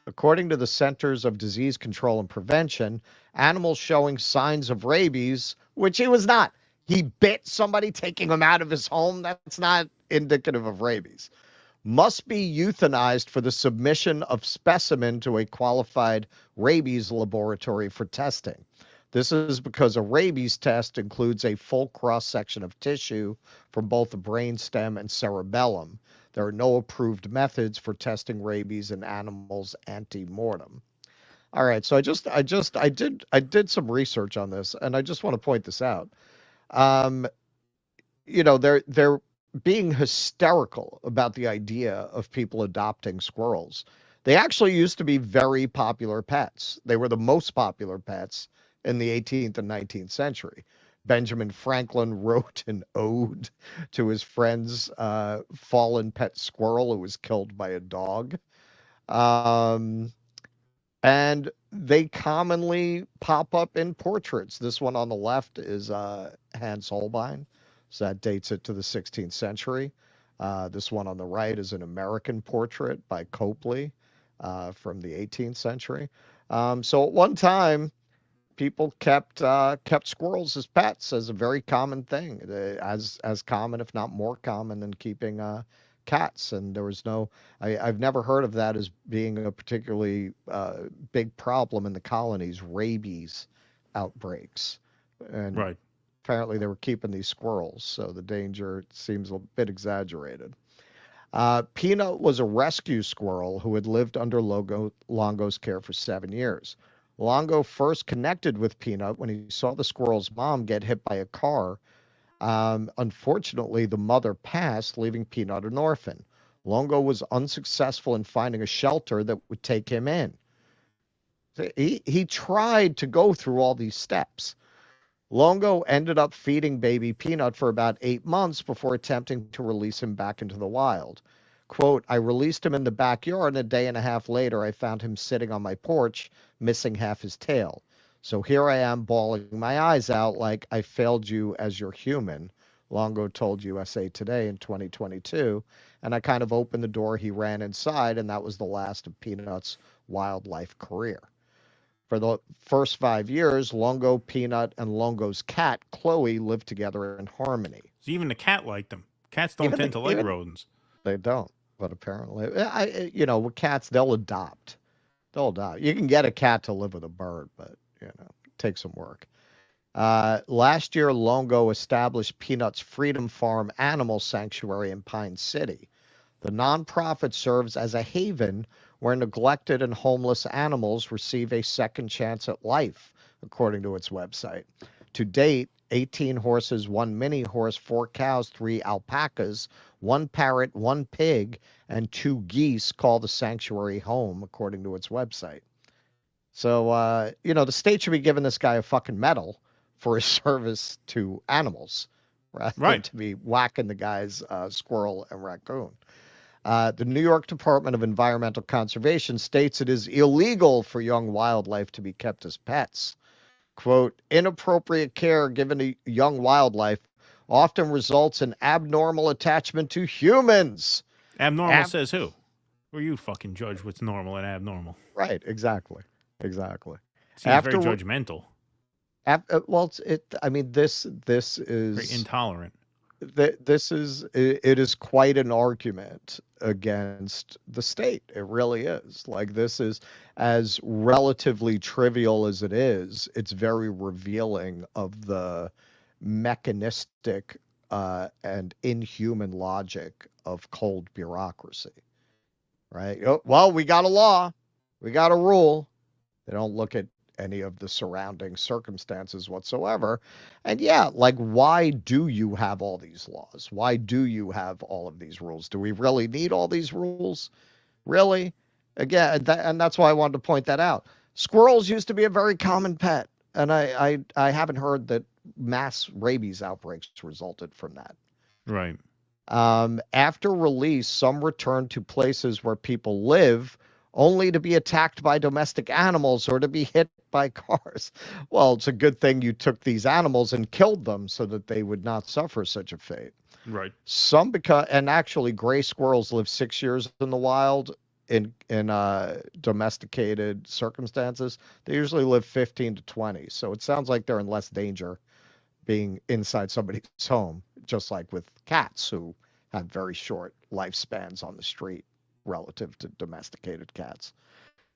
S4: According to the Centers of Disease Control and Prevention, animals showing signs of rabies, which he was not. He bit somebody, taking him out of his home. That's not indicative of rabies. Must be euthanized for the submission of specimen to a qualified rabies laboratory for testing. This is because a rabies test includes a full cross-section of tissue from both the brainstem and cerebellum. There are no approved methods for testing rabies in animals ante-mortem. All right, so I did some research on this, and I just want to point this out. They're being hysterical about the idea of people adopting squirrels. They actually used to be very popular pets. They were the most popular pets in the 18th and 19th century. Benjamin Franklin wrote an ode to his friend's fallen pet squirrel who was killed by a dog. And they commonly pop up in portraits. This one on the left is Hans Holbein, so that dates it to the 16th century. This one on the right is an American portrait by Copley from the 18th century. So at one time, people kept squirrels as pets as a very common thing, as common, if not more common, than keeping cats. And there was I've never heard of that as being a particularly big problem in the colonies, rabies outbreaks. And
S9: right.
S4: Apparently they were keeping these squirrels, so the danger seems a bit exaggerated. Peanut was a rescue squirrel who had lived under Longo's care for 7 years. Longo first connected with Peanut when he saw the squirrel's mom get hit by a car. Unfortunately, the mother passed, leaving Peanut an orphan. Longo was unsuccessful in finding a shelter that would take him in. He tried to go through all these steps. Longo ended up feeding baby Peanut for about 8 months before attempting to release him back into the wild. Quote, I released him in the backyard, and a day and a half later, I found him sitting on my porch, missing half his tail. So here I am bawling my eyes out like I failed you as your human, Longo told USA Today in 2022. And I kind of opened the door, he ran inside, and that was the last of Peanut's wildlife career. For the first 5 years, Longo, Peanut, and Longo's cat, Chloe, lived together in harmony.
S9: So even the cat liked them. Cats don't tend to like rodents.
S4: They don't, but apparently, with cats, they'll adopt. You can get a cat to live with a bird, but, it takes some work. Last year, Longo established Peanut's Freedom Farm Animal Sanctuary in Pine City. The nonprofit serves as a haven where neglected and homeless animals receive a second chance at life, according to its website. To date, 18 horses, 1 mini horse, 4 cows, 3 alpacas, 1 parrot, 1 pig, and 2 geese call the sanctuary home, according to its website. So, the state should be giving this guy a fucking medal for his service to animals, rather than to be whacking the guy's squirrel and raccoon. The New York Department of Environmental Conservation states it is illegal for young wildlife to be kept as pets. Quote, inappropriate care given to young wildlife often results in abnormal attachment to humans.
S9: Abnormal says who? Or you fucking judge what's normal and abnormal.
S4: Right, exactly.
S9: Seems very judgmental.
S4: This is
S9: very intolerant.
S4: It is quite an argument against the state. It really is. Like, this is, as relatively trivial as it is, it's very revealing of the mechanistic and inhuman logic of cold bureaucracy. Right? Well, we got a law. We got a rule. They don't look at any of the surrounding circumstances whatsoever. And why do you have all these laws? Why do you have all of these rules? Do we really need all these rules? Really? Again, and that's why I wanted to point that out. Squirrels used to be a very common pet, and I haven't heard that mass rabies outbreaks resulted from that.
S9: Right.
S4: After release, some returned to places where people live, only to be attacked by domestic animals or to be hit by cars. Well, it's a good thing you took these animals and killed them so that they would not suffer such a fate.
S9: Right.
S4: And actually, gray squirrels live 6 years in the wild in domesticated circumstances. They usually live 15 to 20. So it sounds like they're in less danger being inside somebody's home, just like with cats who have very short lifespans on the street relative to domesticated cats.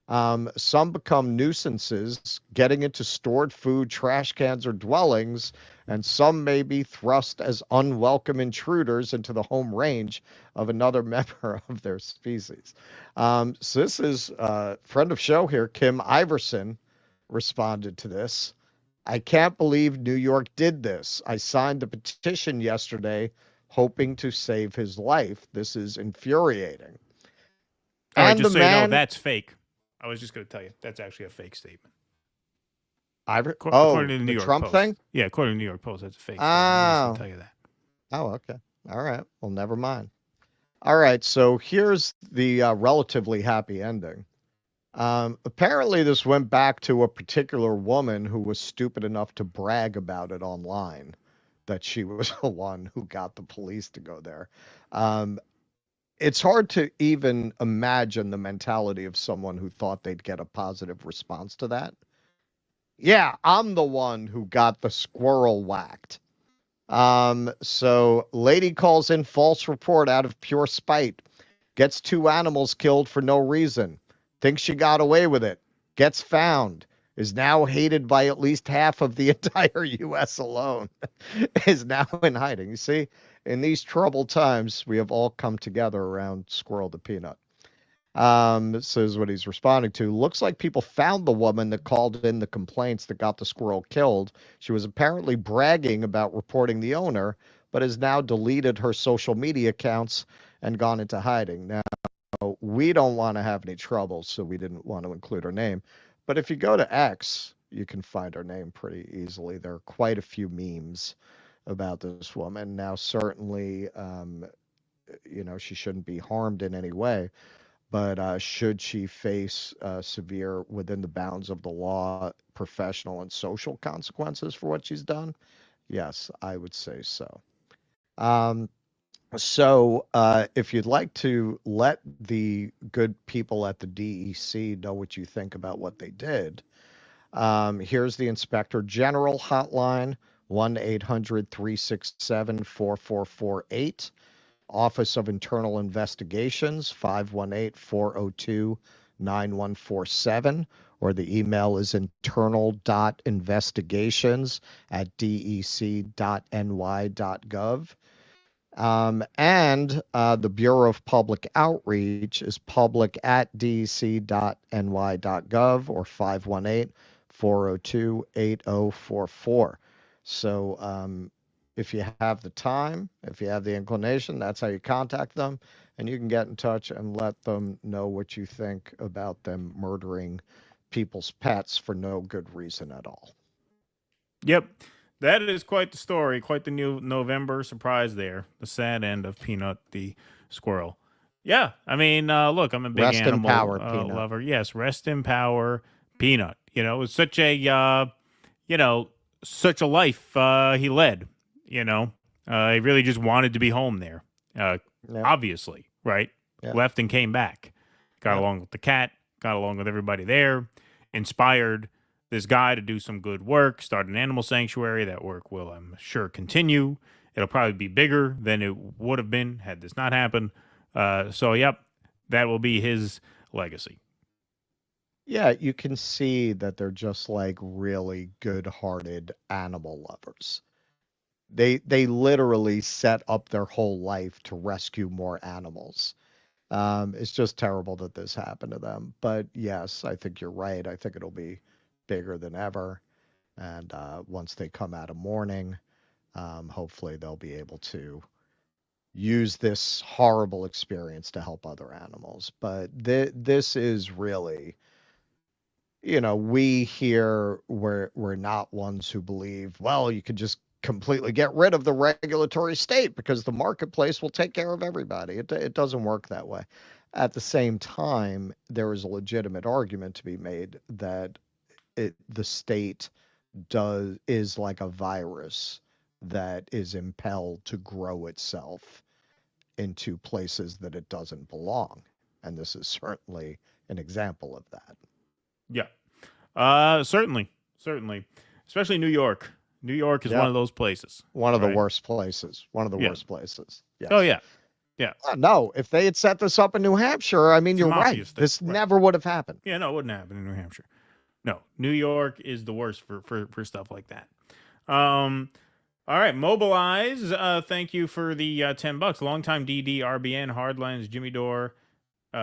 S4: Some become nuisances, getting into stored food, trash cans, or dwellings, and some may be thrust as unwelcome intruders into the home range of another member of their species. So this is a friend of show here, Kim Iverson, responded to this. I can't believe New York did this. I signed the petition yesterday hoping to save his life. This is infuriating.
S9: All right,
S4: And
S9: just
S4: the
S9: so you know,
S4: man,
S9: that's fake. I was just going to tell you that's actually a fake statement.
S4: according
S9: According to the New
S4: the
S9: York
S4: Trump
S9: Post.
S4: thing?
S9: Yeah, according to the New York Post, that's a fake statement. I just
S4: Oh.
S9: want to tell you that.
S4: Oh, okay. All right. Well, never mind. All right. So here's the relatively happy ending. Apparently, this went back to a particular woman who was stupid enough to brag about it online, that she was the one who got the police to go there. It's hard to even imagine the mentality of someone who thought they'd get a positive response to that. Yeah, I'm the one who got the squirrel whacked. So lady calls in false report out of pure spite, gets 2 animals killed for no reason, thinks she got away with it, gets found, is now hated by at least half of the entire U.S. alone, is now in hiding. You see, in these troubled times, we have all come together around Squirrel the Peanut. This is what he's responding to. Looks like people found the woman that called in the complaints that got the squirrel killed. She was apparently bragging about reporting the owner, but has now deleted her social media accounts and gone into hiding. Now, we don't want to have any trouble, so we didn't want to include her name. But if you go to X, you can find her name pretty easily. There are quite a few memes about this woman. Now, certainly, she shouldn't be harmed in any way. But should she face severe, within the bounds of the law, professional and social consequences for what she's done? Yes, I would say so. If you'd like to let the good people at the DEC know what you think about what they did, here's the Inspector General hotline, 1-800-367-4448. Office of Internal Investigations, 518-402-9147, or the email is internal.investigations@dec.ny.gov. And the Bureau of Public Outreach is public@dec.ny.gov or 518-402-8044. So if you have the time, if you have the inclination, that's how you contact them. And you can get in touch and let them know what you think about them murdering people's pets for no good reason at all.
S9: Yep. That is quite the story, quite the new November surprise there. The sad end of Peanut the squirrel. Yeah, I mean, look, I'm a big
S4: Rest in
S9: animal
S4: power, Peanut.
S9: lover. Yes, rest in power, Peanut. It was such a, such a life he led. He really just wanted to be home there. Obviously, right?
S4: Yeah.
S9: Left and came back. Got along with the cat. Got along with everybody there. Inspired this guy to do some good work. Start an animal sanctuary. That work will, I'm sure, continue. It'll probably be bigger than it would have been had this not happened. Yep, that will be his legacy.
S4: Yeah, you can see that they're just like really good-hearted animal lovers. They literally set up their whole life to rescue more animals. It's just terrible that this happened to them. But yes, I think you're right. I think it'll be bigger than ever. And once they come out of mourning, hopefully they'll be able to use this horrible experience to help other animals. But this is really, we here, we're not ones who believe, well, you could just completely get rid of the regulatory state because the marketplace will take care of everybody. It doesn't work that way. At the same time, there is a legitimate argument to be made that the state is like a virus that is impelled to grow itself into places that it doesn't belong. And this is certainly an example of that.
S9: Yeah. Certainly. Especially New York. New York is one of those places.
S4: One of the worst places. One of the worst places. Yes.
S9: Oh, yeah. Yeah.
S4: No, if they had set this up in New Hampshire, I mean, you're right.
S9: thing.
S4: This never would have happened.
S9: Yeah, no, it wouldn't happen in New Hampshire. No, New York is the worst for stuff like that. All right, Mobilize. Thank you for the $10. Longtime DD, RBN, Hardlines, Jimmy Dore,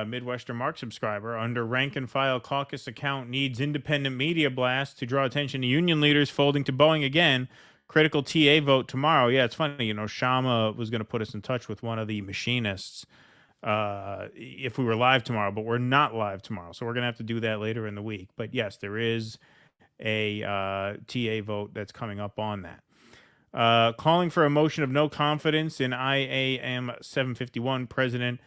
S9: Midwestern Mark subscriber. Under rank and file caucus account needs independent media blast to draw attention to union leaders folding to Boeing again. Critical TA vote tomorrow. Yeah, it's funny. You know, Shama was going to put us in touch with one of the machinists if we were live tomorrow, but we're not live tomorrow. So we're going to have to do that later in the week. But yes, there is a TA vote that's coming up on that. Calling for a motion of no confidence in IAM 751 President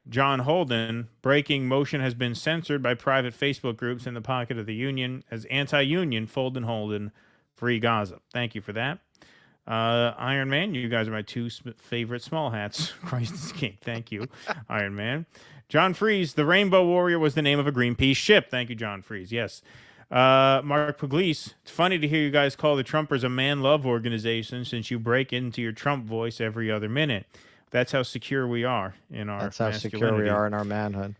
S9: John Holden. Breaking motion has been censored by private Facebook groups in the pocket of the union as anti-union. Fold and Holden, free Gaza. Thank you for that. Iron Man, you guys are my two favorite small hats. Christ is king. Thank you, Iron Man. John Freeze, the Rainbow Warrior was the name of a Greenpeace ship. Thank you, John Freeze. Yes. Mark Pugliese, it's funny to hear you guys call the Trumpers a man-love organization since you break into your Trump voice every other minute. That's how secure we are in our
S4: That's how secure we are in our manhood.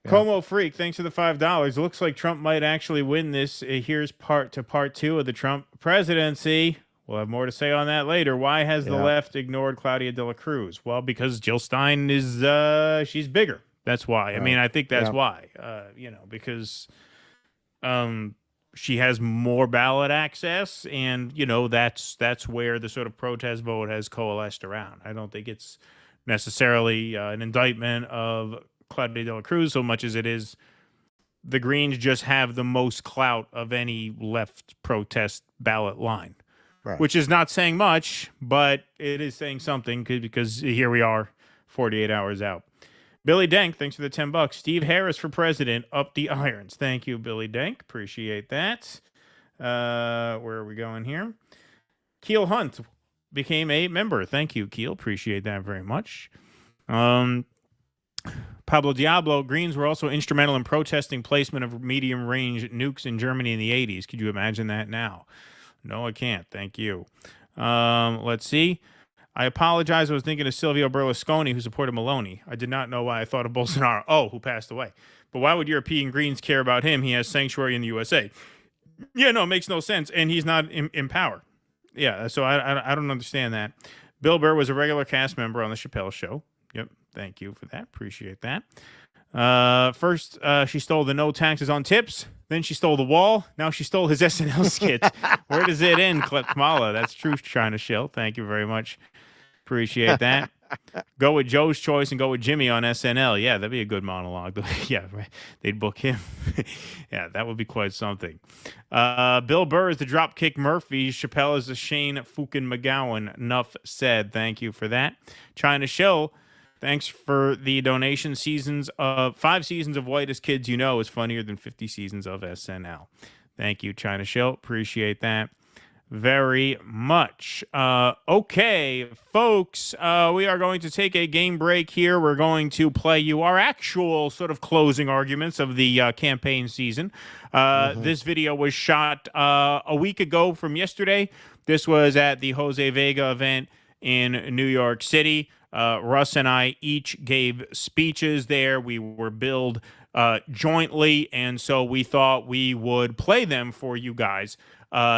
S9: Yeah. Como Freak, thanks for the $5. Looks like Trump might actually win this. Here's part 2 of the Trump presidency. We'll have more to say on that later. Why has the left ignored Claudia de la Cruz? Well, because Jill Stein is she's bigger. That's why. Right. I mean, I think that's why. Because she has more ballot access, and that's where the sort of protest vote has coalesced around. I don't think it's necessarily an indictment of Claudia de la Cruz so much as it is the Greens just have the most clout of any left protest ballot line. Right. Which is not saying much, but it is saying something because here we are 48 hours out. Billy Denk, thanks for the $10. Steve Harris for president, up the irons. Thank you, Billy Denk. Appreciate that. Where are we going here? Keel Hunt became a member. Thank you, Keel. Appreciate that very much. Pablo Diablo, Greens were also instrumental in protesting placement of medium-range nukes in Germany in the 80s. Could you imagine that now? No, I can't. Thank you. Let's see. I apologize. I was thinking of Silvio Berlusconi, who supported Maloney. I did not know why I thought of Bolsonaro. Oh, who passed away. But why would European Greens care about him? He has sanctuary in the USA. Yeah, no, it makes no sense. And he's not in power. Yeah, so I don't understand that. Bill Burr was a regular cast member on The Chappelle Show. Yep, thank you for that. Appreciate that. First, she stole the no taxes on tips. Then she stole the wall. Now she stole his SNL skit. Where does it end, Kamala? That's truth trying to shill. Thank you very much. Appreciate that. Go with Joe's Choice and go with Jimmy on SNL. Yeah, that'd be a good monologue. Yeah, they'd book him. Yeah, that would be quite something. Bill Burr is the Dropkick Murphy. Chappelle is the Shane Fukin McGowan. Enough said. Thank you for that. China Shill, thanks for the donation. 5 seasons of Whitest Kids You Know is funnier than 50 seasons of SNL. Thank you, China Shill. Appreciate that very much. Okay, folks, we are going to take a game break here. We're going to play you our actual sort of closing arguments of the campaign season. This video was shot a week ago from yesterday. This was at the Jose Vega event in New York City. Russ and I each gave speeches there. We were billed jointly, and so we thought we would play them for you guys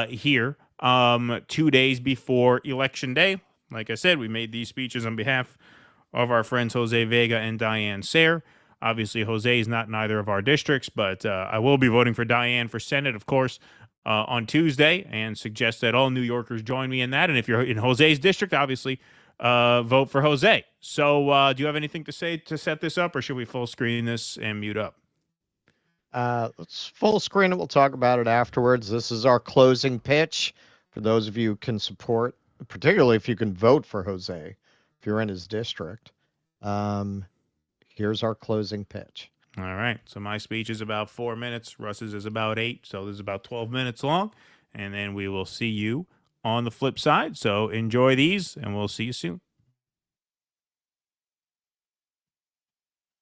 S9: here 2 days before Election Day. Like I said, we made these speeches on behalf of our friends Jose Vega and Diane Sayre. Obviously, Jose is not in either of our districts, but I will be voting for Diane for Senate, of course, on Tuesday, and suggest that all New Yorkers join me in that. And if you're in Jose's district, obviously, vote for Jose. So do you have anything to say to set this up, or should we full screen this and mute up?
S4: Let's full screen it. We'll talk about it afterwards. This is our closing pitch for those of you who can support, particularly if you can vote for Jose, if you're in his district. Here's our closing pitch.
S9: All right. So my speech is about 4 minutes. Russ's is about 8. So this is about 12 minutes long. And then we will see you on the flip side. So enjoy these, and we'll see you soon.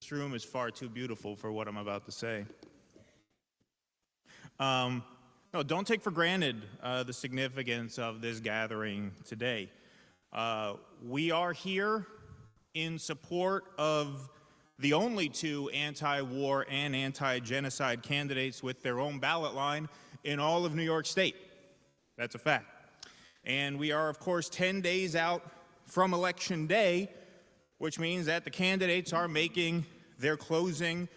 S9: This room is far too beautiful for what I'm about to say. No, don't take for granted the significance of this gathering today. We are here in support of the only two anti-war and anti-genocide candidates with their own ballot line in all of New York State. That's a fact. And we are, of course, 10 days out from Election Day, which means that the candidates are making their closing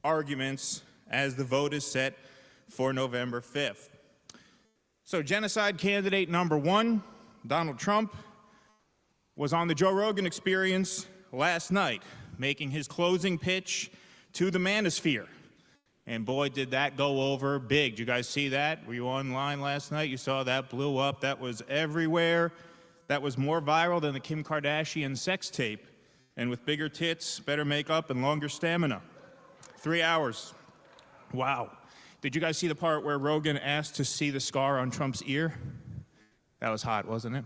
S9: arguments as the vote is set for November 5th. So genocide candidate number one, Donald Trump, was on the Joe Rogan Experience last night, making his closing pitch to the manosphere. And boy, did that go over big. Did you guys see that? Were you online last night? You saw that blew up. That was everywhere. That was more viral than the Kim Kardashian sex tape. And with bigger tits, better makeup, and longer stamina. 3 hours. Wow. Did you guys see the part where Rogan asked to see the scar on Trump's ear? That was hot, wasn't it?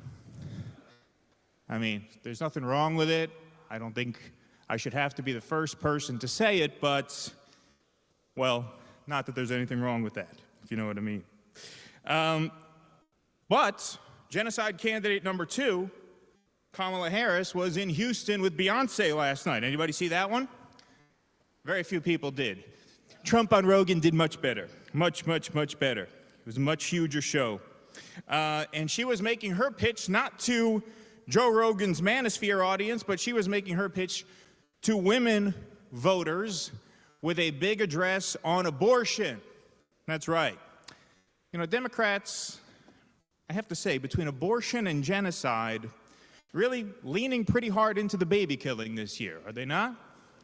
S9: I mean, there's nothing wrong with it. I don't think I should have to be the first person to say it, but, well, not that there's anything wrong with that, if you know what I mean. But genocide candidate number two, Kamala Harris, was in Houston with Beyonce last night. Anybody see that one? Very few people did. Trump on Rogan did much better. Much, much, much better. It was a much huger show. And she was making her pitch not to Joe Rogan's manosphere audience, but she was making her pitch to women voters with a big address on abortion. That's right. You know, Democrats, I have to say, between abortion and genocide, really leaning pretty hard into the baby killing this year, are they not?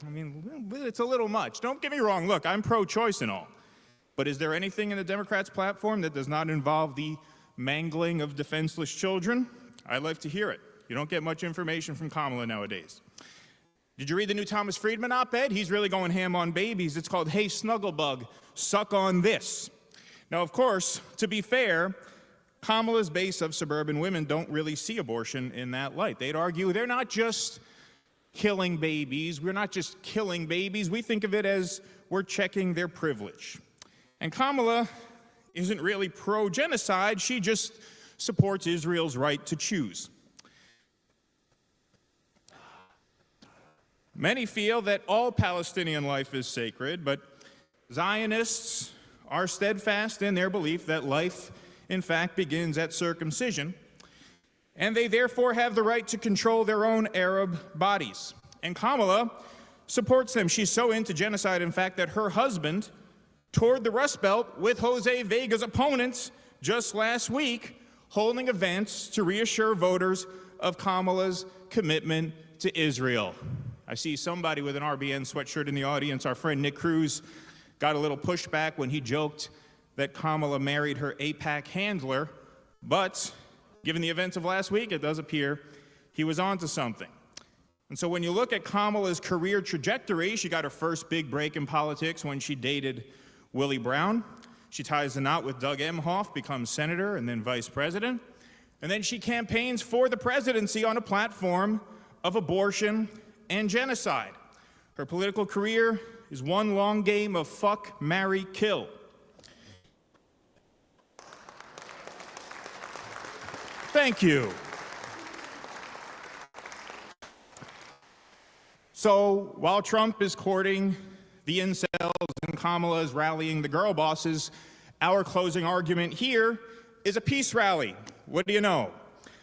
S9: I mean, it's a little much. Don't get me wrong. Look, I'm pro-choice and all. But is there anything in the Democrats' platform that does not involve the mangling of defenseless children? I'd like to hear it. You don't get much information from Kamala nowadays. Did you read the new Thomas Friedman op-ed? He's really going ham on babies. It's called, Hey Snugglebug, Suck on This. Now, of course, to be fair, Kamala's base of suburban women don't really see abortion in that light. They'd argue they're not just killing babies. We're not just killing babies. We think of it as we're checking their privilege. And Kamala isn't really pro-genocide. She just supports Israel's right to choose. Many feel that all Palestinian life is sacred, but Zionists are steadfast in their belief that life, in fact, begins at circumcision, and they therefore have the right to control their own Arab bodies. And Kamala supports them. She's so into genocide, in fact, that her husband toured the Rust Belt with Jose Vega's opponents just last week, holding events to reassure voters of Kamala's commitment to Israel. I see somebody with an RBN sweatshirt in the audience. Our friend Nick Cruz got a little pushback when he joked that Kamala married her AIPAC handler, but given the events of last week, it does appear he was onto something. And so when you look at Kamala's career trajectory, she got her first big break in politics when she dated Willie Brown. She ties the knot with Doug Emhoff, becomes senator and then vice president. And then she campaigns for the presidency on a platform of abortion and genocide. Her political career is one long game of fuck, marry, kill. Thank you. So while Trump is courting the incels and Kamala is rallying the girl bosses, our closing argument here is a peace rally. What do you know?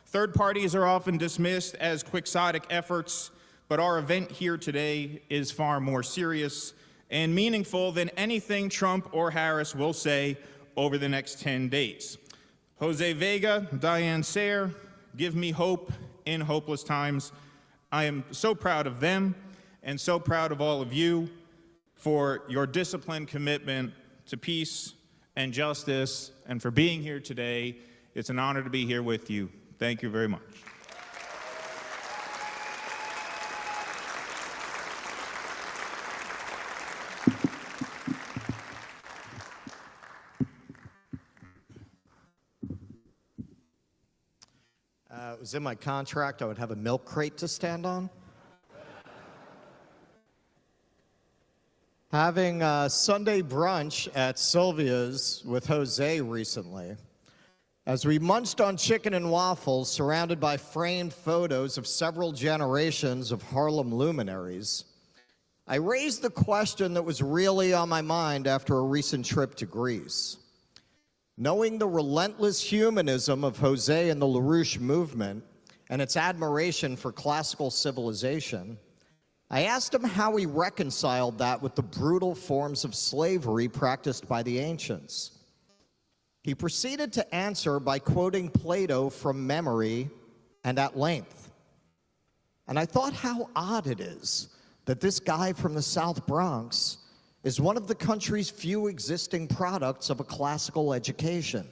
S9: Third parties are often dismissed as quixotic efforts, but our event here today is far more serious and meaningful than anything Trump or Harris will say over the next 10 days. Jose Vega, Diane Sayre, give me hope in hopeless times. I am so proud of them and so proud of all of you for your disciplined commitment to peace and justice, and for being here today. It's an honor to be here with you. Thank you very much.
S4: It was in my contract I would have a milk crate to stand on. Having a Sunday brunch at Sylvia's with Jose recently, As we munched on chicken and waffles, surrounded by framed photos of several generations of Harlem luminaries, I raised the question that was really on my mind after a recent trip to Greece. Knowing the relentless humanism of Jose and the LaRouche movement and its admiration for classical civilization, I asked him how he reconciled that with the brutal forms of slavery practiced by the ancients. He proceeded to answer by quoting Plato from memory and at length. And I thought how odd it is that this guy from the South Bronx is one of the country's few existing products of a classical education.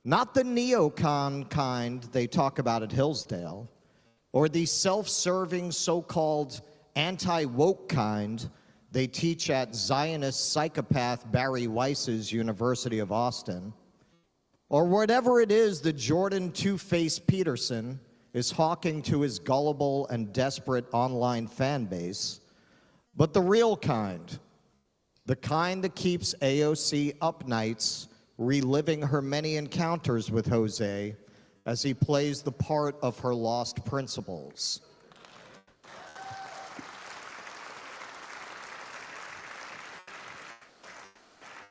S4: Not the neocon kind they talk about at Hillsdale, or the self-serving so-called anti-woke kind they teach at Zionist psychopath Barry Weiss's University of Austin, or whatever it is that Jordan Two-Face Peterson is hawking to his gullible and desperate online fan base, but the real kind, the kind that keeps AOC up nights reliving her many encounters with Jose as he plays the part of her lost principles.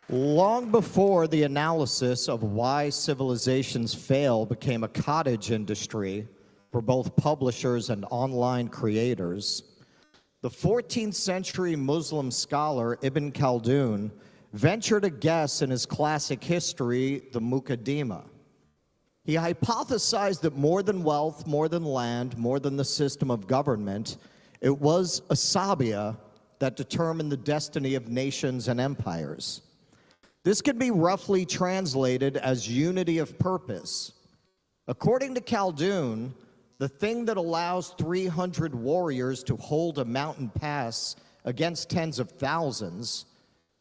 S4: Long before the analysis of why civilizations fail became a cottage industry for both publishers and online creators, the 14th century Muslim scholar Ibn Khaldun ventured a guess in his classic history, the Muqaddimah. He hypothesized that more than wealth, more than land, more than the system of government, it was asabiya that determined the destiny of nations and empires. This can be roughly translated as unity of purpose. According to Khaldun, the thing that allows 300 warriors to hold a mountain pass against tens of thousands,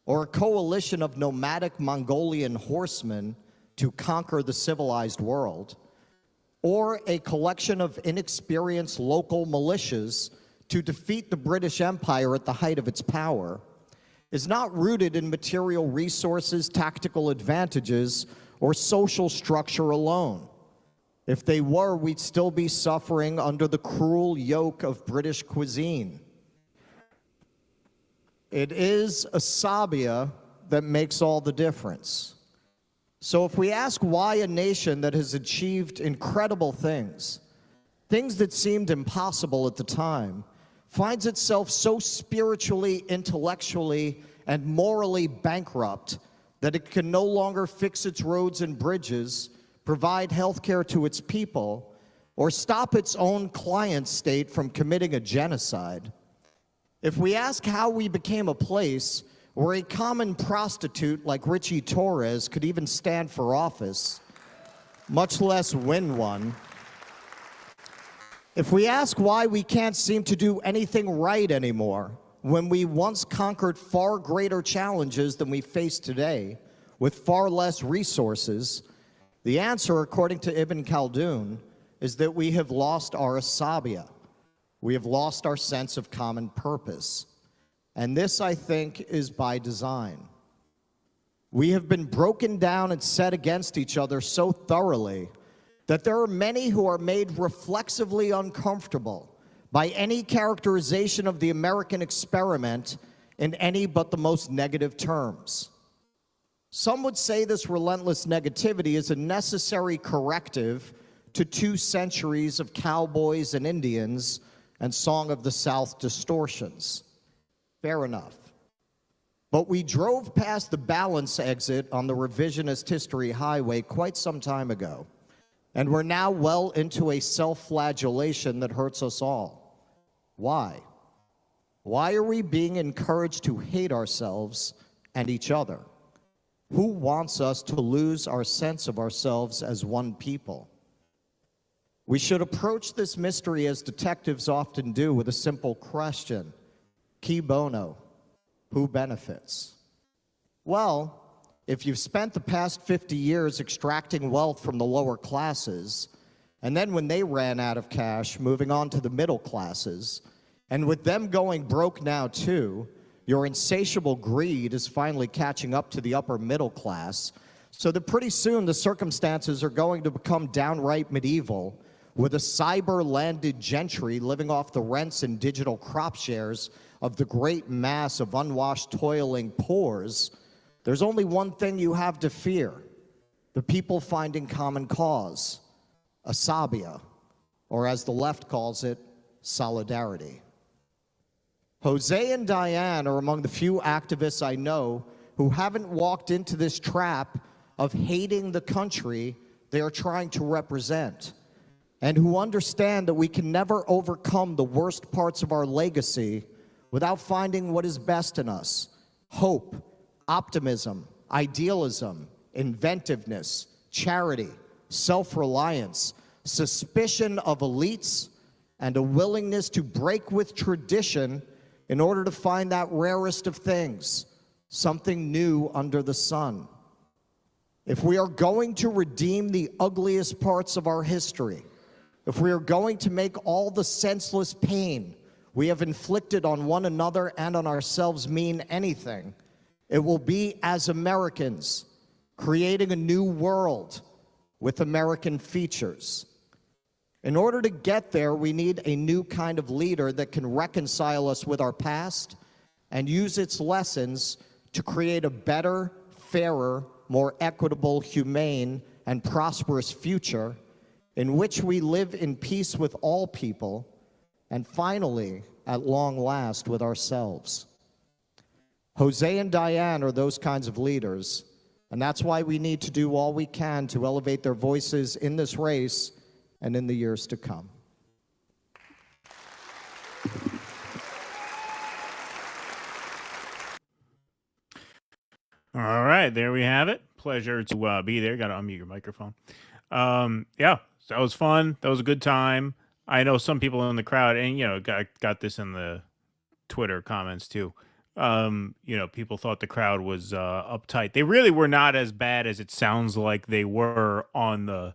S4: or a coalition of nomadic Mongolian horsemen to conquer the civilized world, or a collection of inexperienced local militias to defeat the British Empire at the height of its power, is not rooted in material resources, tactical advantages, or social structure alone. If they were, we'd still be suffering under the cruel yoke of British cuisine. It is asabiya that makes all the difference. So if we ask why a nation that has achieved incredible things that seemed impossible at the time, finds itself so spiritually, intellectually, and morally bankrupt that it can no longer fix its roads and bridges, provide health care to its people, or stop its own client state from committing a genocide, if we ask how we became a place where a common prostitute like Richie Torres could even stand for office, much less win one, if we ask why we can't seem to do anything right anymore when we once conquered far greater challenges than we face today with far less resources, the answer, according to Ibn Khaldun, is that we have lost our asabiya. We have lost our sense of common purpose. And this, I think, is by design. We have been broken down and set against each other so thoroughly that there are many who are made reflexively uncomfortable by any characterization of the American experiment in any but the most negative terms. Some would say this relentless negativity is a necessary corrective to 2 centuries of cowboys and Indians and Song of the South distortions. Fair enough. But we drove past the balance exit on the revisionist history highway quite some time ago, and we're now well into a self-flagellation that hurts us all. Why? Why are we being encouraged to hate ourselves and each other? Who wants us to lose our sense of ourselves as one people? We should approach this mystery as detectives often do with a simple question. Qui bono? Who benefits? Well, if you've spent the past 50 years extracting wealth from the lower classes, and then when they ran out of cash, moving on to the middle classes, and with them going broke now too, your insatiable greed is finally catching up to the upper middle class, So that pretty soon the circumstances are going to become downright medieval, with a cyber-landed gentry living off the rents and digital crop shares of the great mass of unwashed, toiling poors. There's only one thing you have to fear: the people finding common cause, asabia, or as the left calls it, solidarity. Jose and Diane are among the few activists I know who haven't walked into this trap of hating the country they are trying to represent, and who understand that we can never overcome the worst parts of our legacy without finding what is best in us: hope, optimism, idealism, inventiveness, charity, self-reliance, suspicion of elites, and a willingness to break with tradition in order to find that rarest of things, something new under the sun. If we are going to redeem the ugliest parts of our history, if we are going to make all the senseless pain we have inflicted on one another and on ourselves mean anything, it will be as Americans creating a new world with American features. In order to get there, we need a new kind of leader that can reconcile us with our past and use its lessons to create a better, fairer, more equitable, humane, and prosperous future in which we live in peace with all people and finally, at long last, with ourselves. Jose and Diane are those kinds of leaders, and that's why we need to do all we can to elevate their voices in this race and in the years to come.
S9: All right, there we have it. Pleasure to be there. Got to unmute your microphone. Yeah, that was fun. That was a good time. I know some people in the crowd, and got this in the Twitter comments too. People thought the crowd was uptight. They really were not as bad as it sounds like they were on the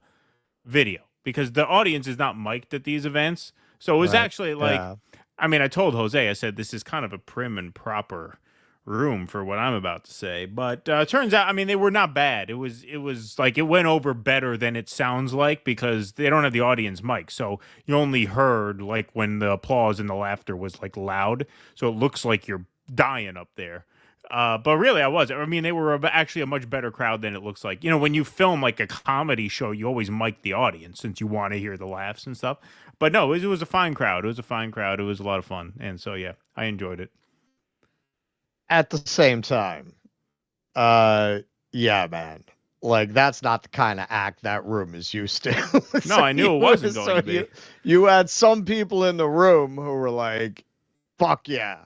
S9: video, because the audience is not mic'd at these events. So it was actually like, yeah. I mean, I told Jose, I said, this is kind of a prim and proper room for what I'm about to say, but turns out, I mean, they were not bad. It was like, it went over better than it sounds like, because they don't have the audience mic, so you only heard like when the applause and the laughter was like loud, so it looks like you're dying up there. But really, I wasn't. I mean, they were actually a much better crowd than it looks like. When you film like a comedy show, you always mic the audience since you want to hear the laughs and stuff. But no, it was a fine crowd. It was a fine crowd. It was a lot of fun, and so yeah, I enjoyed it.
S4: At the same time, yeah, man. Like, that's not the kind of act that room is used to.
S9: No, I knew it wasn't going to be.
S4: You had some people in the room who were like, fuck yeah.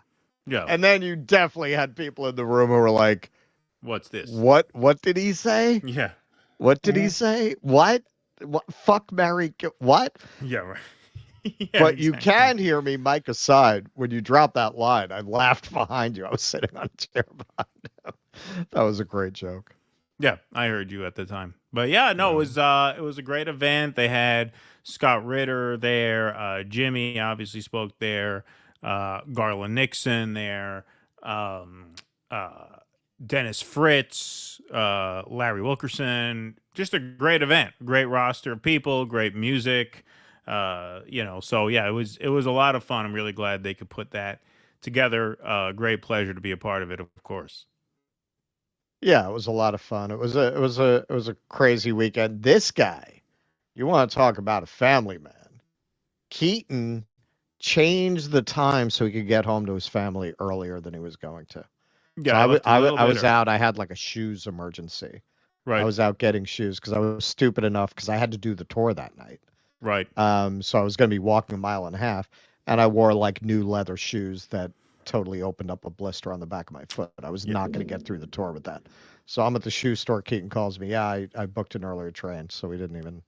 S9: Yeah.
S4: And then you definitely had people in the room who were like,
S9: what's this?
S4: What did he say?
S9: Yeah.
S4: What did he say? What? Fuck, marry, what?
S9: Yeah, right.
S4: Yeah, but exactly. You can hear me, mic aside, when you drop that line. I laughed behind you. I was sitting on a chair behind him. That was a great joke.
S9: Yeah, I heard you at the time. But yeah, no, it was a great event. They had Scott Ritter there. Jimmy obviously spoke there. Garland Nixon there. Dennis Fritz. Larry Wilkerson. Just a great event. Great roster of people. Great music. So yeah, it was a lot of fun. I'm really glad they could put that together. Great pleasure to be a part of it, of course.
S4: Yeah, it was a lot of fun. It was a crazy weekend. This guy, you want to talk about a family man? Keaton changed the time so he could get home to his family earlier than he was going to.
S9: Yeah,
S4: so I was out. I had like a shoes emergency.
S9: Right.
S4: I was out getting shoes because I was stupid enough because I had to do the tour that night.
S9: Right.
S4: So I was going to be walking 1.5 miles, and I wore like new leather shoes that totally opened up a blister on the back of my foot. I was not going to get through the tour with that. So I'm at the shoe store. Keaton calls me. Yeah, I booked an earlier train, so we didn't even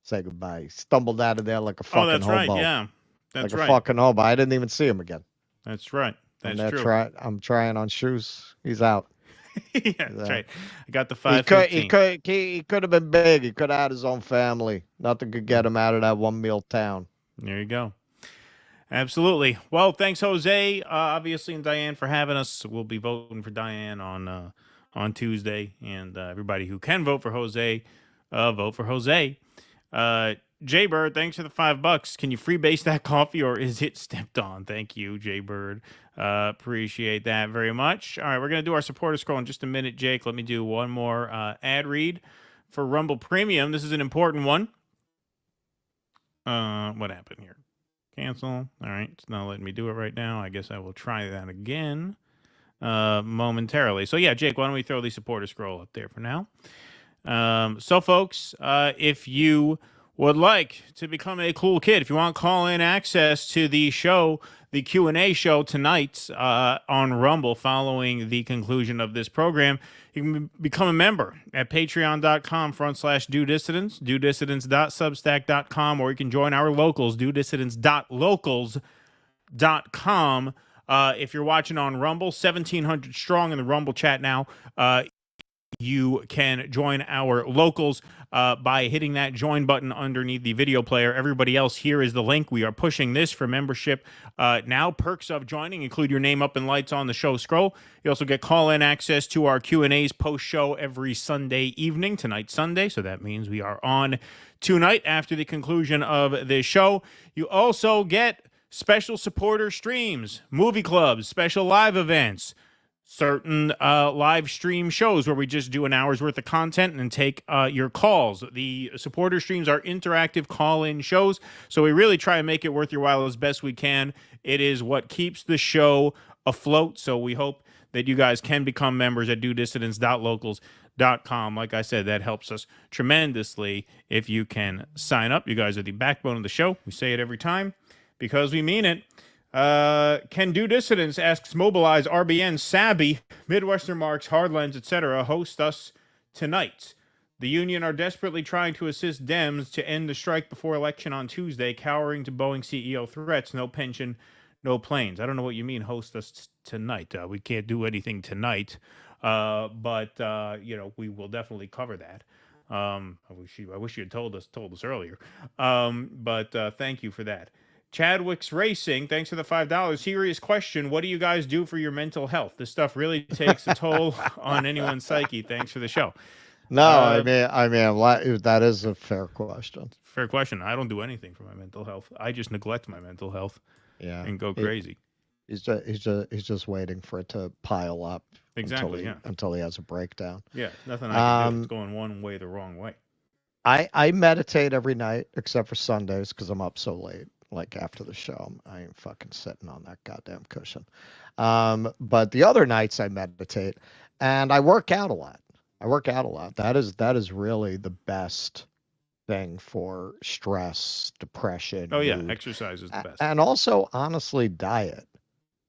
S4: say goodbye. He stumbled out of there like a fucking hobo.
S9: Oh, that's right. Yeah, that's
S4: like
S9: right.
S4: a fucking hobo. I didn't even see him again.
S9: That's right. That's true.
S4: I'm trying on shoes. He's out.
S9: Yeah, that's right. I got the 515.
S4: He could have been big. He could have had his own family. Nothing could get him out of that one meal town.
S9: There you go. Absolutely. Well, thanks, Jose, obviously, and Diane for having us. We'll be voting for Diane on on Tuesday. And everybody who can vote for Jose, vote for Jose. Jaybird, thanks for the $5. Can you freebase that coffee or is it stepped on? Thank you, Jaybird. Appreciate that very much. All right, we're going to do our supporter scroll in just a minute, Jake. Let me do one more ad read for Rumble Premium. This is an important one. What happened here? Cancel. All right, it's not letting me do it right now. I guess I will try that again momentarily. So, yeah, Jake, why don't we throw the supporter scroll up there for now? So, folks, if you would like to become a cool kid, if you want call-in access to the show, the Q&A show tonight on Rumble following the conclusion of this program, you can become a member at patreon.com/DoDissidents, DoDissidents.substack.com, or you can join our locals, DoDissidents.locals.com. If you're watching on Rumble, 1,700 strong in the Rumble chat now. You can join our locals by hitting that join button underneath the video player. Everybody else, here is the link. We are pushing this for membership now. Perks of joining include your name up in lights on the show scroll. You also get call-in access to our Q&As post-show every Sunday evening. Tonight's Sunday, so that means we are on tonight after the conclusion of this show. You also get special supporter streams, movie clubs, special live events, certain live stream shows where we just do an hour's worth of content and take your calls. The supporter streams are interactive call-in shows, so we really try and make it worth your while as best we can. It is what keeps the show afloat, so we hope that you guys can become members at DoDissidents.locals.com. Like I said, that helps us tremendously if you can sign up. You guys are the backbone of the show. We say it every time because we mean it. Can Do Dissidents asks Mobilize, RBN, Sabby, Midwestern Marks, Hardlens, etc. host us tonight. The union are desperately trying to assist Dems to end the strike before election on Tuesday, cowering to Boeing CEO threats, no pension, no planes. I don't know what you mean host us tonight. We can't do anything tonight, but we will definitely cover that. I wish you had told us earlier. But thank you for that. Chadwick's Racing, thanks for the $5. Serious question, what do you guys do for your mental health? This stuff really takes a toll on anyone's psyche. Thanks for the show.
S4: No, I mean, that is a fair question.
S9: Fair question. I don't do anything for my mental health. I just neglect my mental health.
S4: Yeah,
S9: and go crazy.
S4: He's just waiting for it to pile up.
S9: Exactly.
S4: Until he has a breakdown.
S9: Yeah, nothing I can do. It's going one way the wrong way.
S4: I meditate every night except for Sundays because I'm up so late. Like after the show, I ain't fucking sitting on that goddamn cushion. But the other nights I meditate and I work out a lot. That is really the best thing for stress, depression.
S9: Oh yeah,
S4: mood.
S9: Exercise is the best.
S4: And also, honestly, diet.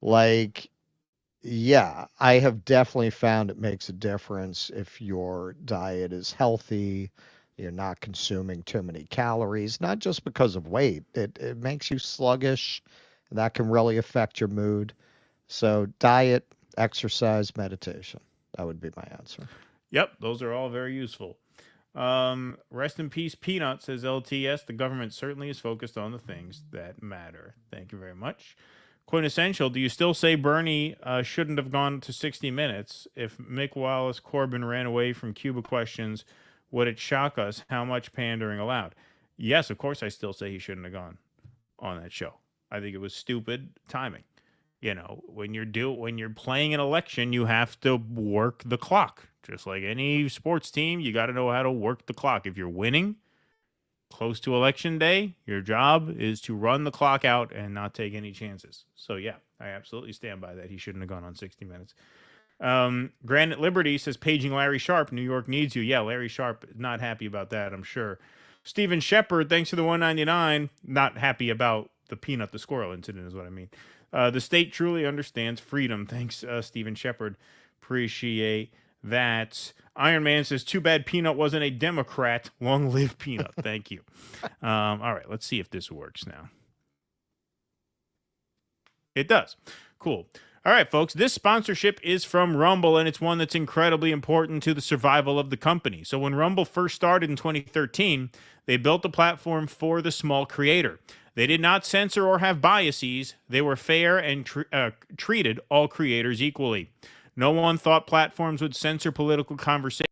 S4: Like, yeah, I have definitely found it makes a difference if your diet is healthy. You're not consuming too many calories, not just because of weight. It makes you sluggish. And that can really affect your mood. So diet, exercise, meditation. That would be my answer.
S9: Yep, those are all very useful. Rest in peace, Peanut, says LTS. The government certainly is focused on the things that matter. Thank you very much. Quintessential, do you still say Bernie shouldn't have gone to 60 Minutes? If Mick Wallace Corbin ran away from Cuba questions, would it shock us how much pandering allowed? Yes, of course I still say he shouldn't have gone on that show. I think it was stupid timing. You know, when you're playing an election, you have to work the clock. Just like any sports team, you got to know how to work the clock. If you're winning close to election day, your job is to run the clock out and not take any chances. So yeah, I absolutely stand by that. He shouldn't have gone on 60 Minutes. Granite Liberty says paging Larry Sharp. New York needs you. Yeah, Larry Sharp not happy about that, I'm sure. Stephen Shepard, thanks for the $1.99. Not happy about the Peanut the Squirrel incident is what I mean. The state truly understands freedom. Thanks, Stephen Shepard. Appreciate that. Iron Man says, too bad Peanut wasn't a Democrat. Long live Peanut. Thank you. All right, let's see if this works now. It does. Cool. All right, folks, this sponsorship is from Rumble, and it's one that's incredibly important to the survival of the company. So when Rumble first started in 2013, they built a platform for the small creator. They did not censor or have biases. They were fair and treated all creators equally. No one thought platforms would censor political conversation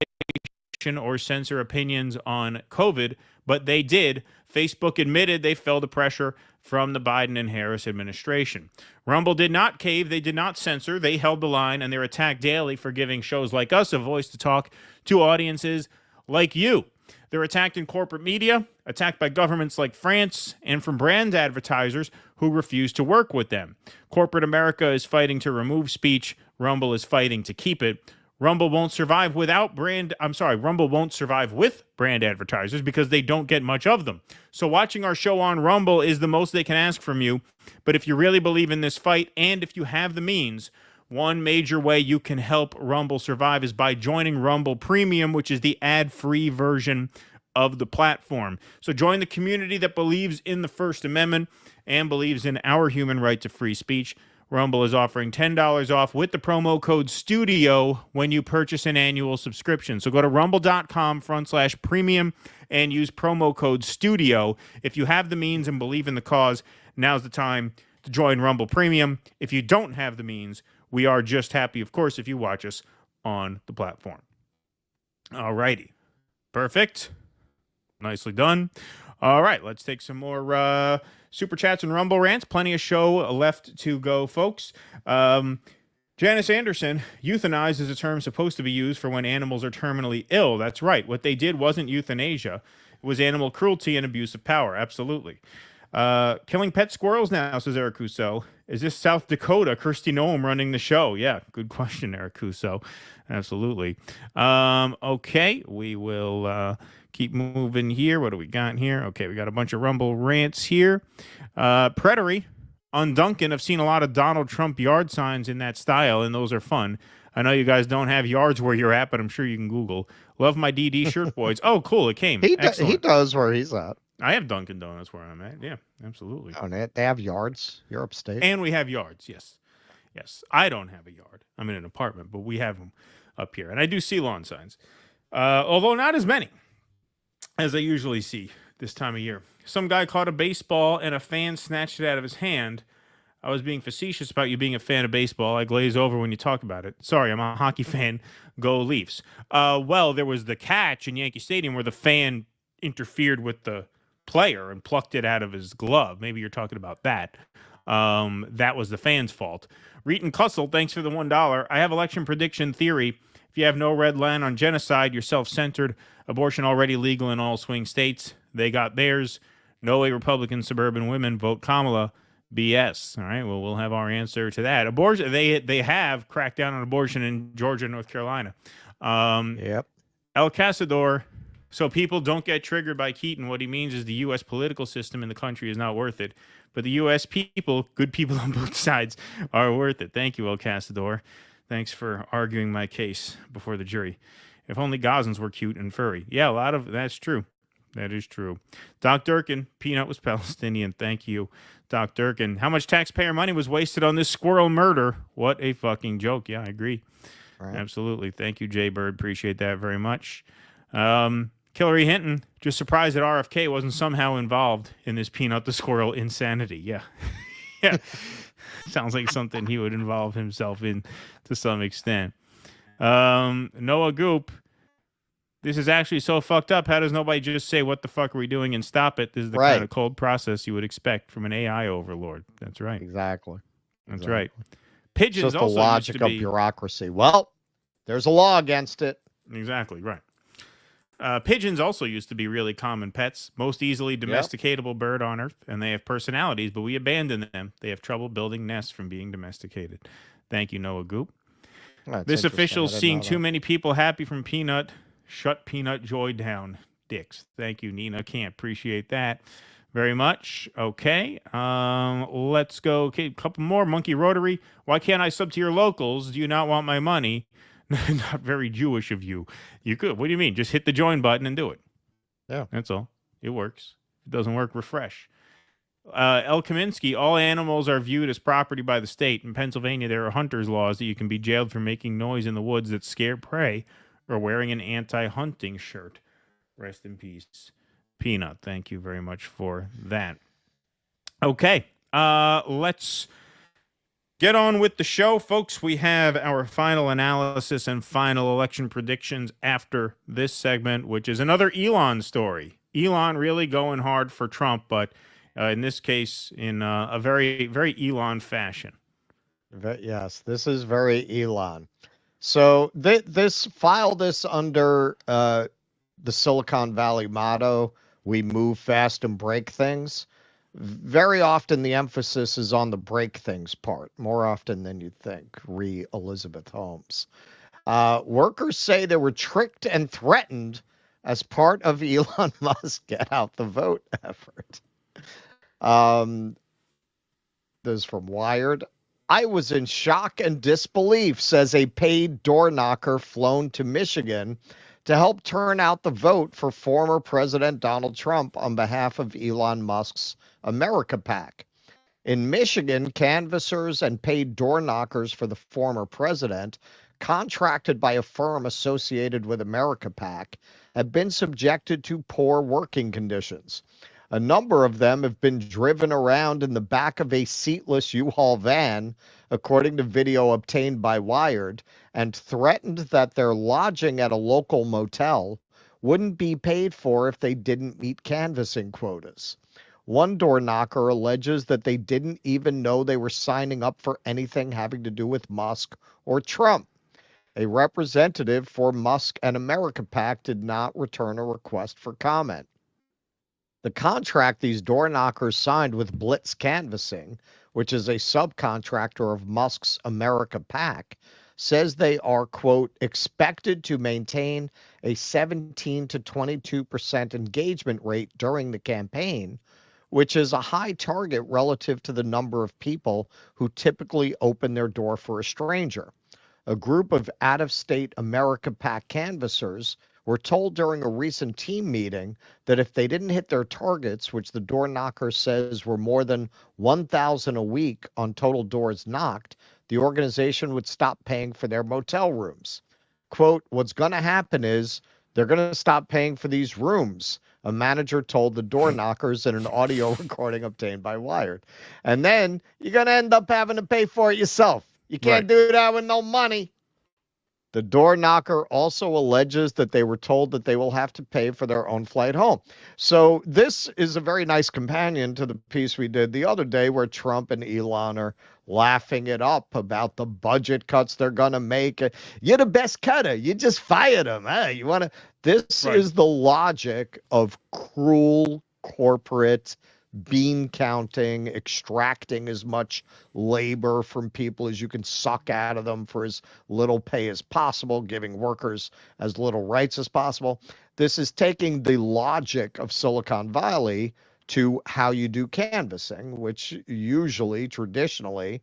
S9: or censor opinions on COVID, but they did. Facebook admitted they fell to pressure from the Biden and Harris administration. Rumble did not cave. They did not censor. They held the line, and they're attacked daily for giving shows like us a voice to talk to audiences like you. They're attacked in corporate media, attacked by governments like France, and from brand advertisers who refuse to work with them. Corporate America is fighting to remove speech. Rumble is fighting to keep it. Rumble won't survive Rumble won't survive with brand advertisers because they don't get much of them. So watching our show on Rumble is the most they can ask from you. But if you really believe in this fight, and if you have the means, one major way you can help Rumble survive is by joining Rumble Premium, which is the ad-free version of the platform. So join the community that believes in the First Amendment and believes in our human right to free speech. Rumble is offering $10 off with the promo code STUDIO when you purchase an annual subscription. So go to rumble.com/premium and use promo code STUDIO. If you have the means and believe in the cause, now's the time to join Rumble Premium. If you don't have the means, we are just happy, of course, if you watch us on the platform. All righty. Perfect. Nicely done. All right, let's take some more Super Chats and Rumble rants. Plenty of show left to go, folks. Janice Anderson, euthanize is a term supposed to be used for when animals are terminally ill. That's right. What they did wasn't euthanasia. It was animal cruelty and abuse of power. Absolutely. Killing pet squirrels now, says Eric Cusso. Is this South Dakota? Kirsty Noem running the show? Yeah, good question, Eric Cusso. Absolutely. Okay, we will keep moving here. What do we got here? Okay, we got a bunch of Rumble rants here. Predatory on Duncan. I've seen a lot of Donald Trump yard signs in that style, and those are fun. I know you guys don't have yards where you're at, but I'm sure you can Google. Love my DD shirt, boys. Oh, cool. It came.
S4: He does where he's at.
S9: I have Dunkin' Donuts where I'm at. Yeah, absolutely.
S4: Oh, they have yards. You're upstate.
S9: And we have yards, yes. Yes. I don't have a yard. I'm in an apartment, but we have them up here. And I do see lawn signs, although not as many as I usually see this time of year. Some guy caught a baseball and a fan snatched it out of his hand. I was being facetious about you being a fan of baseball. I glaze over when you talk about it. Sorry, I'm a hockey fan. Go Leafs. Well, there was the catch in Yankee Stadium where the fan interfered with the player and plucked it out of his glove. Maybe you're talking about that. That was the fan's fault. Reeton Cussel, thanks for the $1. I have election prediction theory. If you have no red line on genocide, you're self-centered. Abortion already legal in all swing states. They got theirs. No way Republican suburban women vote Kamala. BS. All right, well, we'll have our answer to that. Abortion. They have cracked down on abortion in Georgia and North Carolina.
S4: Yep.
S9: El Casador. So people don't get triggered by Keaton. What he means is the U.S. political system in the country is not worth it. But the U.S. people, good people on both sides, are worth it. Thank you, El Casador. Thanks for arguing my case before the jury. If only Gazans were cute and furry. Yeah, that's true. That is true. Doc Durkin, Peanut was Palestinian. Thank you, Doc Durkin. How much taxpayer money was wasted on this squirrel murder? What a fucking joke. Yeah, I agree. Right. Absolutely. Thank you, Jay Bird. Appreciate that very much. Hillary Hinton, just surprised that RFK wasn't somehow involved in this Peanut the Squirrel insanity. Yeah. Yeah. Sounds like something he would involve himself in to some extent. Noah Goop, this is actually so fucked up. How does nobody just say, what the fuck are we doing, and stop it? This is the kind of cold process you would expect from an AI overlord. That's right.
S4: Exactly.
S9: That's right. Pigeons
S4: just
S9: also
S4: the logic
S9: used to be...
S4: of bureaucracy. Well, there's a law against it.
S9: Exactly, right. Pigeons also used to be really common pets, most easily domesticatable bird on Earth, and they have personalities, but we abandoned them. They have trouble building nests from being domesticated. Thank you, Noah Goop. This official's seeing too many people happy from Peanut. Shut Peanut Joy down, dicks. Thank you, Nina. Can't appreciate that very much. Okay, let's go. Okay, a couple more. Monkey Rotary. Why can't I sub to your locals? Do you not want my money? Not very Jewish of you. You could. What do you mean? Just hit the join button and do it.
S4: Yeah.
S9: That's all. It works. If it doesn't work, refresh. El Kaminsky, all animals are viewed as property by the state. In Pennsylvania, there are hunters' laws that you can be jailed for making noise in the woods that scare prey or wearing an anti-hunting shirt. Rest in peace, Peanut. Thank you very much for that. Okay. Let's get on with the show, folks. We have our final analysis and final election predictions after this segment, which is another Elon story. Elon really going hard for Trump, but in this case, in a very, very Elon fashion.
S4: Yes, this is very Elon. So this under the Silicon Valley motto, we move fast and break things. Very often the emphasis is on the break things part, more often than you'd think, re Elizabeth Holmes. Workers say they were tricked and threatened as part of Elon Musk's get out the vote effort. This is from Wired. I was in shock and disbelief, says a paid door knocker flown to Michigan to help turn out the vote for former President Donald Trump on behalf of Elon Musk's America PAC. In Michigan, canvassers and paid door knockers for the former president, contracted by a firm associated with America PAC, have been subjected to poor working conditions. A number of them have been driven around in the back of a seatless U-Haul van, according to video obtained by Wired, and threatened that their lodging at a local motel wouldn't be paid for if they didn't meet canvassing quotas. One door knocker alleges that they didn't even know they were signing up for anything having to do with Musk or Trump. A representative for Musk and America PAC did not return a request for comment. The contract these door knockers signed with Blitz Canvassing, which is a subcontractor of Musk's America PAC, says they are, quote, expected to maintain a 17 to 22% engagement rate during the campaign, which is a high target relative to the number of people who typically open their door for a stranger. A group of out-of-state America PAC canvassers were told during a recent team meeting that if they didn't hit their targets, which the door knocker says were more than 1,000 a week on total doors knocked, the organization would stop paying for their motel rooms. Quote, what's going to happen is they're going to stop paying for these rooms, a manager told the door knockers in an audio recording obtained by Wired. And then you're going to end up having to pay for it yourself. You can't do that with no money. The door knocker also alleges that they were told that they will have to pay for their own flight home. So this is a very nice companion to the piece we did the other day where Trump and Elon are laughing it up about the budget cuts they're going to make. You're the best cutter. You just fired them. Huh? You want to? This is the logic of cruel corporate bean counting, extracting as much labor from people as you can suck out of them for as little pay as possible, giving workers as little rights as possible. This is taking the logic of Silicon Valley to how you do canvassing, which usually, traditionally,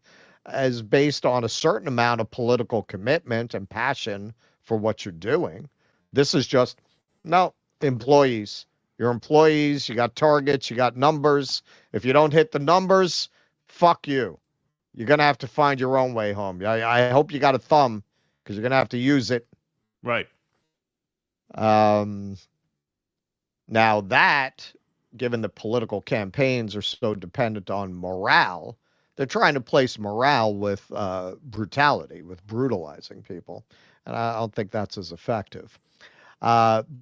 S4: is based on a certain amount of political commitment and passion for what you're doing. This is just, no, employees. Your employees, you got targets, you got numbers. If you don't hit the numbers, fuck you. You're going to have to find your own way home. I hope you got a thumb because you're going to have to use it.
S9: Right.
S4: Now that, given the political campaigns are so dependent on morale, they're trying to place morale with brutality, with brutalizing people. And I don't think that's as effective.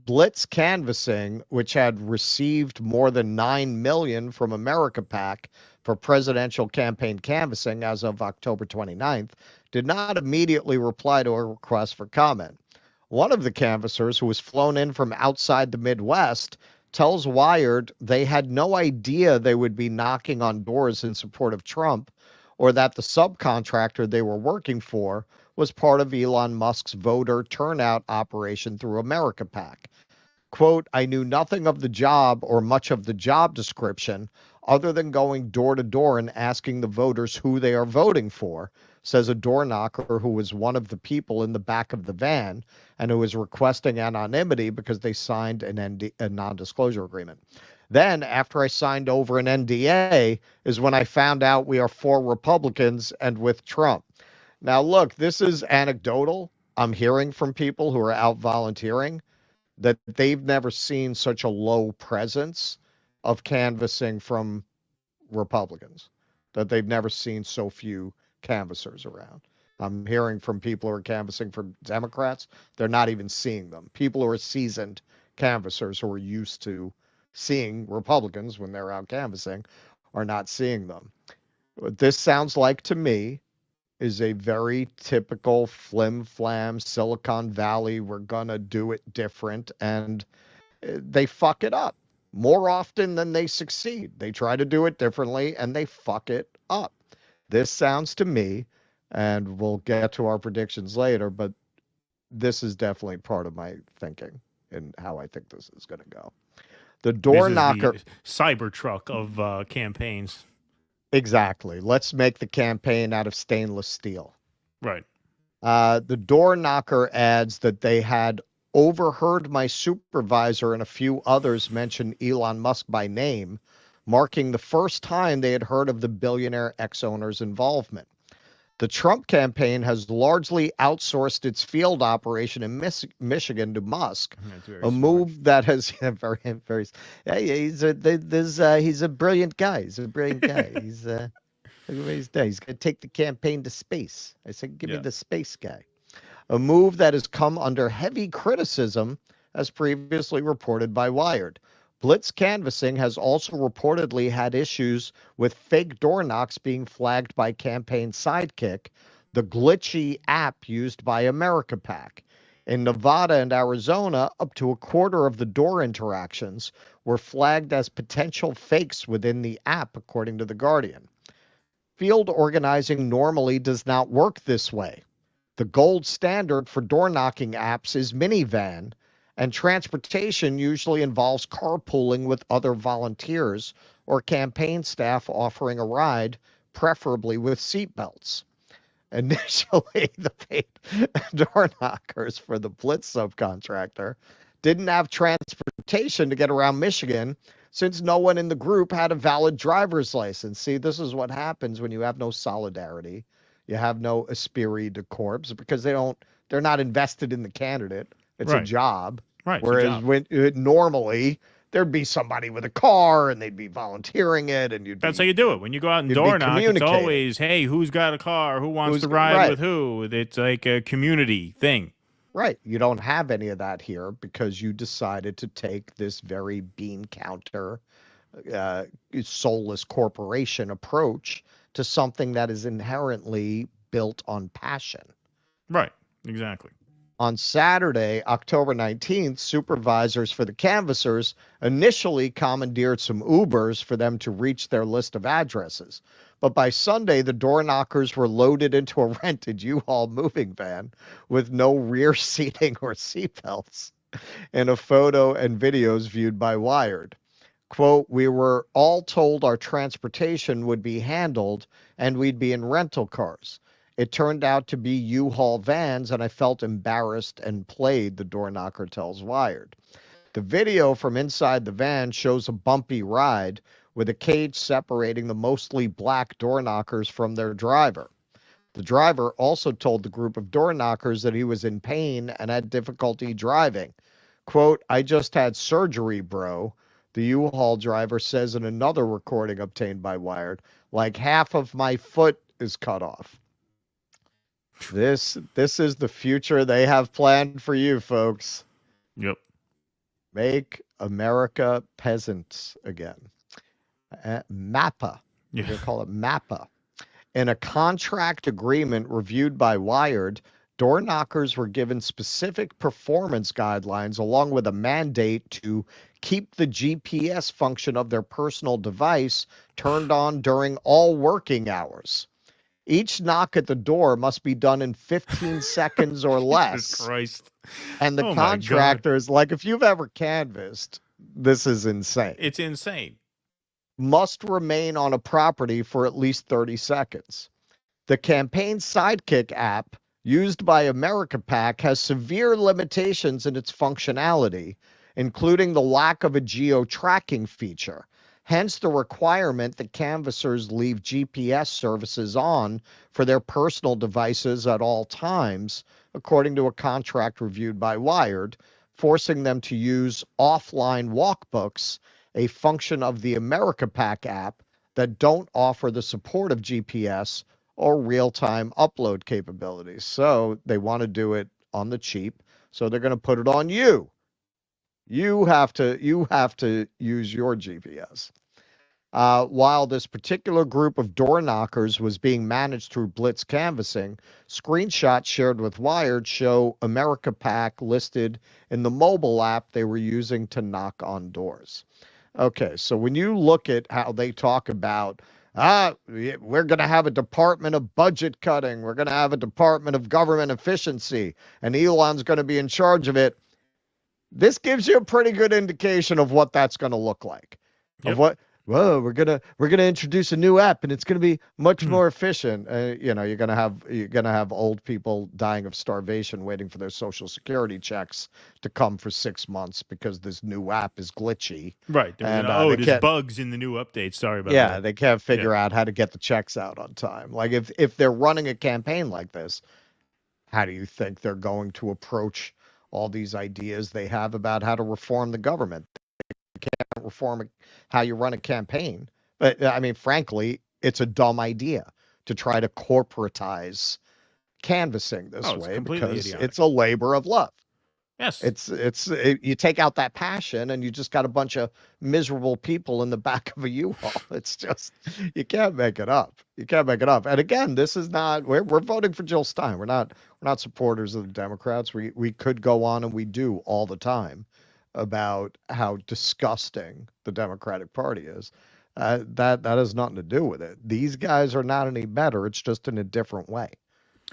S4: Blitz Canvassing, which had received more than $9 million from America PAC for presidential campaign canvassing as of October 29th, did not immediately reply to a request for comment. One of the canvassers, who was flown in from outside the Midwest, tells Wired they had no idea they would be knocking on doors in support of Trump, or that the subcontractor they were working for was part of Elon Musk's voter turnout operation through America PAC. Quote, I knew nothing of the job or much of the job description other than going door to door and asking the voters who they are voting for, says a door knocker who was one of the people in the back of the van and who was requesting anonymity because they signed a non-disclosure agreement. Then, after I signed over an NDA, is when I found out we are for Republicans and with Trump. Now, look, this is anecdotal. I'm hearing from people who are out volunteering that they've never seen such a low presence of canvassing from Republicans, that they've never seen so few canvassers around. I'm hearing from people who are canvassing for Democrats, they're not even seeing them. People who are seasoned canvassers who are used to seeing Republicans when they're out canvassing are not seeing them. What this sounds like to me is a very typical flim-flam Silicon Valley, we're going to do it different, and they fuck it up more often than they succeed. They try to do it differently, and they fuck it up. This sounds to me, and we'll get to our predictions later, but this is definitely part of my thinking and how I think this is going to go. The door knocker.
S9: Cybertruck of campaigns.
S4: Exactly. Let's make the campaign out of stainless steel.
S9: Right.
S4: The door knocker adds that they had overheard my supervisor and a few others mention Elon Musk by name, marking the first time they had heard of the billionaire ex-owner's involvement. The Trump campaign has largely outsourced its field operation in Michigan to Musk, a move that has very, very. He's a brilliant guy. He's a brilliant guy. He's look at what he's done. He's going to take the campaign to space. I said, give me the space guy. A move that has come under heavy criticism, as previously reported by Wired. Blitz Canvassing has also reportedly had issues with fake door knocks being flagged by Campaign Sidekick, the glitchy app used by America PAC. In Nevada and Arizona, up to a quarter of the door interactions were flagged as potential fakes within the app, according to The Guardian. Field organizing normally does not work this way. The gold standard for door knocking apps is minivan, and transportation usually involves carpooling with other volunteers or campaign staff offering a ride, preferably with seatbelts. Initially, the paid door knockers for the Blitz subcontractor didn't have transportation to get around Michigan since no one in the group had a valid driver's license. See, this is what happens when you have no solidarity. You have no esprit de corps because they're not invested in the candidate. It's a job.
S9: Right.
S4: Whereas when normally there'd be somebody with a car and they'd be volunteering it, and
S9: that's how you do it. When you go out and door knock, it's always, hey, who's got a car? Who wants to ride with who? It's like a community thing.
S4: Right. You don't have any of that here because you decided to take this very bean counter, soulless corporation approach to something that is inherently built on passion.
S9: Right. Exactly.
S4: On Saturday, October 19th, supervisors for the canvassers initially commandeered some Ubers for them to reach their list of addresses. But by Sunday, the door knockers were loaded into a rented U-Haul moving van with no rear seating or seatbelts in a photo and videos viewed by Wired. Quote, we were all told our transportation would be handled and we'd be in rental cars. It turned out to be U-Haul vans, and I felt embarrassed and played, the door knocker tells Wired. The video from inside the van shows a bumpy ride with a cage separating the mostly black door knockers from their driver. The driver also told the group of door knockers that he was in pain and had difficulty driving. Quote, I just had surgery, bro, the U-Haul driver says in another recording obtained by Wired. Like half of my foot is cut off. This is the future they have planned for you, folks.
S9: Yep.
S4: Make America peasants again. MAPA.
S9: Yeah.
S4: They call it MAPA. In a contract agreement reviewed by Wired, door knockers were given specific performance guidelines along with a mandate to keep the GPS function of their personal device turned on during all working hours. Each knock at the door must be done in 15 seconds or less.
S9: Jesus Christ.
S4: And the contractors, like if you've ever canvassed, this is insane.
S9: It's insane.
S4: Must remain on a property for at least 30 seconds. The Campaign Sidekick app used by America PAC has severe limitations in its functionality, including the lack of a geo-tracking feature. Hence the requirement that canvassers leave GPS services on for their personal devices at all times, according to a contract reviewed by Wired, forcing them to use offline walkbooks, a function of the America PAC app that don't offer the support of GPS or real-time upload capabilities. So they want to do it on the cheap. So they're going to put it on you. You have to use your GPS. While this particular group of door knockers was being managed through blitz canvassing, screenshots shared with Wired show America Pack listed in the mobile app they were using to knock on doors. Okay, so when you look at how they talk about, we're going to have a department of budget cutting, we're going to have a department of government efficiency, and Elon's going to be in charge of it, this gives you a pretty good indication of what that's going to look like. Of what, whoa, we're gonna introduce a new app and it's gonna be much more efficient. You're gonna have old people dying of starvation waiting for their social security checks to come for 6 months because this new app is glitchy.
S9: Right. There's bugs in the new update. Sorry about that.
S4: Yeah, they can't figure out how to get the checks out on time. Like if they're running a campaign like this, how do you think they're going to approach all these ideas they have about how to reform the government? Can't reform how you run a campaign. But I mean, frankly, it's a dumb idea to try to corporatize canvassing this way because
S9: idiotic.
S4: It's a labor of love.
S9: Yes.
S4: You take out that passion and you just got a bunch of miserable people in the back of a U-Haul. It's just, you can't make it up. You can't make it up. And again, this is not, we're voting for Jill Stein. We're not supporters of the Democrats. We could go on, and we do all the time, about how disgusting the Democratic Party is. That has nothing to do with it. These guys are not any better. It's just in a different way.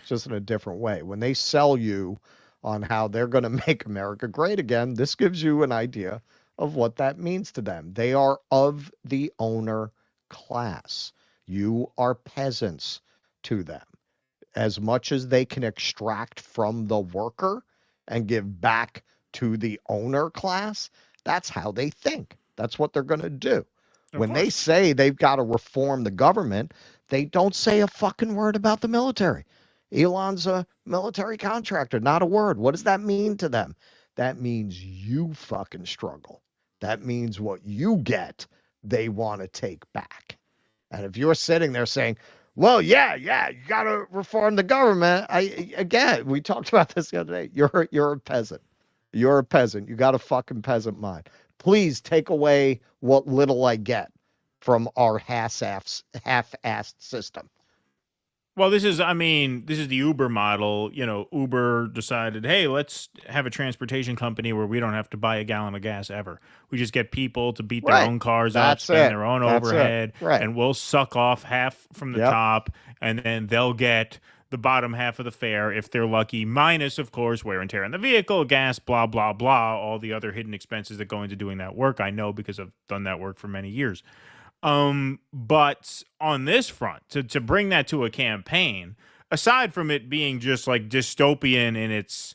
S4: It's just in a different way. When they sell you on how they're going to make America great again, this gives you an idea of what that means to them. They are of the owner class. You are peasants to them. As much as they can extract from the worker and give back to the owner class, that's how they think. That's what they're going to do. When they say they've got to reform the government, they don't say a fucking word about the military. Elon's a military contractor, not a word. What does that mean to them? That means you fucking struggle. That means what you get, they want to take back. And if you're sitting there saying, well, yeah, you got to reform the government. Again, we talked about this the other day. You're a peasant. You're a peasant. You got a fucking peasant mind. Please take away what little I get from our half-assed system.
S9: Well, this is the Uber model. Uber decided, hey, let's have a transportation company where we don't have to buy a gallon of gas ever. We just get people to beat their own cars up, spend their own overhead, and we'll suck off half from the top, and then they'll get the bottom half of the fare if they're lucky, minus, of course, wear and tear on the vehicle, gas, blah, blah, blah, all the other hidden expenses that go into doing that work. I know because I've done that work for many years. But on this front, to bring that to a campaign, aside from it being just like dystopian in its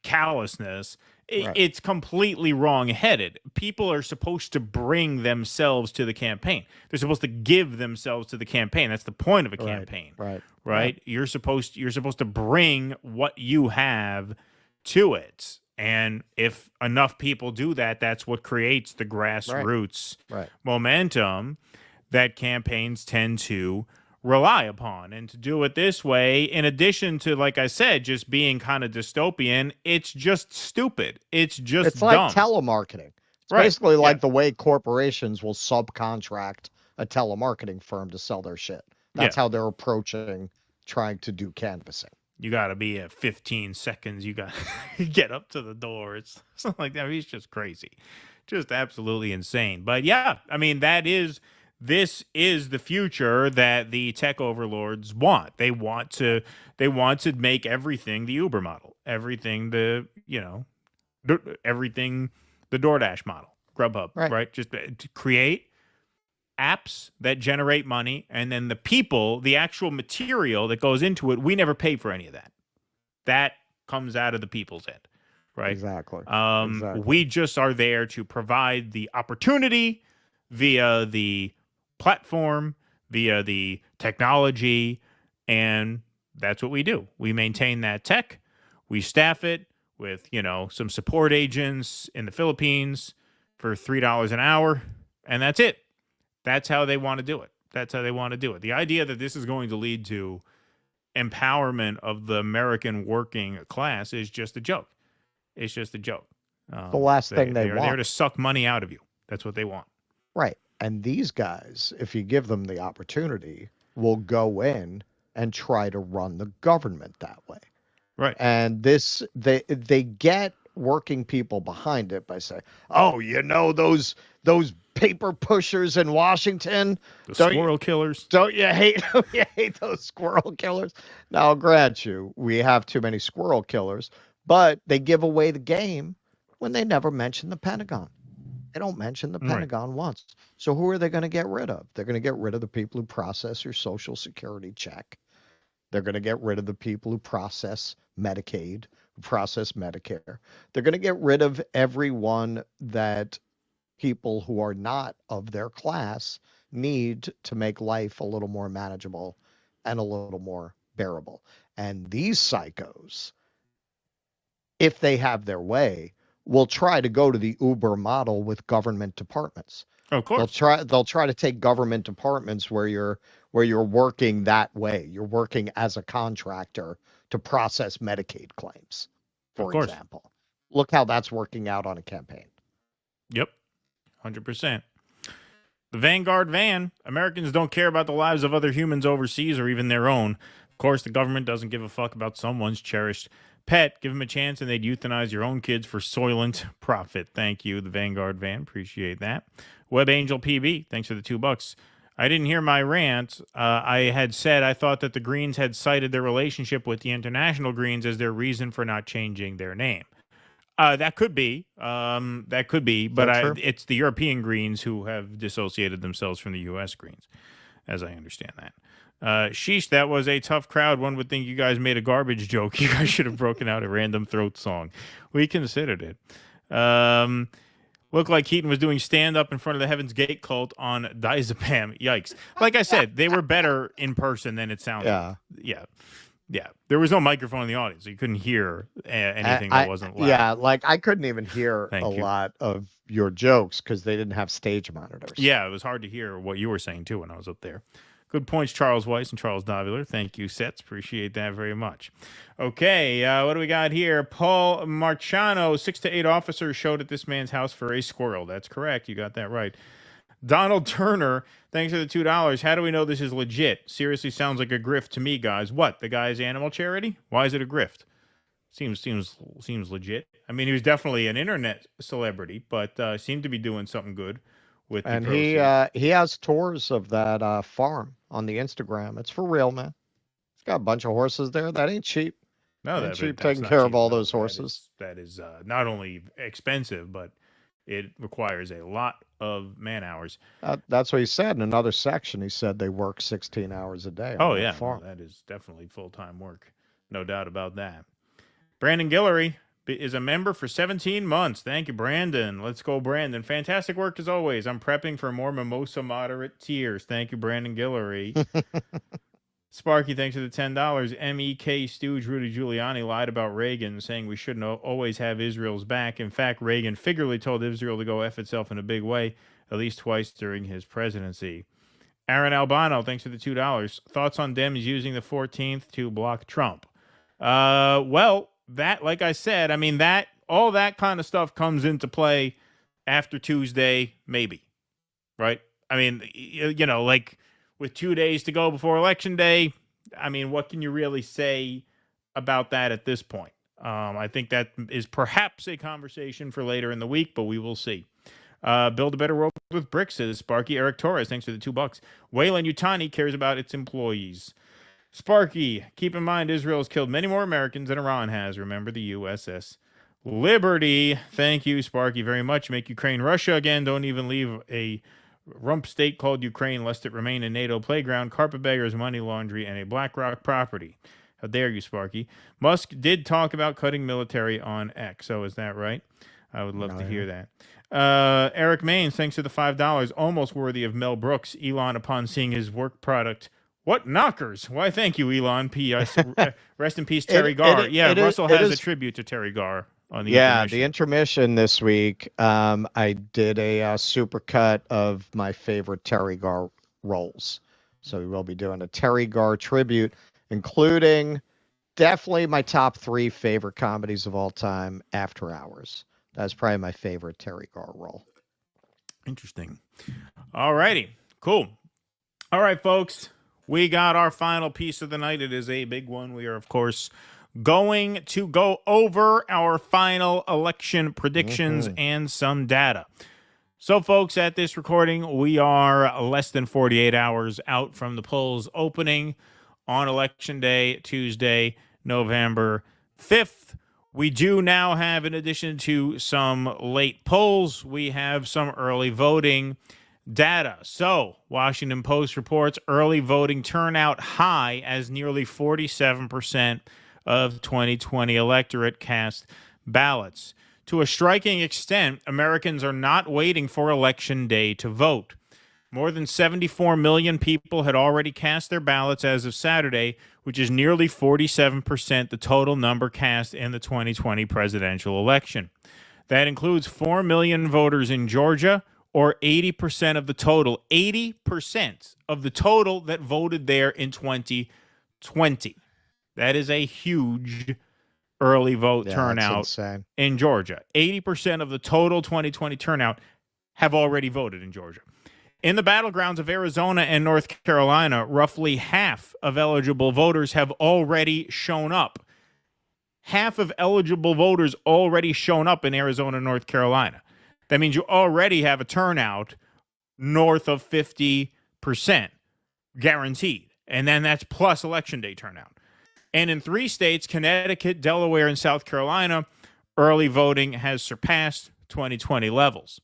S9: callousness, it's completely wrong-headed. People are supposed to bring themselves to the campaign. They're supposed to give themselves to the campaign. That's the point of a campaign. Right? You're supposed to bring what you have to it. And if enough people do that, that's what creates the grassroots momentum that campaigns tend to rely upon. And to do it this way, in addition to, like I said, just being kind of dystopian, it's just stupid. It's just dumb.
S4: Like telemarketing. It's basically like the way corporations will subcontract a telemarketing firm to sell their shit. That's how they're approaching trying to do canvassing.
S9: You got to be at 15 seconds. You got to get up to the door. It's something like that. It's just crazy. Just absolutely insane. But yeah, this is the future that the tech overlords want. They want to make everything the Uber model. Everything the DoorDash model. Grubhub, right? Just to create apps that generate money, and then the people, the actual material that goes into it, we never pay for any of that. That comes out of the people's end, right?
S4: Exactly.
S9: We just are there to provide the opportunity via the platform, via the technology, and that's what we do. We maintain that tech. We staff it with, some support agents in the Philippines for $3 an hour, and that's it. That's how they want to do it. That's how they want to do it. The idea that this is going to lead to empowerment of the American working class is just a joke. It's just a joke.
S4: The last thing they
S9: are
S4: want.
S9: there to suck money out of you. That's what they want.
S4: Right. And these guys, if you give them the opportunity, will go in and try to run the government that way.
S9: Right.
S4: And they get working people behind it by saying, "Oh, those paper pushers in Washington,
S9: the squirrel killers.
S4: Don't you hate them? You hate those squirrel killers?" Now, I'll grant you, we have too many squirrel killers, but they give away the game when they never mention the Pentagon. They don't mention the Pentagon once. So who are they going to get rid of? They're going to get rid of the people who process your Social Security check. They're going to get rid of the people who process Medicaid, who process Medicare. They're going to get rid of everyone that people who are not of their class need to make life a little more manageable and a little more bearable. And these psychos, if they have their way, will try to go to the Uber model with government departments.
S9: Of course.
S4: They'll try to take government departments where you're working that way. You're working as a contractor to process Medicaid claims, for example. Look how that's working out on a campaign.
S9: Yep. 100%. The Vanguard van. Americans don't care about the lives of other humans overseas or even their own. Of course, the government doesn't give a fuck about someone's cherished pet. Give them a chance and they'd euthanize your own kids for soylent profit. Thank you, the Vanguard van. Appreciate that. Web Angel PB, thanks for the $2. I didn't hear my rant. I had said I thought that the Greens had cited their relationship with the International Greens as their reason for not changing their name. That could be. But it's the European Greens who have dissociated themselves from the U.S. Greens, as I understand that. Sheesh, that was a tough crowd. One would think you guys made a garbage joke. You guys should have broken out a random throat song. We considered it. Looked like Keaton was doing stand-up in front of the Heaven's Gate cult on Diazepam. Yikes. Like I said, they were better in person than it sounded. Yeah. There was no microphone in the audience, so you couldn't hear anything that wasn't loud.
S4: Yeah, like I couldn't even hear lot of your jokes because they didn't have stage monitors.
S9: Yeah, it was hard to hear what you were saying, too, when I was up there. Good points, Charles Weiss and Charles Daviler. Thank you, Sets. Appreciate that very much. Okay, what do we got here? Paul Marciano, 6 to 8 officers showed at this man's house for a squirrel. That's correct. You got that right. Donald Turner, thanks for the $2. How do we know this is legit? Seriously sounds like a grift to me, guys. What, the guy's animal charity? Why is it a grift? Seems legit. I mean, he was definitely an internet celebrity, but seemed to be doing something good.
S4: And he has tours of that farm on the Instagram. It's for real, man. He's got a bunch of horses there. That ain't cheap.
S9: No,
S4: that's cheap taking care of all those horses.
S9: That is not only expensive, but it requires a lot of man hours.
S4: That's what he said in another section. He said they work 16 hours a day.
S9: Oh, yeah. No, that is definitely full-time work. No doubt about that. Brandon Guillory is a member for 17 months. Thank you, Brandon. Let's go, Brandon. Fantastic work as always. I'm prepping for more mimosa moderate tears. Thank you, Brandon Guillory. Sparky, thanks for the $10. MEK stooge Rudy Giuliani lied about Reagan, saying we shouldn't always have Israel's back. In fact, Reagan figuratively told Israel to go F itself in a big way, at least twice during his presidency. Aaron Albano, thanks for the $2. Thoughts on Dems using the 14th to block Trump? Well, that, like I said, I mean, that all that kind of stuff comes into play after Tuesday, maybe, right? I mean, like with 2 days to go before Election Day, I mean, what can you really say about that at this point? I think that is perhaps a conversation for later in the week, but we will see. Build a better world with bricks, says Sparky. Eric Torres, thanks for the $2. Wayland Utani cares about its employees. Sparky, keep in mind Israel has killed many more Americans than Iran has. Remember the USS Liberty. Thank you, Sparky, very much. Make Ukraine Russia again. Don't even leave a rump state called Ukraine lest it remain a NATO playground, carpetbaggers, money laundry, and a BlackRock property. How dare you, Sparky. Musk did talk about cutting military on X. So is that right? I would love to hear that. Eric Maines, thanks for the $5. Almost worthy of Mel Brooks. Elon, upon seeing his work product, what knockers? Why, thank you, Elon. P.S. Rest in peace, Terry Garr. Russell has a tribute to Terry Garr on the intermission.
S4: The intermission this week, I did a supercut of my favorite Terry Garr roles. So we will be doing a Terry Garr tribute, including definitely my top 3 favorite comedies of all time, After Hours. That's probably my favorite Terry Garr role.
S9: Interesting. All righty. Cool. All right, folks. We got our final piece of the night. It is a big one. We are, of course, going to go over our final election predictions and some data. So, folks, at this recording, we are less than 48 hours out from the polls opening on Election Day, Tuesday, November 5th. We do now have, in addition to some late polls, we have some early voting data. So, Washington Post reports early voting turnout high as nearly 47% of 2020 electorate cast ballots. To a striking extent, Americans are not waiting for Election Day to vote. More than 74 million people had already cast their ballots as of Saturday, which is nearly 47% the total number cast in the 2020 presidential election. That includes 4 million voters in Georgia, or 80% of the total. 80% of the total that voted there in 2020. That is a huge early vote turnout in Georgia. 80% of the total 2020 turnout have already voted in Georgia. In the battlegrounds of Arizona and North Carolina, roughly half of eligible voters have already shown up. Half of eligible voters already shown up in Arizona and North Carolina. That means you already have a turnout north of 50% guaranteed. And then that's plus Election Day turnout. And in 3 states, Connecticut, Delaware, and South Carolina, early voting has surpassed 2020 levels.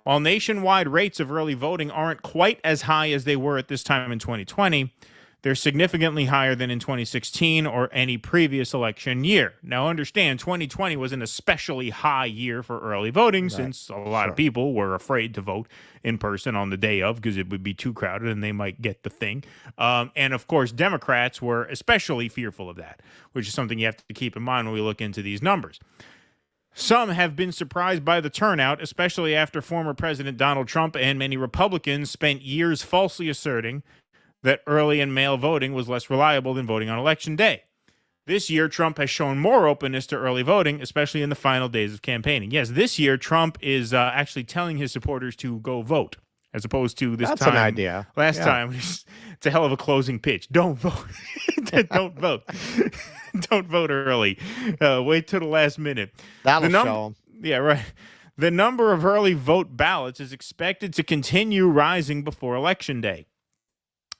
S9: While nationwide rates of early voting aren't quite as high as they were at this time in 2020, they're significantly higher than in 2016 or any previous election year. Now, understand, 2020 was an especially high year for early voting since a lot of people were afraid to vote in person on the day of because it would be too crowded and they might get the thing. And, of course, Democrats were especially fearful of that, which is something you have to keep in mind when we look into these numbers. Some have been surprised by the turnout, especially after former President Donald Trump and many Republicans spent years falsely asserting that early and mail voting was less reliable than voting on Election Day. This year, Trump has shown more openness to early voting, especially in the final days of campaigning. Yes, this year, Trump is actually telling his supporters to go vote, as opposed to this time.
S4: That's an idea.
S9: Last time, it's a hell of a closing pitch. Don't vote. Don't vote. Don't vote early. Wait till the last minute.
S4: That'll show 'em.
S9: Yeah, right. The number of early vote ballots is expected to continue rising before Election Day.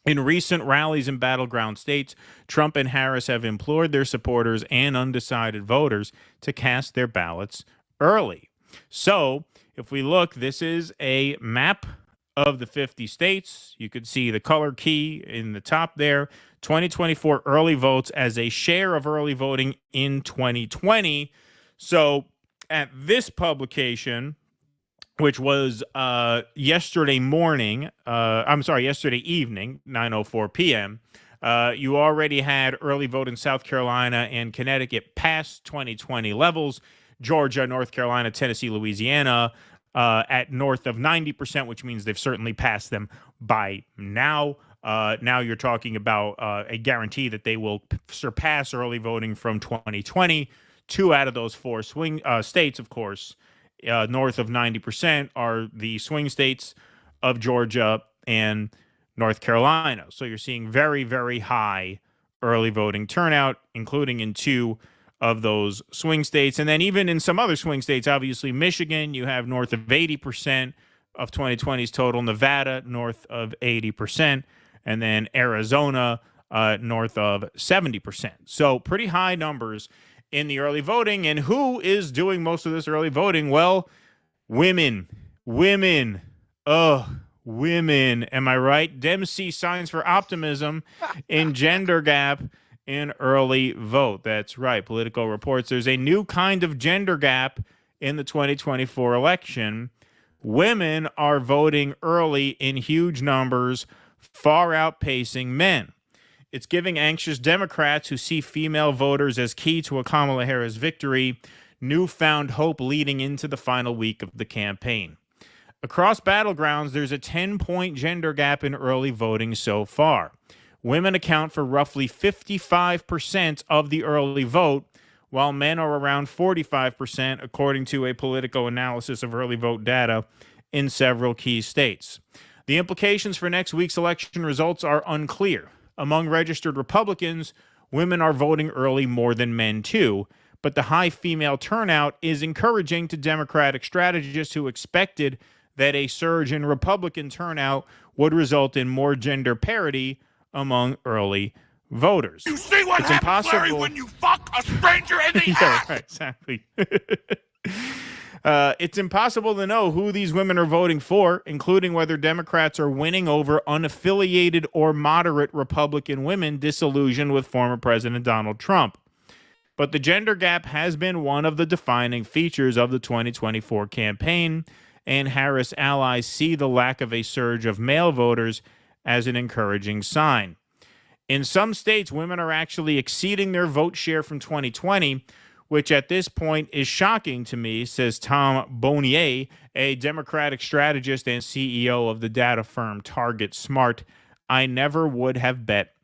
S9: In recent rallies in battleground states, Trump and Harris have implored their supporters and undecided voters to cast their ballots early. So, if we look, this is a map of the 50 states. You could see the color key in the top there. 2024 early votes as a share of early voting in 2020. So, at this publication, which was yesterday evening, 9:04 p.m., you already had early vote in South Carolina and Connecticut past 2020 levels. Georgia, North Carolina, Tennessee, Louisiana at north of 90%, which means they've certainly passed them by now. Now you're talking about a guarantee that they will surpass early voting from 2020. 2 out of those 4 swing states, of course, north of 90% are the swing states of Georgia and North Carolina. So you're seeing very, very high early voting turnout, including in 2 of those swing states. And then even in some other swing states, obviously Michigan, you have north of 80% of 2020's total, Nevada, north of 80%, and then Arizona, north of 70%. So pretty high numbers in the early voting. And who is doing most of this early voting? Well, women. Women. Am I right? Dems see signs for optimism in gender gap in early vote. That's right. Politico reports there's a new kind of gender gap in the 2024 election. Women are voting early in huge numbers, far outpacing men. It's giving anxious Democrats who see female voters as key to a Kamala Harris victory newfound hope leading into the final week of the campaign. Across battlegrounds, there's a 10-point gender gap in early voting so far. Women account for roughly 55% of the early vote, while men are around 45%, according to a Politico analysis of early vote data in several key states. The implications for next week's election results are unclear. Among registered Republicans, women are voting early more than men too, but the high female turnout is encouraging to Democratic strategists who expected that a surge in Republican turnout would result in more gender parity among early voters.
S14: You see what happens, Larry, when you fuck a stranger in the ass?
S9: Right, exactly. It's impossible to know who these women are voting for, including whether Democrats are winning over unaffiliated or moderate Republican women disillusioned with former President Donald Trump. But the gender gap has been one of the defining features of the 2024 campaign, and Harris allies see the lack of a surge of male voters as an encouraging sign. In some states, women are actually exceeding their vote share from 2020, which at this point is shocking to me, says Tom Bonnier, a Democratic strategist and CEO of the data firm Target Smart. I never would have bet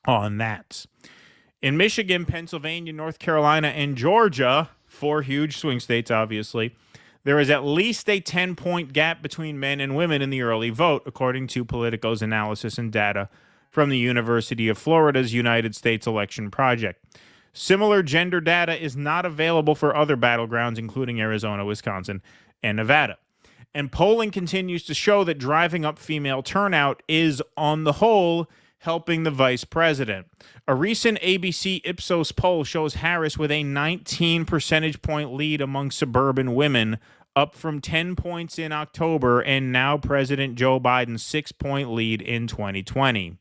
S9: on that. In Michigan, Pennsylvania, North Carolina, and Georgia, 4 huge swing states, obviously, there is at least a 10-point gap between men and women in the early vote, according to Politico's analysis and data from the University of Florida's United States Election Project. Similar gender data is not available for other battlegrounds, including Arizona, Wisconsin, and Nevada. And polling continues to show that driving up female turnout is, on the whole, helping the vice president. A recent ABC Ipsos poll shows Harris with a 19 percentage point lead among suburban women, up from 10 points in October, and now President Joe Biden's 6-point lead in 2020.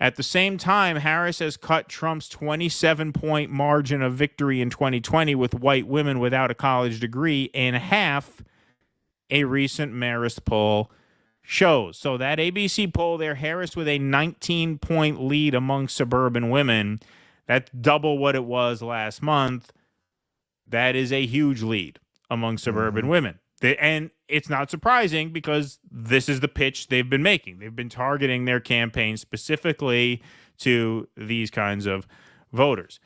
S9: At the same time, Harris has cut Trump's 27-point margin of victory in 2020 with white women without a college degree in half, a recent Marist poll shows. So that ABC poll there, Harris with a 19-point lead among suburban women, that's double what it was last month. That is a huge lead among suburban women. And it's not surprising because this is the pitch they've been making. They've been targeting their campaign specifically to these kinds of voters.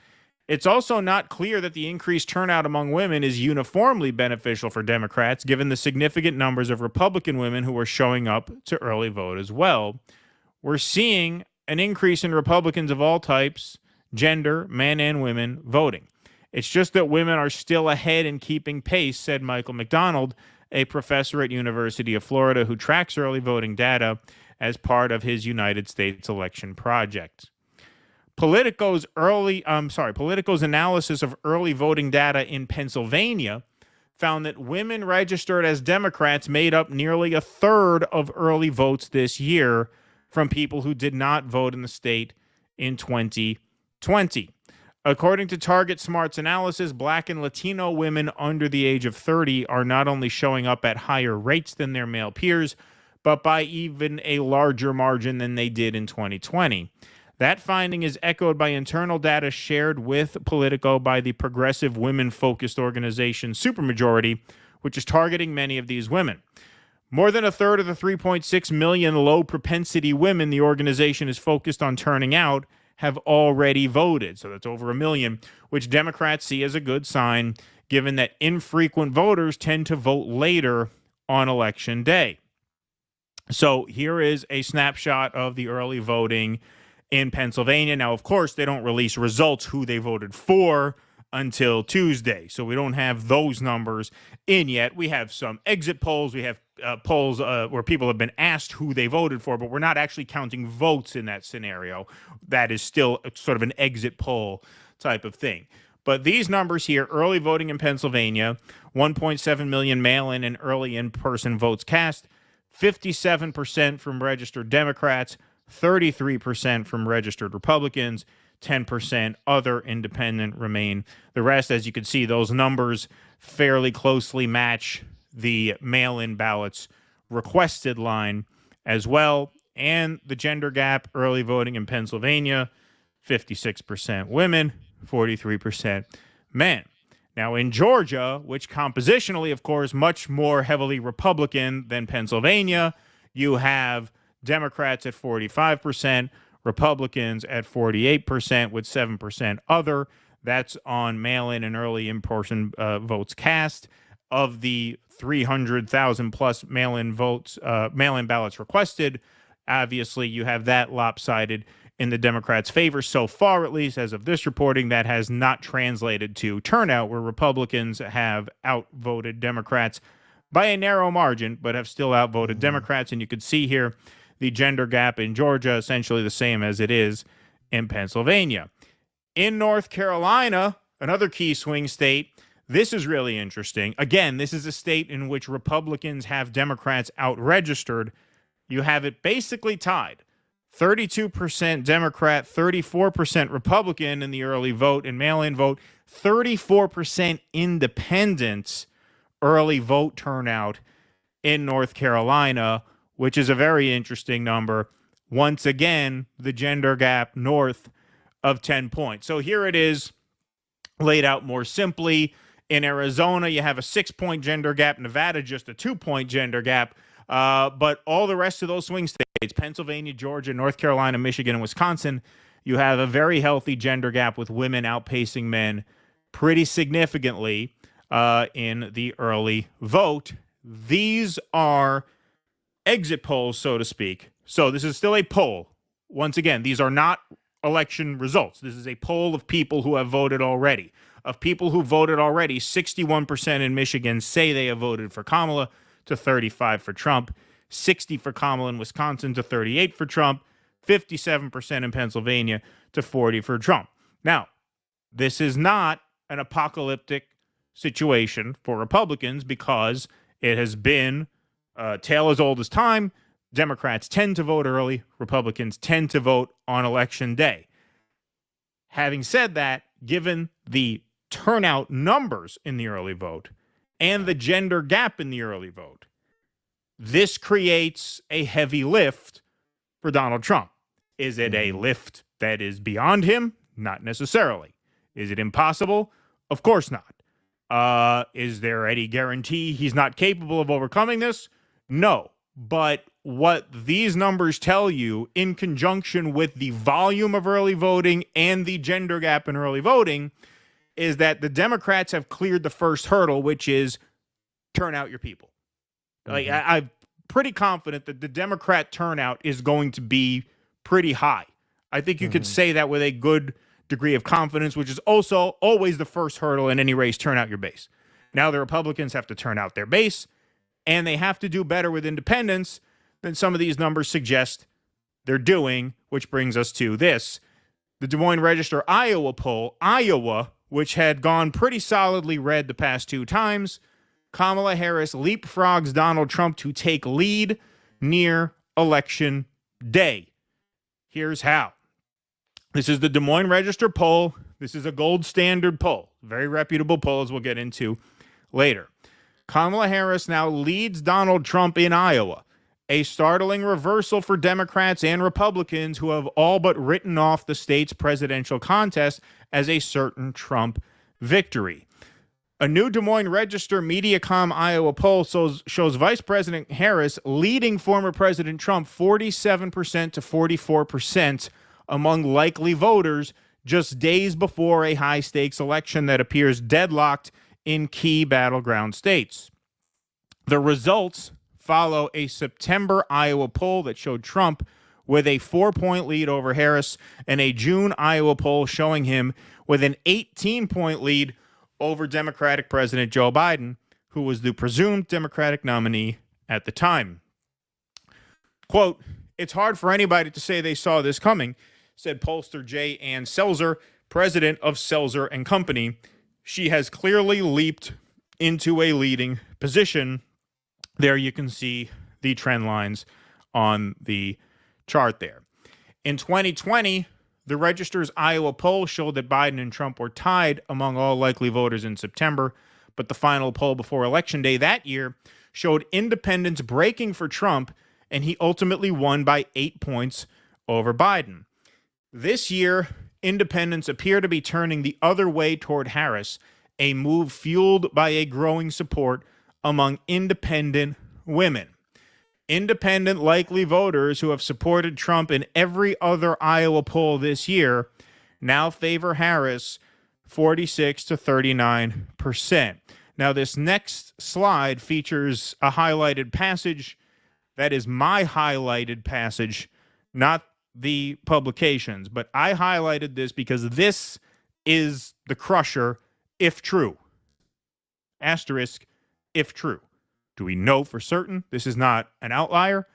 S9: It's also not clear that the increased turnout among women is uniformly beneficial for Democrats, given the significant numbers of Republican women who are showing up to early vote as well. We're seeing an increase in Republicans of all types, gender, men and women, voting. It's just that women are still ahead in keeping pace, said Michael McDonald, a professor at University of Florida who tracks early voting data as part of his United States Election Project. Politico's analysis of early voting data in Pennsylvania found that women registered as Democrats made up nearly a third of early votes this year from people who did not vote in the state in 2020. According to Target Smart's analysis, Black and Latino women under the age of 30 are not only showing up at higher rates than their male peers, but by even a larger margin than they did in 2020. That finding is echoed by internal data shared with Politico by the progressive women-focused organization Supermajority, which is targeting many of these women. More than a third of the 3.6 million low-propensity women the organization is focused on turning out have already voted. So that's over 1 million, which Democrats see as a good sign, given that infrequent voters tend to vote later on Election Day. So here is a snapshot of the early voting in Pennsylvania. Now, of course, they don't release results who they voted for until Tuesday. So we don't have those numbers in yet. We have some exit polls. We have polls where people have been asked who they voted for, but we're not actually counting votes in that scenario. That is still sort of an exit poll type of thing. But these numbers here, early voting in Pennsylvania, 1.7 million mail-in and early in-person votes cast, 57% from registered Democrats, 33% from registered Republicans, 10% other independent remain. The rest, as you can see, those numbers fairly closely match the mail-in ballots requested line as well. And the gender gap, early voting in Pennsylvania, 56% women, 43% men. Now, in Georgia, which compositionally, of course, much more heavily Republican than Pennsylvania, you have Democrats at 45%, Republicans at 48%, with 7% other. That's on mail-in and early in-person votes cast. Of the 300,000 plus mail-in votes, mail-in ballots requested, obviously you have that lopsided in the Democrats' favor so far, at least as of this reporting. That has not translated to turnout, where Republicans have outvoted Democrats by a narrow margin, but have still outvoted Democrats. And you could see here the gender gap in Georgia, essentially the same as it is in Pennsylvania. In North Carolina, another key swing state, this is really interesting. Again, this is a state in which Republicans have Democrats out-registered. You have it basically tied. 32% Democrat, 34% Republican in the early vote and mail-in vote, 34% independent early vote turnout in North Carolina, which is a very interesting number. Once again, the gender gap north of 10 points. So here it is laid out more simply. In Arizona, you have a 6-point gender gap. Nevada, just a 2-point gender gap. But all the rest of those swing states, Pennsylvania, Georgia, North Carolina, Michigan, and Wisconsin, you have a very healthy gender gap with women outpacing men pretty significantly in the early vote. These are exit polls, so to speak. So this is still a poll. Once again, these are not election results. This is a poll of people who have voted already. Of people who voted already, 61% in Michigan say they have voted for Kamala, to 35 for Trump, 60 for Kamala in Wisconsin to 38 for Trump, 57% in Pennsylvania to 40 for Trump. Now, this is not an apocalyptic situation for Republicans because it has been a tale as old as time. Democrats tend to vote early. Republicans tend to vote on election day. Having said that, given the turnout numbers in the early vote and the gender gap in the early vote, this creates a heavy lift for Donald Trump. Is it a lift that is beyond him? Not necessarily. Is it impossible? Of course not. Is there any guarantee he's not capable of overcoming this? No. But what these numbers tell you, in conjunction with the volume of early voting and the gender gap in early voting, is that the Democrats have cleared the first hurdle, which is turn out your people. Like I'm pretty confident that the Democrat turnout is going to be pretty high. I think you could say that with a good degree of confidence, which is also always the first hurdle in any race, turn out your base. Now the Republicans have to turn out their base, and they have to do better with independents than some of these numbers suggest they're doing, which brings us to this. The Des Moines Register Iowa poll, Iowa, which had gone pretty solidly red the past two times, Kamala Harris leapfrogs Donald Trump to take lead near Election Day. Here's how. This is the Des Moines Register poll. This is a gold standard poll. Very reputable poll, as we'll get into later. Kamala Harris now leads Donald Trump in Iowa, a startling reversal for Democrats and Republicans who have all but written off the state's presidential contest as a certain Trump victory. A new Des Moines Register Mediacom Iowa poll shows Vice President Harris leading former President Trump 47% to 44% among likely voters just days before a high-stakes election that appears deadlocked in key battleground states. The results follow a September Iowa poll that showed Trump with a 4-point lead over Harris and a June Iowa poll showing him with an 18-point lead over Democratic President Joe Biden, who was the presumed Democratic nominee at the time. Quote, "It's hard for anybody to say they saw this coming," said pollster J. Ann Selzer, president of Selzer and Company. She has clearly leaped into a leading position. There you can see the trend lines on the chart there. In 2020, the Register's Iowa poll showed that Biden and Trump were tied among all likely voters in September, but the final poll before Election Day that year showed independents breaking for Trump, and he ultimately won by 8 points over Biden. This year, independents appear to be turning the other way toward Harris, a move fueled by a growing support among independent women. Independent likely voters who have supported Trump in every other Iowa poll this year now favor Harris 46 to 39%. Now, this next slide features a highlighted passage. That is my highlighted passage, not the publications. But I highlighted this because this is the crusher, if true. Asterisk, if true. Do we know for certain this is not an outlier?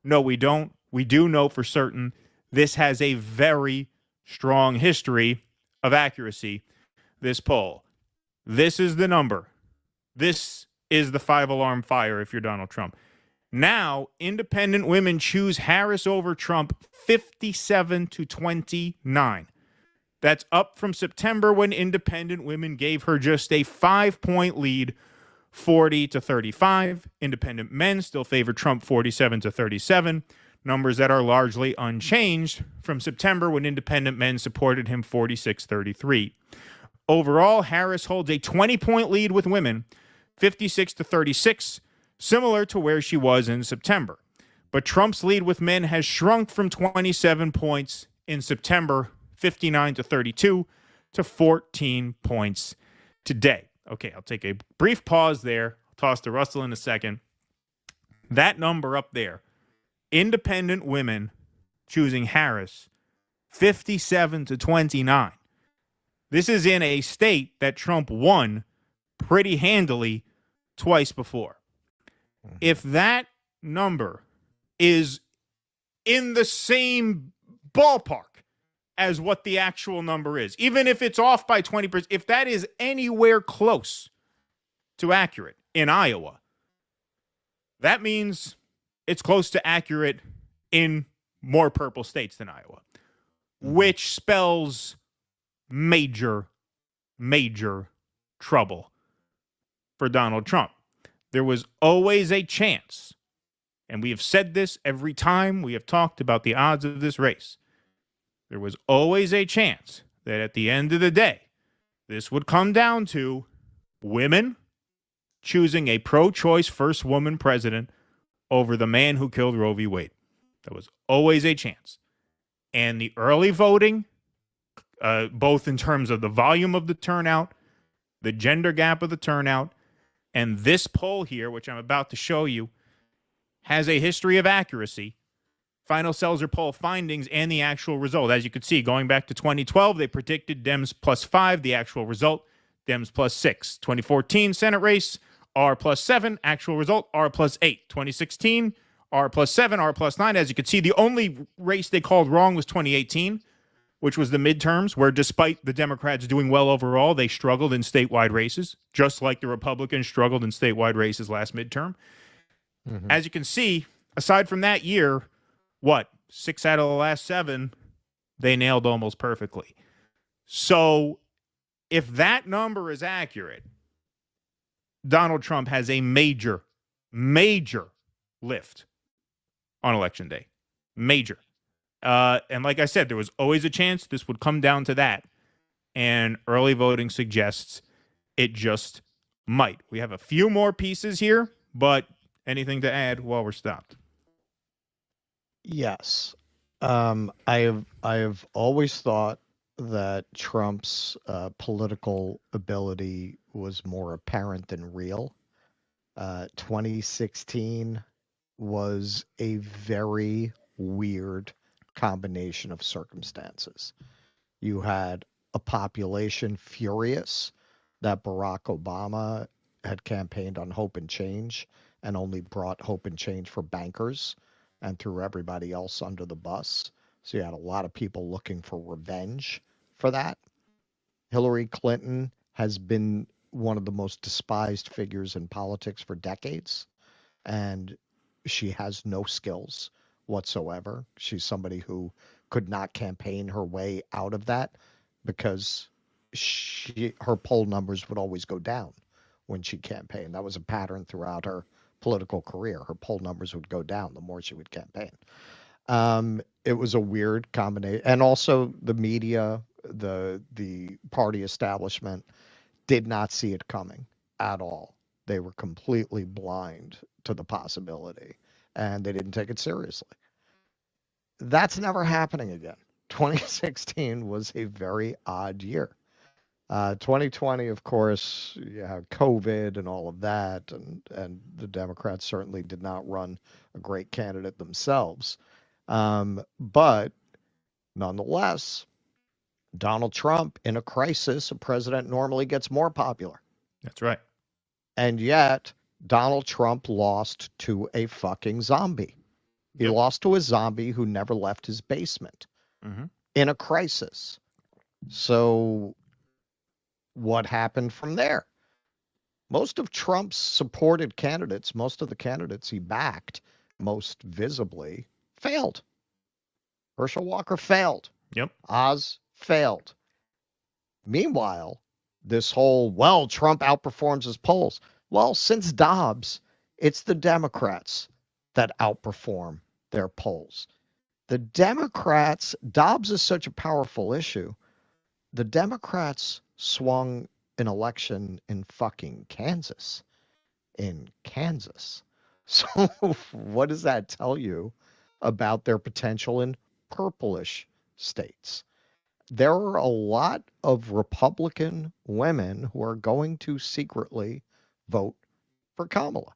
S9: No, we don't. We do know for certain this has a very strong history of accuracy, this poll. This is the number. This is the 5-alarm fire if you're Donald Trump. Now, independent women choose Harris over Trump 57 to 29. That's up from September when independent women gave her just a 5-point lead, 40 to 35. Independent men still favor Trump 47 to 37. Numbers that are largely unchanged from September when independent men supported him 46-33. Overall, Harris holds a 20-point lead with women, 56 to 36, similar to where she was in September. But Trump's lead with men has shrunk from 27 points in September, 59 to 32, to 14 points today. Okay, I'll take a brief pause there. I'll toss to Russell in a second. That number up there, independent women choosing Harris, 57 to 29. This is in a state that Trump won pretty handily twice before. If that number is in the same ballpark as what the actual number is, even if it's off by 20%, if that is anywhere close to accurate in Iowa, that means it's close to accurate in more purple states than Iowa, which spells major, major trouble for Donald Trump. There was always a chance, and we have said this every time we have talked about the odds of this race. There was always a chance that at the end of the day, this would come down to women choosing a pro-choice first woman president over the man who killed Roe v. Wade. That was always a chance. And the early voting, both in terms of the volume of the turnout, the gender gap of the turnout, and this poll here, which I'm about to show you, has a history of accuracy. Final Seltzer poll findings and the actual result. As you can see, going back to 2012, they predicted Dems +5. The actual result, Dems +6. 2014 Senate race, R +7. Actual result, R +8. 2016, R +7, R +9. As you can see, the only race they called wrong was 2018, which was the midterms, where despite the Democrats doing well overall, they struggled in statewide races, just like the Republicans struggled in statewide races last midterm. Mm-hmm. As you can see, aside from that year, 6 out of the last 7, they nailed almost perfectly. So if that number is accurate, Donald Trump has a major, major lift on Election Day. Major. And like I said, there was always a chance this would come down to that. And early voting suggests it just might. We have a few more pieces here, but anything to add while we're stopped?
S4: Yes. I have always thought that Trump's political ability was more apparent than real. 2016 was a very weird combination of circumstances. You had a population furious that Barack Obama had campaigned on hope and change and only brought hope and change for bankers and threw everybody else under the bus. So you had a lot of people looking for revenge for that. Hillary Clinton has been one of the most despised figures in politics for decades, and she has no skills whatsoever. She's somebody who could not campaign her way out of that because her poll numbers would always go down when she campaigned. That was a pattern throughout her political career. Her poll numbers would go down the more she would campaign. It was a weird combination. And also the media, the party establishment did not see it coming at all. They were completely blind to the possibility, and they didn't take it seriously. That's never happening again. 2016 was a very odd year. 2020, of course, you had COVID and all of that, and the Democrats certainly did not run a great candidate themselves. But nonetheless, Donald Trump, in a crisis, a president normally gets more popular.
S9: That's right.
S4: And yet, Donald Trump lost to a fucking zombie. He lost to a zombie who never left his basement in a crisis. So what happened from there? Most of Trump's supported candidates, most of the candidates he backed most visibly, failed. Herschel Walker failed.
S9: Yep.
S4: Oz failed. Meanwhile, this whole, well, Trump outperforms his polls. Well, since Dobbs, it's the Democrats that outperform their polls. The Democrats, Dobbs is such a powerful issue. The Democrats swung an election in fucking Kansas. In Kansas. So what does that tell you about their potential in purplish states? There are a lot of Republican women who are going to secretly vote for Kamala.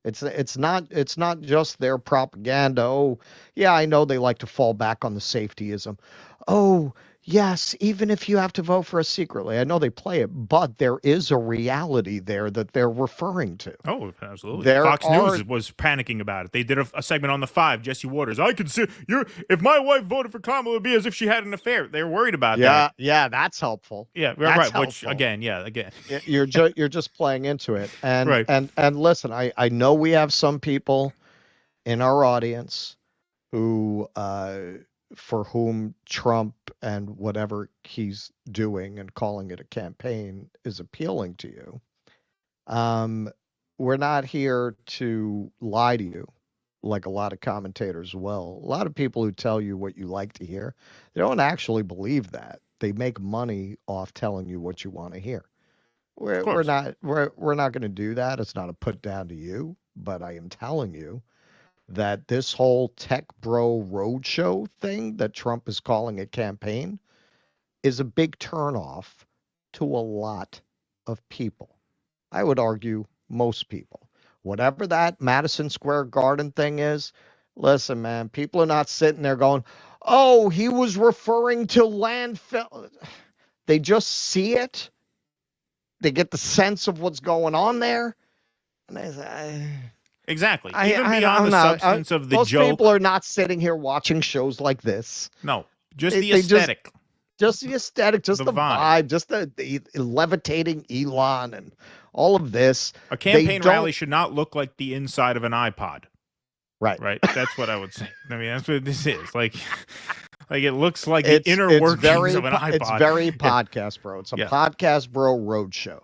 S4: It's not just their propaganda. Oh, yeah, I know they like to fall back on the safetyism. Oh, yes, even if you have to vote for us secretly. I know they play it, but there is a reality there that they're referring to.
S9: Oh, absolutely. Fox News was panicking about it. They did a segment on the 5, Jesse Waters. I could see if my wife voted for Kamala, it would be as if she had an affair. They're worried about that.
S4: Yeah, that's helpful.
S9: Yeah,
S4: that's
S9: right.
S4: helpful.
S9: Which again.
S4: You're just playing into it. And
S9: right.
S4: and listen, I know we have some people in our audience who for whom Trump and whatever he's doing and calling it a campaign is appealing to you. We're not here to lie to you like a lot of commentators will. A lot of people who tell you what you like to hear, they don't actually believe that. They make money off telling you what you want to hear. We're not going to do that. It's not a put down to you, but I am telling you that this whole tech bro roadshow thing that Trump is calling a campaign is a big turnoff to a lot of people. I would argue most people. Whatever that Madison Square Garden thing is, listen, man, people are not sitting there going, oh, he was referring to landfill. They just see it. They get the sense of what's going on there. And they say,
S9: exactly. Even beyond the substance of the
S4: most
S9: joke.
S4: People are not sitting here watching shows like this.
S9: No, just the aesthetic.
S4: Just the aesthetic, just the vibe, just the levitating Elon and all of this.
S9: A campaign rally should not look like the inside of an iPod.
S4: Right.
S9: Right. That's what I would say. I mean, that's what this is. Like it looks like the inner workings of an iPod.
S4: It's very podcast bro. It's a podcast bro roadshow.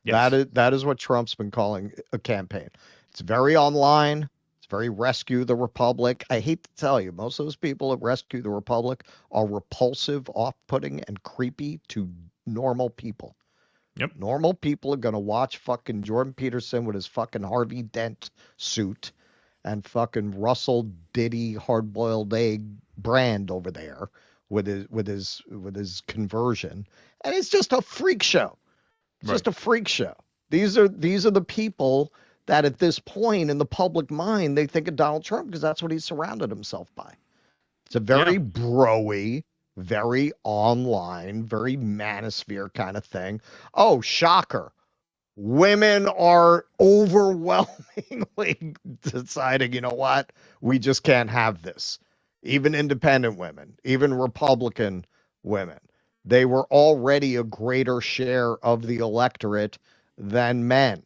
S4: Yes. That is what Trump's been calling a campaign. It's very online. It's very Rescue the Republic. I hate to tell you, most of those people at Rescue the Republic are repulsive, off-putting, and creepy to normal people.
S9: Yep.
S4: Normal people are going to watch fucking Jordan Peterson with his fucking Harvey Dent suit and fucking Russell Diddy hard-boiled egg brand over there with his conversion. And it's just a freak show. It's just a freak show. These are the people that at this point in the public mind, they think of Donald Trump because that's what he's surrounded himself by. It's a very bro-y, very online, very manosphere kind of thing. Oh, shocker. Women are overwhelmingly deciding, you know what? We just can't have this. Even independent women, even Republican women. They were already a greater share of the electorate than men,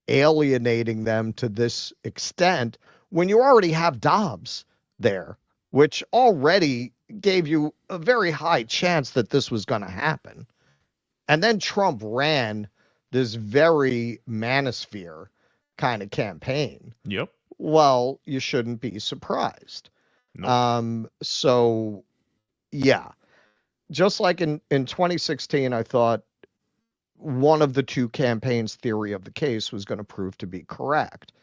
S4: alienating them to this extent when you already have Dobbs there, which already gave you a very high chance that this was going to happen. And then Trump ran this very manosphere kind of campaign.
S9: Yep.
S4: Well, you shouldn't be surprised.
S9: Nope.
S4: So, yeah. Just like in 2016, I thought one of the two campaigns' theory of the case was going to prove to be correct,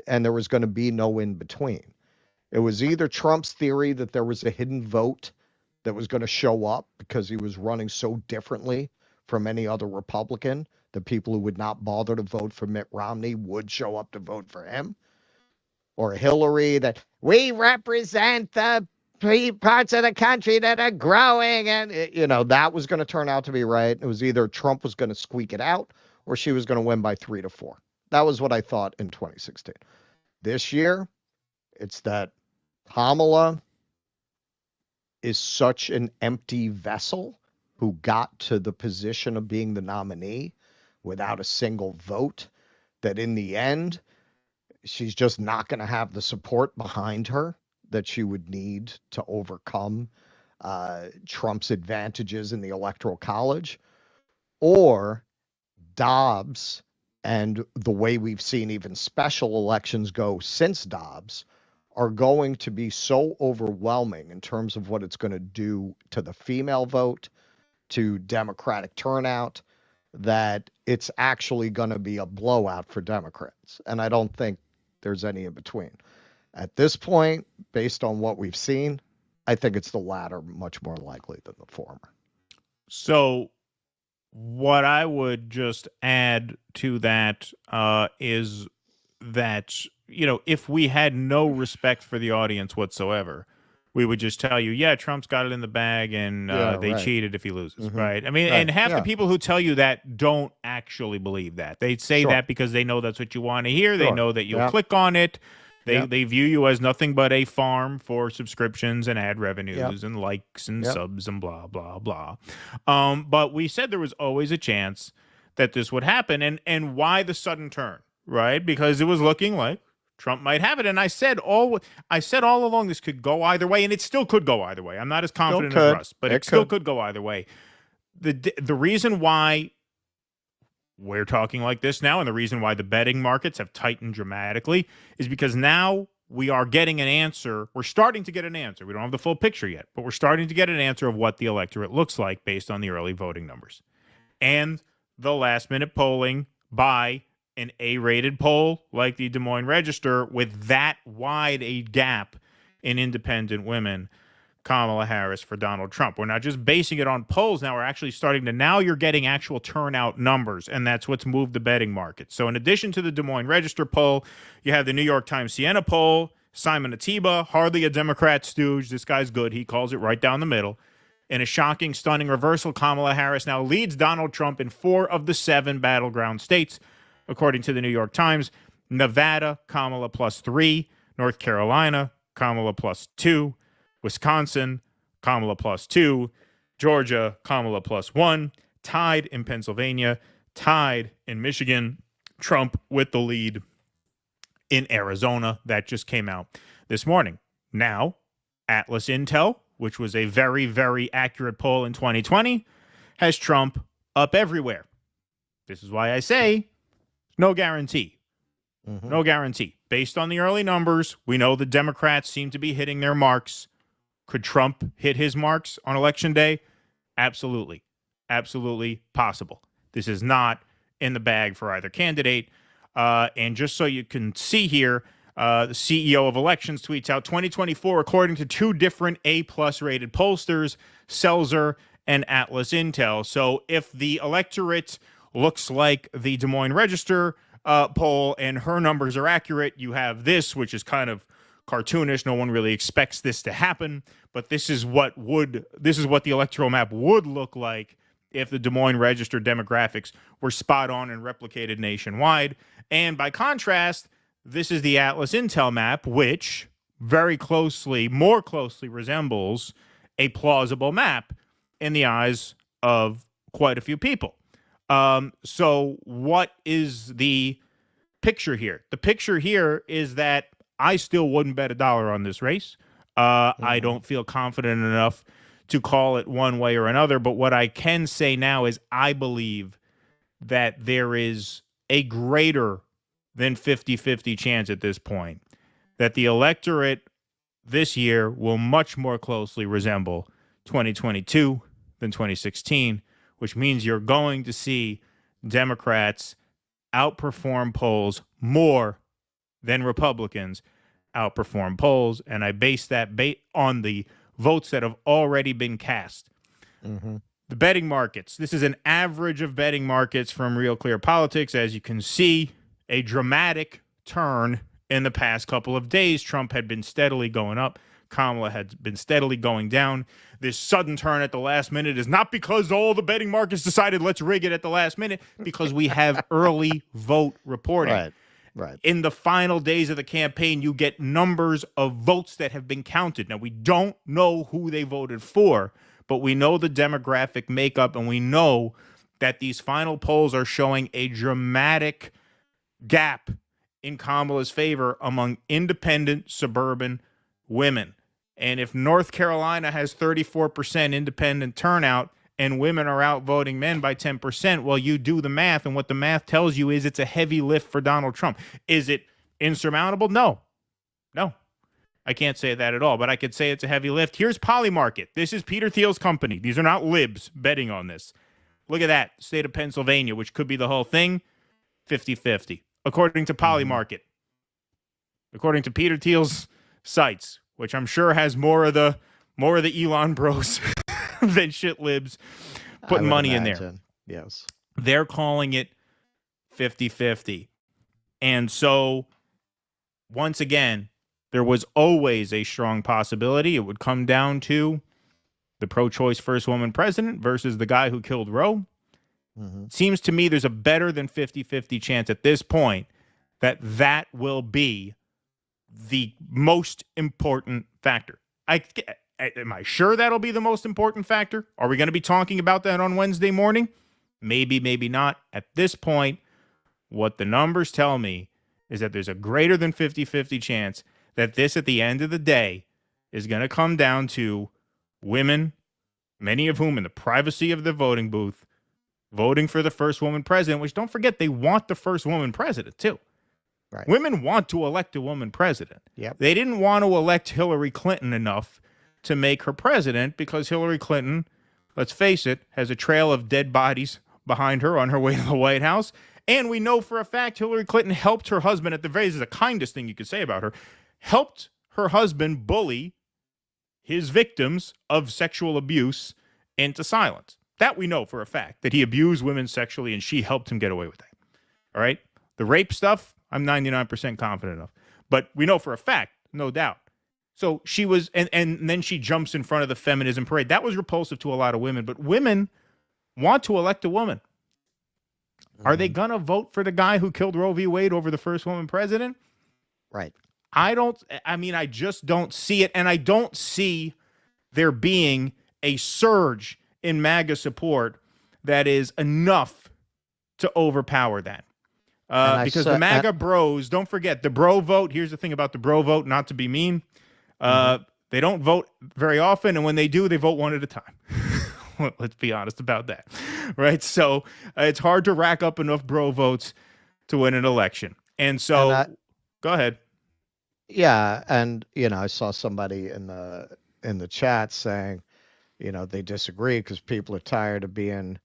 S4: and there was going to be no in between. It was either Trump's theory that there was a hidden vote that was going to show up because he was running so differently from any other Republican that people who would not bother to vote for Mitt Romney would show up to vote for him, or Hillary, that we represent the parts of the country that are growing, and that was going to turn out to be right. It was either Trump was going to squeak it out or she was going to win by 3-4. That was what I thought in 2016. This year, it's that Kamala is such an empty vessel who got to the position of being the nominee without a single vote, that in the end, she's just not going to have the support behind her that she would need to overcome Trump's advantages in the Electoral College, or Dobbs, and the way we've seen even special elections go since Dobbs, are going to be so overwhelming in terms of what it's going to do to the female vote, to Democratic turnout, that it's actually going to be a blowout for Democrats. And I don't think there's any in between. At this point, based on what we've seen, I think it's the latter much more likely than the former.
S9: So what I would just add to that is that, if we had no respect for the audience whatsoever, we would just tell you, yeah, Trump's got it in the bag, and they cheated if he loses, right? I mean, and half the people who tell you that don't actually believe that. They say that because they know that's what you want to hear. They know that you'll click on it. They view you as nothing but a farm for subscriptions and ad revenues and likes and subs and blah, blah, blah. But we said there was always a chance that this would happen. And why the sudden turn, right? Because it was looking like Trump might have it. And I said all along this could go either way, and it still could go either way. I'm not as confident as Russ, but it still could go either way. The reason why we're talking like this now, and the reason why the betting markets have tightened dramatically, is because now we are getting an answer. We're starting to get an answer. We don't have the full picture yet, but we're starting to get an answer of what the electorate looks like based on the early voting numbers. And the last-minute polling by an A-rated poll like the Des Moines Register, with that wide a gap in independent women, Kamala Harris for Donald Trump. We're not just basing it on polls now. We're actually starting to, now you're getting actual turnout numbers, and that's what's moved the betting market. So in addition to the Des Moines Register poll, you have the New York Times Siena poll, Simon Atiba, hardly a Democrat stooge. This guy's good. He calls it right down the middle. In a shocking, stunning reversal, Kamala Harris now leads Donald Trump in 4 of the 7 battleground states, according to the New York Times. Nevada, Kamala +3. North Carolina, Kamala +2. Wisconsin, Kamala +2. Georgia, Kamala +1. Tied in Pennsylvania. Tied in Michigan. Trump with the lead in Arizona. That just came out this morning. Now, Atlas Intel, which was a very, very accurate poll in 2020, has Trump up everywhere. This is why I say no guarantee. No guarantee. Based on the early numbers, we know the Democrats seem to be hitting their marks. Could Trump hit his marks on Election Day? Absolutely. Absolutely possible. This is not in the bag for either candidate. And just so you can see here, the CEO of Elections tweets out 2024, according to 2 different A-plus rated pollsters, Selzer and Atlas Intel. So if the electorate looks like the Des Moines Register poll and her numbers are accurate, you have this, which is kind of cartoonish. No one really expects this to happen, but this is what the electoral map would look like if the Des Moines Register demographics were spot on and replicated nationwide. And by contrast, this is the Atlas Intel map, which more closely resembles a plausible map in the eyes of quite a few people. So what is the picture here? The picture here is that I still wouldn't bet $1 on this race. I don't feel confident enough to call it one way or another. But what I can say now is I believe that there is a greater than 50-50 chance at this point that the electorate this year will much more closely resemble 2022 than 2016, which means you're going to see Democrats outperform polls more than Republicans outperform polls. And I base that on the votes that have already been cast.
S4: Mm-hmm.
S9: The betting markets. This is an average of betting markets from Real Clear Politics. As you can see, a dramatic turn in the past couple of days. Trump had been steadily going up. Kamala had been steadily going down. This sudden turn at the last minute is not because all the betting markets decided let's rig it at the last minute, because we have early vote reporting.
S4: Right.
S9: In the final days of the campaign, you get numbers of votes that have been counted. Now, we don't know who they voted for, but we know the demographic makeup, and we know that these final polls are showing a dramatic gap in Kamala's favor among independent suburban women. And if North Carolina has 34% independent turnout and women are outvoting men by 10%, well, you do the math, and what the math tells you is it's a heavy lift for Donald Trump. Is it insurmountable? No. I can't say that at all, but I could say it's a heavy lift. Here's Polymarket. This is Peter Thiel's company. These are not libs betting on this. Look at that. State of Pennsylvania, which could be the whole thing, 50-50. According to Polymarket. According to Peter Thiel's sites, which I'm sure has more of the Elon bros than shit libs putting money in there.
S4: Yes.
S9: They're calling it 50-50. And so, once again, there was always a strong possibility it would come down to the pro-choice first woman president versus the guy who killed Roe.
S4: Mm-hmm.
S9: Seems to me there's a better than 50-50 chance at this point that will be the most important factor. Am I sure that'll be the most important factor? Are we going to be talking about that on Wednesday morning? Maybe, maybe not. At this point, what the numbers tell me is that there's a greater than 50-50 chance that this, at the end of the day, is going to come down to women, many of whom in the privacy of the voting booth, voting for the first woman president, which, don't forget, they want the first woman president, too.
S4: Right.
S9: Women want to elect a woman president.
S4: Yep.
S9: They didn't want to elect Hillary Clinton enough to make her president because Hillary Clinton, let's face it, has a trail of dead bodies behind her on her way to the White House. And we know for a fact Hillary Clinton helped her husband, at the very least, the kindest thing you could say about her, helped her husband bully his victims of sexual abuse into silence. That we know for a fact, that he abused women sexually and she helped him get away with that. All right? The rape stuff, I'm 99% confident of. But we know for a fact, no doubt. So she was, and then she jumps in front of the feminism parade. That was repulsive to a lot of women, but women want to elect a woman. Are they going to vote for the guy who killed Roe v. Wade over the first woman president?
S4: Right.
S9: I just don't see it. And I don't see there being a surge in MAGA support that is enough to overpower that. Because the MAGA bros, don't forget, the bro vote, here's the thing about the bro vote, not to be mean, they don't vote very often, and when they do, they vote one at a time. Let's be honest about that, right? So it's hard to rack up enough bro votes to win an election. And so, go ahead.
S4: Yeah, and, I saw somebody in the chat saying, they disagree because people are tired of being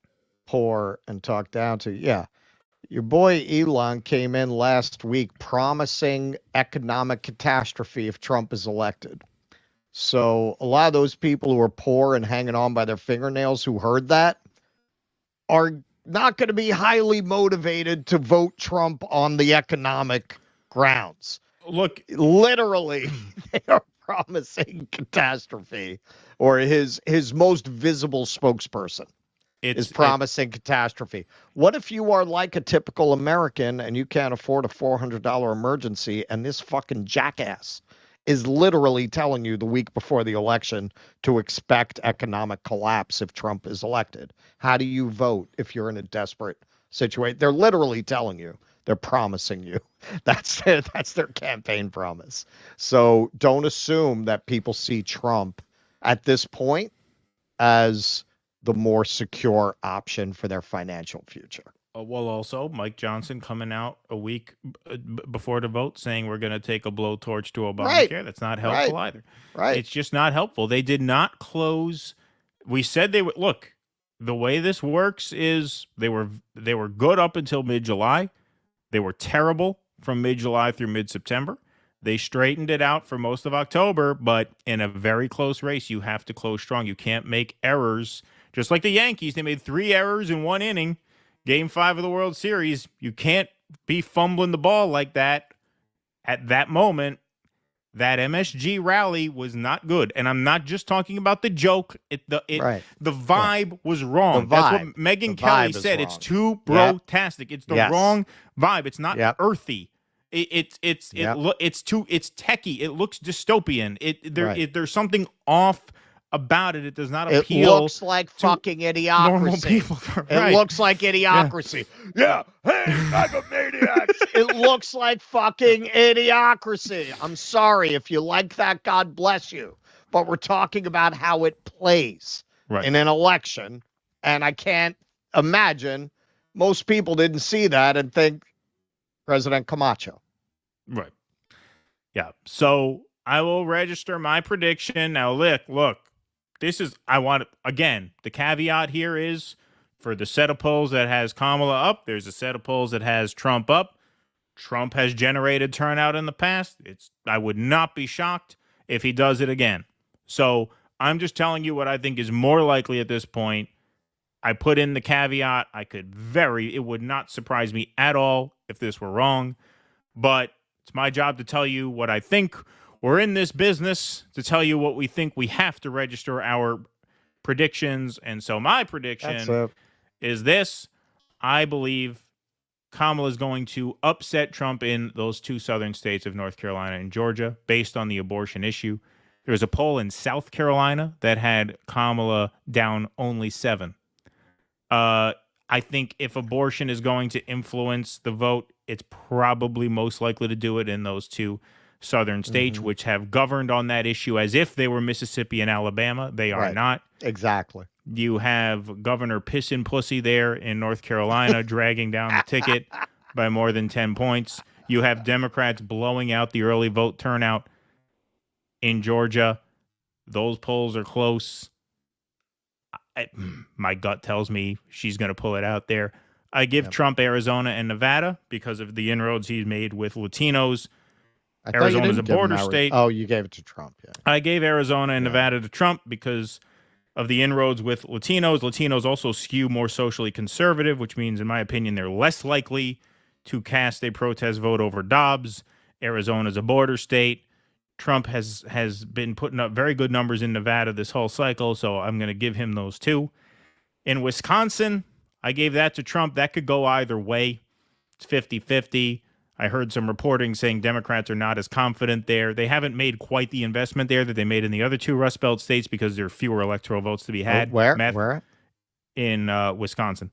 S4: poor and talked down to. Yeah. Your boy Elon came in last week promising economic catastrophe if Trump is elected. So a lot of those people who are poor and hanging on by their fingernails who heard that are not going to be highly motivated to vote Trump on the economic grounds.
S9: Look,
S4: literally, they are promising catastrophe, or his most visible spokesperson is promising catastrophe. What if you are like a typical American and you can't afford a $400 emergency, and this fucking jackass is literally telling you the week before the election to expect economic collapse if Trump is elected? How do you vote if you're in a desperate situation? They're literally telling you. They're promising you. That's their campaign promise. So don't assume that people see Trump at this point as the more secure option for their financial future.
S9: Well, also, Mike Johnson coming out a week before the vote saying we're going to take a blowtorch to Obamacare.
S4: Right.
S9: That's not helpful either.
S4: Right.
S9: It's just not helpful. They did not close. We said they would. Look, the way this works is they were good up until mid-July. They were terrible from mid-July through mid-September. They straightened it out for most of October, but in a very close race, you have to close strong. You can't make errors. Just like the Yankees, they made 3 errors in 1 inning. Game 5 of the World Series. You can't be fumbling the ball like that at that moment. That MSG rally was not good. And I'm not just talking about the joke. The vibe was wrong. That's what Megyn Kelly said. It's too bro-tastic. It's the wrong vibe. It's not earthy. It's techie. It looks dystopian. There's something off about it. It does not appeal.
S4: It looks like fucking idiocracy.
S9: Normal people.
S4: It looks like idiocracy. Yeah. Hey, I'm a maniac. It looks like fucking idiocracy. I'm sorry. If you like that, God bless you. But we're talking about how it plays in an election. And I can't imagine most people didn't see that and think President Camacho.
S9: Right. Yeah. So I will register my prediction. Now, look. This is, again, the caveat here is for the set of polls that has Kamala up, there's a set of polls that has Trump up. Trump has generated turnout in the past. I would not be shocked if he does it again. So I'm just telling you what I think is more likely at this point. I put in the caveat. It would not surprise me at all if this were wrong, but it's my job to tell you what I think. We're in this business to tell you what we think. We have to register our predictions. And so my prediction is this. I believe Kamala is going to upset Trump in those 2 southern states of North Carolina and Georgia based on the abortion issue. There was a poll in South Carolina that had Kamala down only 7. I think if abortion is going to influence the vote, it's probably most likely to do it in those 2 southern states, which have governed on that issue as if they were Mississippi and Alabama. They are not.
S4: Exactly.
S9: You have Governor Piss and Pussy there in North Carolina dragging down the ticket by more than 10 points. You have Democrats blowing out the early vote turnout in Georgia. Those polls are close. My gut tells me she's going to pull it out there. I give Trump Arizona and Nevada because of the inroads he's made with Latinos. Arizona's a border state.
S4: Oh, you gave it to Trump. Yeah.
S9: I gave Arizona and Nevada to Trump because of the inroads with Latinos. Latinos also skew more socially conservative, which means, in my opinion, they're less likely to cast a protest vote over Dobbs. Arizona's a border state. Trump has been putting up very good numbers in Nevada this whole cycle, so I'm going to give him those 2. In Wisconsin, I gave that to Trump. That could go either way. It's 50-50. I heard some reporting saying Democrats are not as confident there. They haven't made quite the investment there that they made in the other 2 Rust Belt states because there are fewer electoral votes to be had.
S4: Where?
S9: In Wisconsin.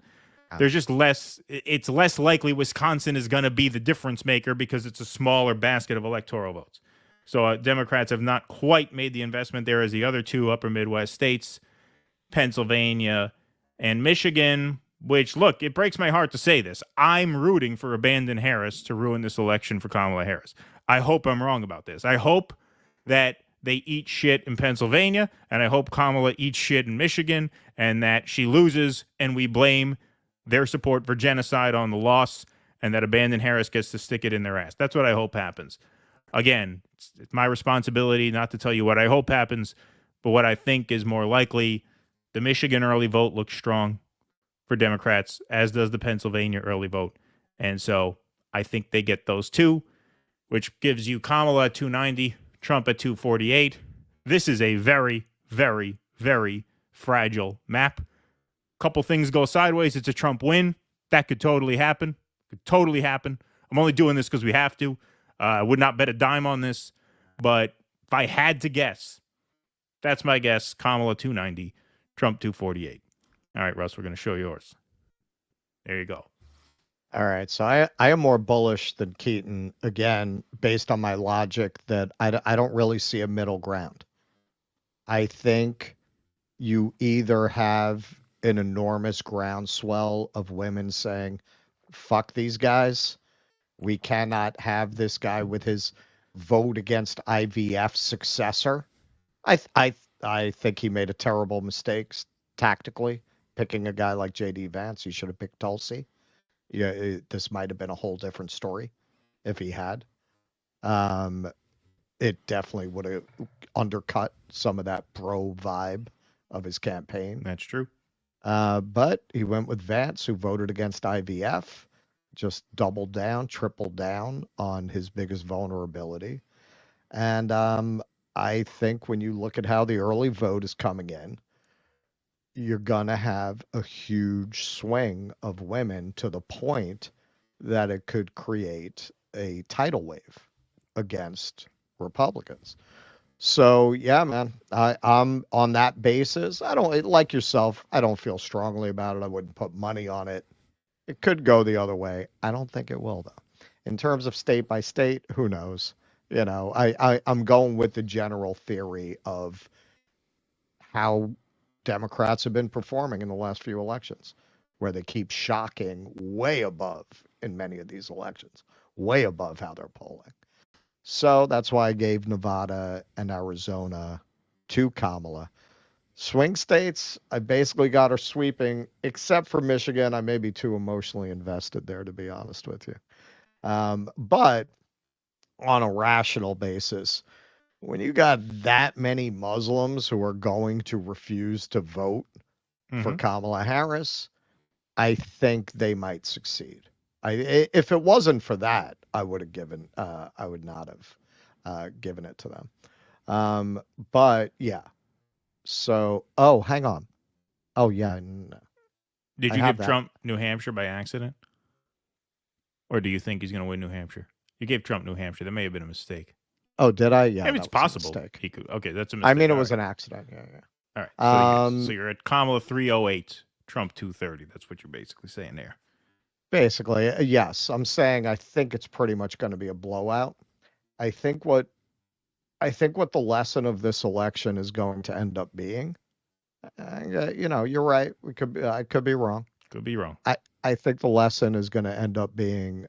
S9: There's just less. It's less likely Wisconsin is going to be the difference maker because it's a smaller basket of electoral votes. So Democrats have not quite made the investment there as the other 2 upper Midwest states, Pennsylvania and Michigan. Which, look, it breaks my heart to say this. I'm rooting for Abandon Harris to ruin this election for Kamala Harris. I hope I'm wrong about this. I hope that they eat shit in Pennsylvania, and I hope Kamala eats shit in Michigan, and that she loses, and we blame their support for genocide on the loss, and that Abandon Harris gets to stick it in their ass. That's what I hope happens. Again, it's my responsibility not to tell you what I hope happens, but what I think is more likely. The Michigan early vote looks strong for Democrats, as does the Pennsylvania early vote. And so I think they get those 2, which gives you Kamala at 290, Trump at 248. This is a very, very, very fragile map. Couple things go sideways. It's a Trump win. That could totally happen. I'm only doing this because we have to. I would not bet a dime on this. But if I had to guess, that's my guess. Kamala 290, Trump 248. All right, Russ, we're going to show yours. There you go.
S4: All right, so I am more bullish than Keaton, again, based on my logic that I don't really see a middle ground. I think you either have an enormous groundswell of women saying, fuck these guys. We cannot have this guy with his vote against IVF successor. I think he made a terrible mistake tactically picking a guy like J.D. Vance, he should have picked Tulsi. Yeah, this might have been a whole different story if he had. It definitely would have undercut some of that pro vibe of his campaign.
S9: That's true.
S4: But he went with Vance, who voted against IVF, just doubled down, tripled down on his biggest vulnerability. And I think when you look at how the early vote is coming in, you're going to have a huge swing of women to the point that it could create a tidal wave against Republicans. So yeah, man, I'm on that basis. I don't, like yourself, I don't feel strongly about it. I wouldn't put money on it. It could go the other way. I don't think it will, though. In terms of state by state, who knows? You know, I'm going with the general theory of how Democrats have been performing in the last few elections, where they keep shocking way above in many of these elections, way above how they're polling. So that's why I gave Nevada and Arizona to Kamala. Swing states, I basically got her sweeping, except for Michigan. I may be too emotionally invested there, to be honest with you. But on a rational basis, when you got that many Muslims who are going to refuse to vote for Kamala Harris, I think they might succeed. If it wasn't for that, I would not have given it to them. But yeah. So, hang on. Oh yeah. No.
S9: Did you give Trump New Hampshire by accident? Or do you think he's going to win New Hampshire? You gave Trump New Hampshire. That may have been a mistake.
S4: Oh, did I? Yeah.
S9: I mean, it's possible. He could. Okay, that's a mistake.
S4: I mean, it was an accident. Yeah.
S9: All right. So you're at Kamala 308, Trump 230. That's what you're basically saying there.
S4: Basically, yes. I'm saying I think it's pretty much going to be a blowout. I think what the lesson of this election is going to end up being, you're right. I could be wrong.
S9: Could be wrong.
S4: I think the lesson is going to end up being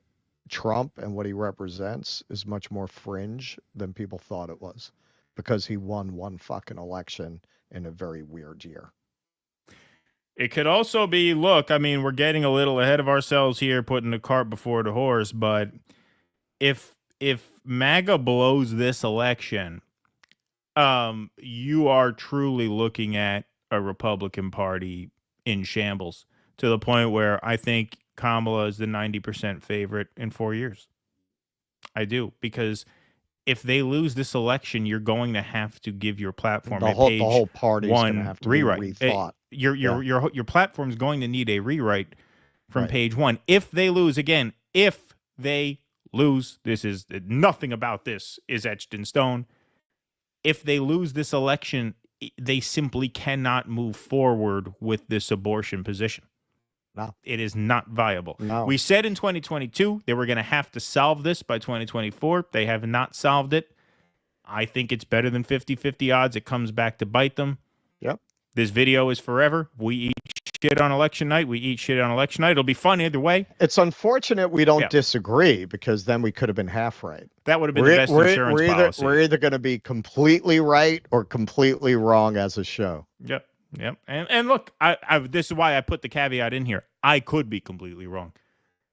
S4: Trump and what he represents is much more fringe than people thought it was, because he won one fucking election in a very weird year.
S9: It could also be, look, I mean, we're getting a little ahead of ourselves here, putting the cart before the horse, but if MAGA blows this election, you are truly looking at a Republican Party in shambles, to the point where I think Kamala is the 90% favorite in 4 years. I do, because if they lose this election, you're going to have to give your platform
S4: the whole party going to have to
S9: rewrite.
S4: Be rethought.
S9: Your platform is going to need a rewrite from page one. If they lose, again, if they lose, this is nothing about this is etched in stone. If they lose this election, they simply cannot move forward with this abortion position.
S4: No.
S9: It is not viable.
S4: No.
S9: We said in 2022 they were going to have to solve this by 2024. They have not solved it. I think it's better than 50-50 odds. It comes back to bite them.
S4: Yep.
S9: This video is forever. We eat shit on election night. We eat shit on election night. It'll be fun either way.
S4: It's unfortunate we don't disagree, because then we could have been half right.
S9: That would have been the best insurance policy.
S4: We're either going to be completely right or completely wrong as a show.
S9: Yep. And look, I this is why I put the caveat in here. I could be completely wrong.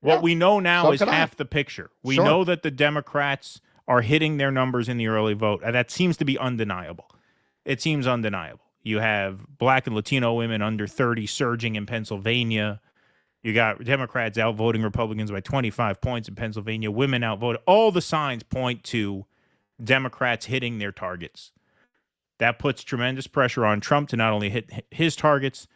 S9: What we know now is half the picture. We know that the Democrats are hitting their numbers in the early vote. That seems to be undeniable. It seems undeniable. You have Black and Latino women under 30 surging in Pennsylvania. You got Democrats outvoting Republicans by 25 points in Pennsylvania. Women outvoted. All the signs point to Democrats hitting their targets. That puts tremendous pressure on Trump to not only hit his targets,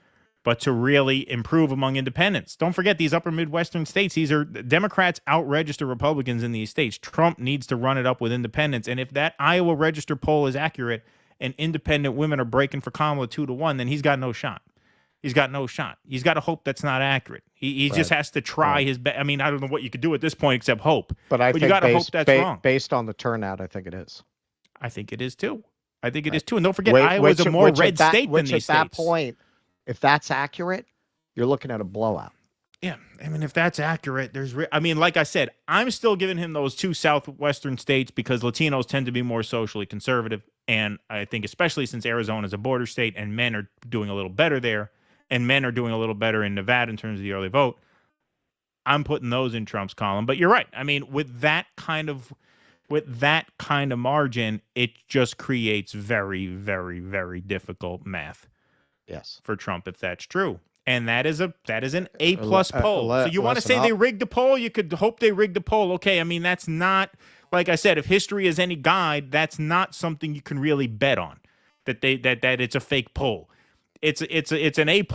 S9: but to really improve among independents. Don't forget these upper Midwestern states. These are Democrats out-register Republicans in these states. Trump needs to run it up with independents. And if that Iowa Register poll is accurate and independent women are breaking for Kamala 2-1, then he's got no shot. He's got no shot. He's got to hope that's not accurate. He just has to try his best. I mean, I don't know what you could do at this point except hope.
S4: But think
S9: you got to hope that's wrong.
S4: Based on the turnout, I think it is.
S9: I think it is too. And don't forget, Iowa's a more red state than these states.
S4: At that point, if that's accurate, you're looking at a blowout.
S9: Yeah, I mean, if that's accurate, like I said, I'm still giving him those two southwestern states because Latinos tend to be more socially conservative. And I think especially since Arizona is a border state and men are doing a little better there, and men are doing a little better in Nevada in terms of the early vote. I'm putting those in Trump's column. But you're right. I mean, with that kind of margin, it just creates very, very, very difficult math.
S4: Yes.
S9: For Trump, if that's true. And that is an A+ poll. So you want to say they rigged the poll? You could hope they rigged the poll. Okay, I mean, that's not, like I said, if history is any guide, that's not something you can really bet on. That it's a fake poll. It's an A+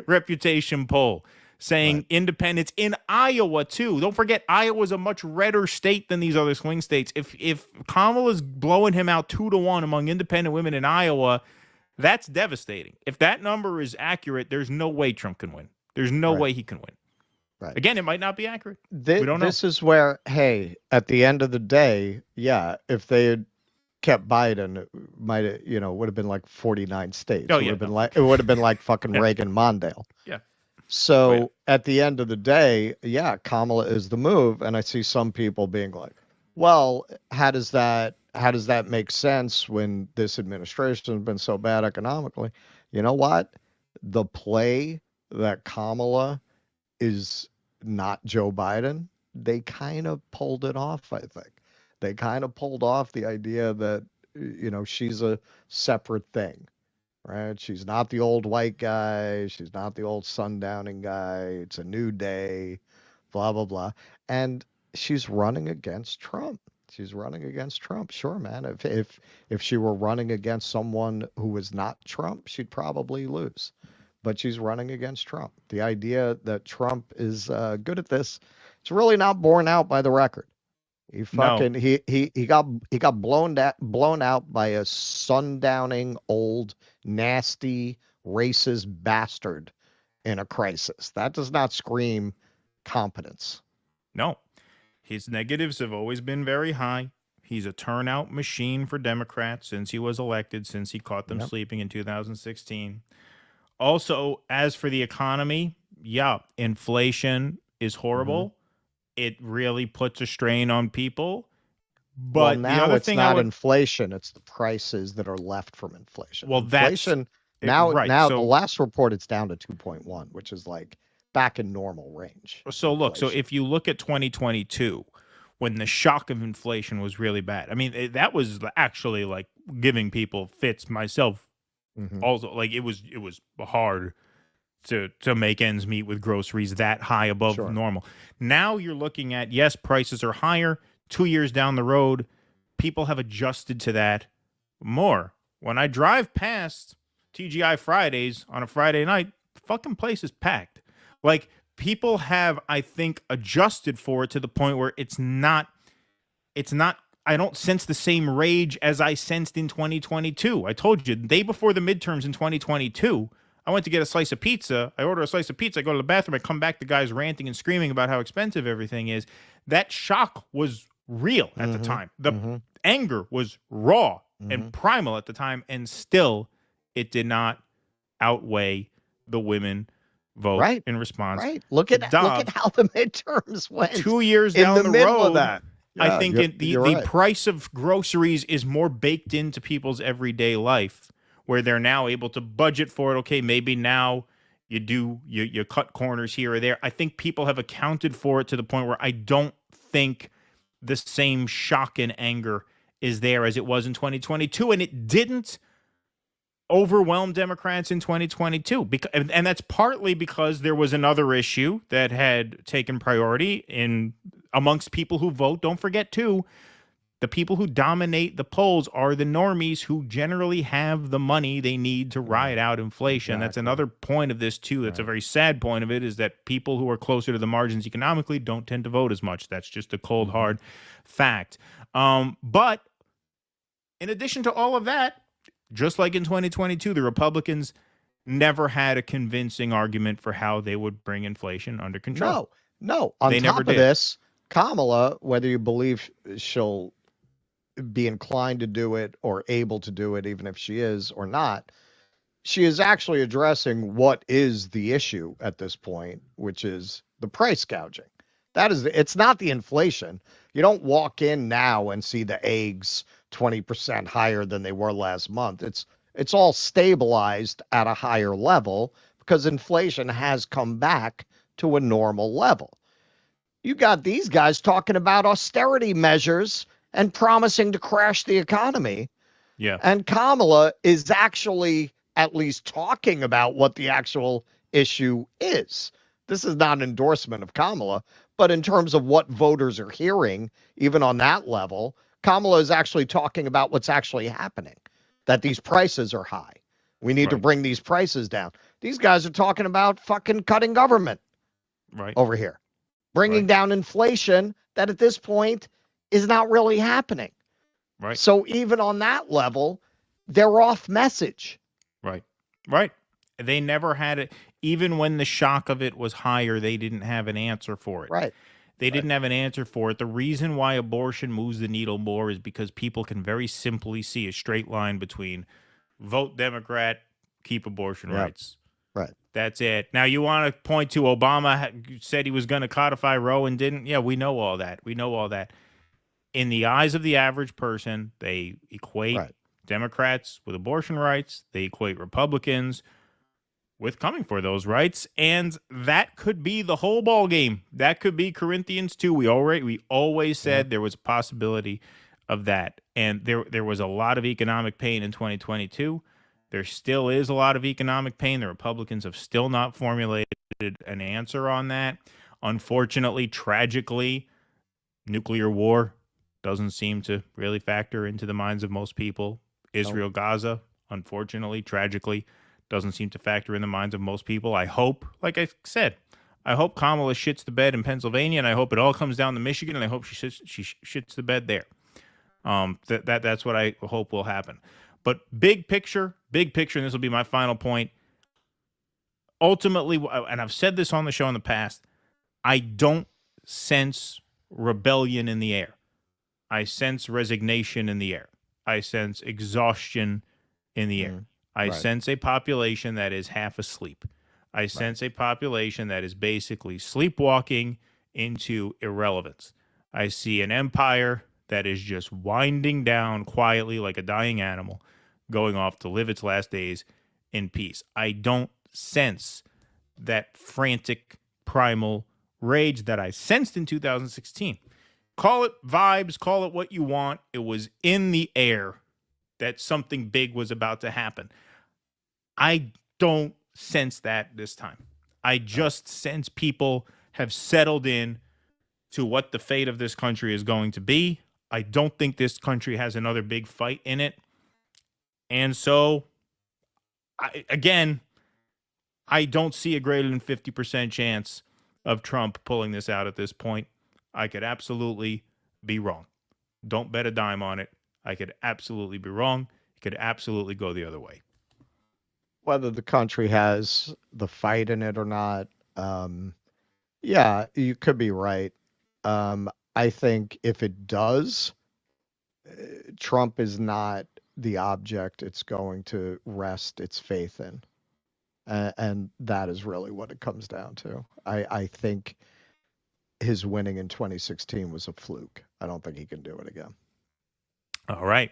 S9: reputation poll saying independents in Iowa too. Don't forget, Iowa's a much redder state than these other swing states. If Kamala's blowing him out 2-1 among independent women in Iowa, that's devastating. If that number is accurate, there's no way Trump can win. There's no way he can win.
S4: Right.
S9: Again, it might not be accurate. We don't know.
S4: This is where, hey, at the end of the day, yeah, if they had kept Biden, it might have, would have been like 49 states.
S9: Oh,
S4: it
S9: yeah,
S4: would have been like fucking Reagan Mondale.
S9: Yeah.
S4: So at the end of the day, yeah, Kamala is the move. And I see some people being like, well, how does that make sense when this administration has been so bad economically? You know what? The play that Kamala is not Joe Biden, they kind of pulled it off, I think. They kind of pulled off the idea that, she's a separate thing, right? She's not the old white guy. She's not the old sundowning guy. It's a new day, blah, blah, blah. And she's running against Trump. She's running against Trump. Sure, man. If she were running against someone who was not Trump, she'd probably lose. But she's running against Trump. The idea that Trump is good at this, it's really not borne out by the record. He got blown out by a sundowning, old, nasty, racist bastard in a crisis. That does not scream competence.
S9: No. His negatives have always been very high. He's a turnout machine for Democrats since he was elected, since he caught them sleeping in 2016. Also, as for the economy, yeah, inflation is horrible. It really puts a strain on people. But
S4: now it's not inflation; it's the prices that are left from inflation.
S9: Well,
S4: inflation now the last report, it's down to 2.1, which is like back in normal range.
S9: So look, so if you look at 2022, when the shock of inflation was really bad, I mean, that was actually like giving people fits. Myself, also, like it was hard to make ends meet with groceries that high above normal. Now you're looking at, yes, prices are higher. 2 years down the road, people have adjusted to that more. When I drive past TGI Fridays on a Friday night, the fucking place is packed. Like, people have, I think, adjusted for it to the point where it's not, I don't sense the same rage as I sensed in 2022. I told you, the day before the midterms in 2022, I went to get a slice of pizza. I order a slice of pizza. I go to the bathroom. I come back. The guy's ranting and screaming about how expensive everything is. That shock was real at the time. The anger was raw and primal at the time, and still it did not outweigh the women vote in response.
S4: Right. Look at how the midterms went.
S9: 2 years down the
S4: middle
S9: road,
S4: of that. Yeah,
S9: I think the price of groceries is more baked into people's everyday life, where they're now able to budget for it. Okay, maybe now you cut corners here or there. I think people have accounted for it to the point where I don't think the same shock and anger is there as it was in 2022, and it didn't overwhelm Democrats in 2022, and that's partly because there was another issue that had taken priority amongst people who vote. Don't forget, too, the people who dominate the polls are the normies who generally have the money they need to ride out inflation. Exactly. That's another point of this, too. That's a very sad point of it, is that people who are closer to the margins economically don't tend to vote as much. That's just a cold, hard fact. But in addition to all of that, just like in 2022, the Republicans never had a convincing argument for how they would bring inflation under control.
S4: No. On top of this, Kamala, whether you believe she'll be inclined to do it or able to do it, even if she is or not, she is actually addressing what is the issue at this point, which is the price gouging. It's not the inflation. You don't walk in now and see the eggs 20% higher than they were last month. It's all stabilized at a higher level, because inflation has come back to a normal level. You got these guys talking about austerity measures and promising to crash the economy.
S9: Yeah.
S4: And Kamala is actually at least talking about what the actual issue is. This is not an endorsement of Kamala, but in terms of what voters are hearing, even on that level, Kamala is actually talking about what's actually happening, that these prices are high. We need to bring these prices down. These guys are talking about fucking cutting government over here, bringing down inflation that at this point is not really happening.
S9: Right.
S4: So even on that level, they're off message.
S9: Right. They never had it. Even when the shock of it was higher, they didn't have an answer for it.
S4: Right.
S9: They didn't have an answer for it. The reason why abortion moves the needle more is because people can very simply see a straight line between vote Democrat, keep abortion rights.
S4: Right.
S9: That's it. Now, you want to point to Obama said he was going to codify Roe and didn't? Yeah, we know all that. In the eyes of the average person, they equate Democrats with abortion rights. They equate Republicans with coming for those rights, and that could be the whole ball game. That could be Corinthians 2. We always said there was a possibility of that, and there was a lot of economic pain in 2022. There still is a lot of economic pain. The Republicans have still not formulated an answer on that. Unfortunately, tragically, nuclear war doesn't seem to really factor into the minds of most people. Israel, Gaza, unfortunately, tragically, doesn't seem to factor in the minds of most people. I hope, like I said, I hope Kamala shits the bed in Pennsylvania, and I hope it all comes down to Michigan, and I hope she shits the bed there. That's what I hope will happen. But big picture, and this will be my final point. Ultimately, and I've said this on the show in the past, I don't sense rebellion in the air. I sense resignation in the air. I sense exhaustion in the air. I sense a population that is half asleep. I sense a population that is basically sleepwalking into irrelevance. I see an empire that is just winding down quietly like a dying animal, going off to live its last days in peace. I don't sense that frantic, primal rage that I sensed in 2016. Call it vibes, call it what you want. It was in the air that something big was about to happen. I don't sense that this time. I just sense people have settled in to what the fate of this country is going to be. I don't think this country has another big fight in it. And so, I don't see a greater than 50% chance of Trump pulling this out at this point. I could absolutely be wrong. Don't bet a dime on it. I could absolutely be wrong. It could absolutely go the other way.
S4: Whether the country has the fight in it or not, yeah, you could be right. I think if it does, Trump is not the object it's going to rest its faith in. And that is really what it comes down to. I think his winning in 2016 was a fluke. I don't think he can do it again.
S9: All right.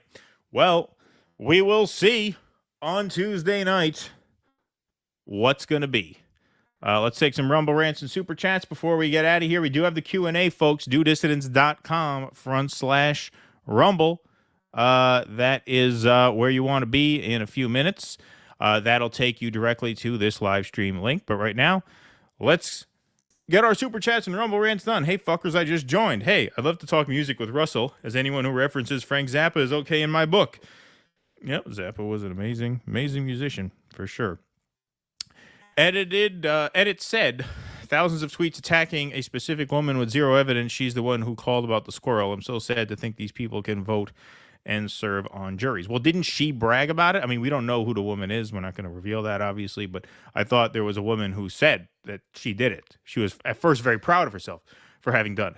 S9: Well, we will see on Tuesday night what's going to be. Let's take some Rumble rants and super chats before we get out of here. We do have the Q&A, folks. DoDissidents.com/Rumble. That is where you want to be in a few minutes. That'll take you directly to this live stream link. But right now, let's get our super chats and Rumble rants done. Hey, fuckers, I just joined. Hey, I'd love to talk music with Russell, as anyone who references Frank Zappa is okay in my book. Yep, Zappa was an amazing musician, for sure. Edit said, thousands of tweets attacking a specific woman with zero evidence. She's the one who called about the squirrel. I'm so sad to think these people can vote and serve on juries. Well, didn't she brag about it? I mean, we don't know who the woman is. We're not going to reveal that, obviously, but I thought there was a woman who said that she did it. She was at first very proud of herself for having done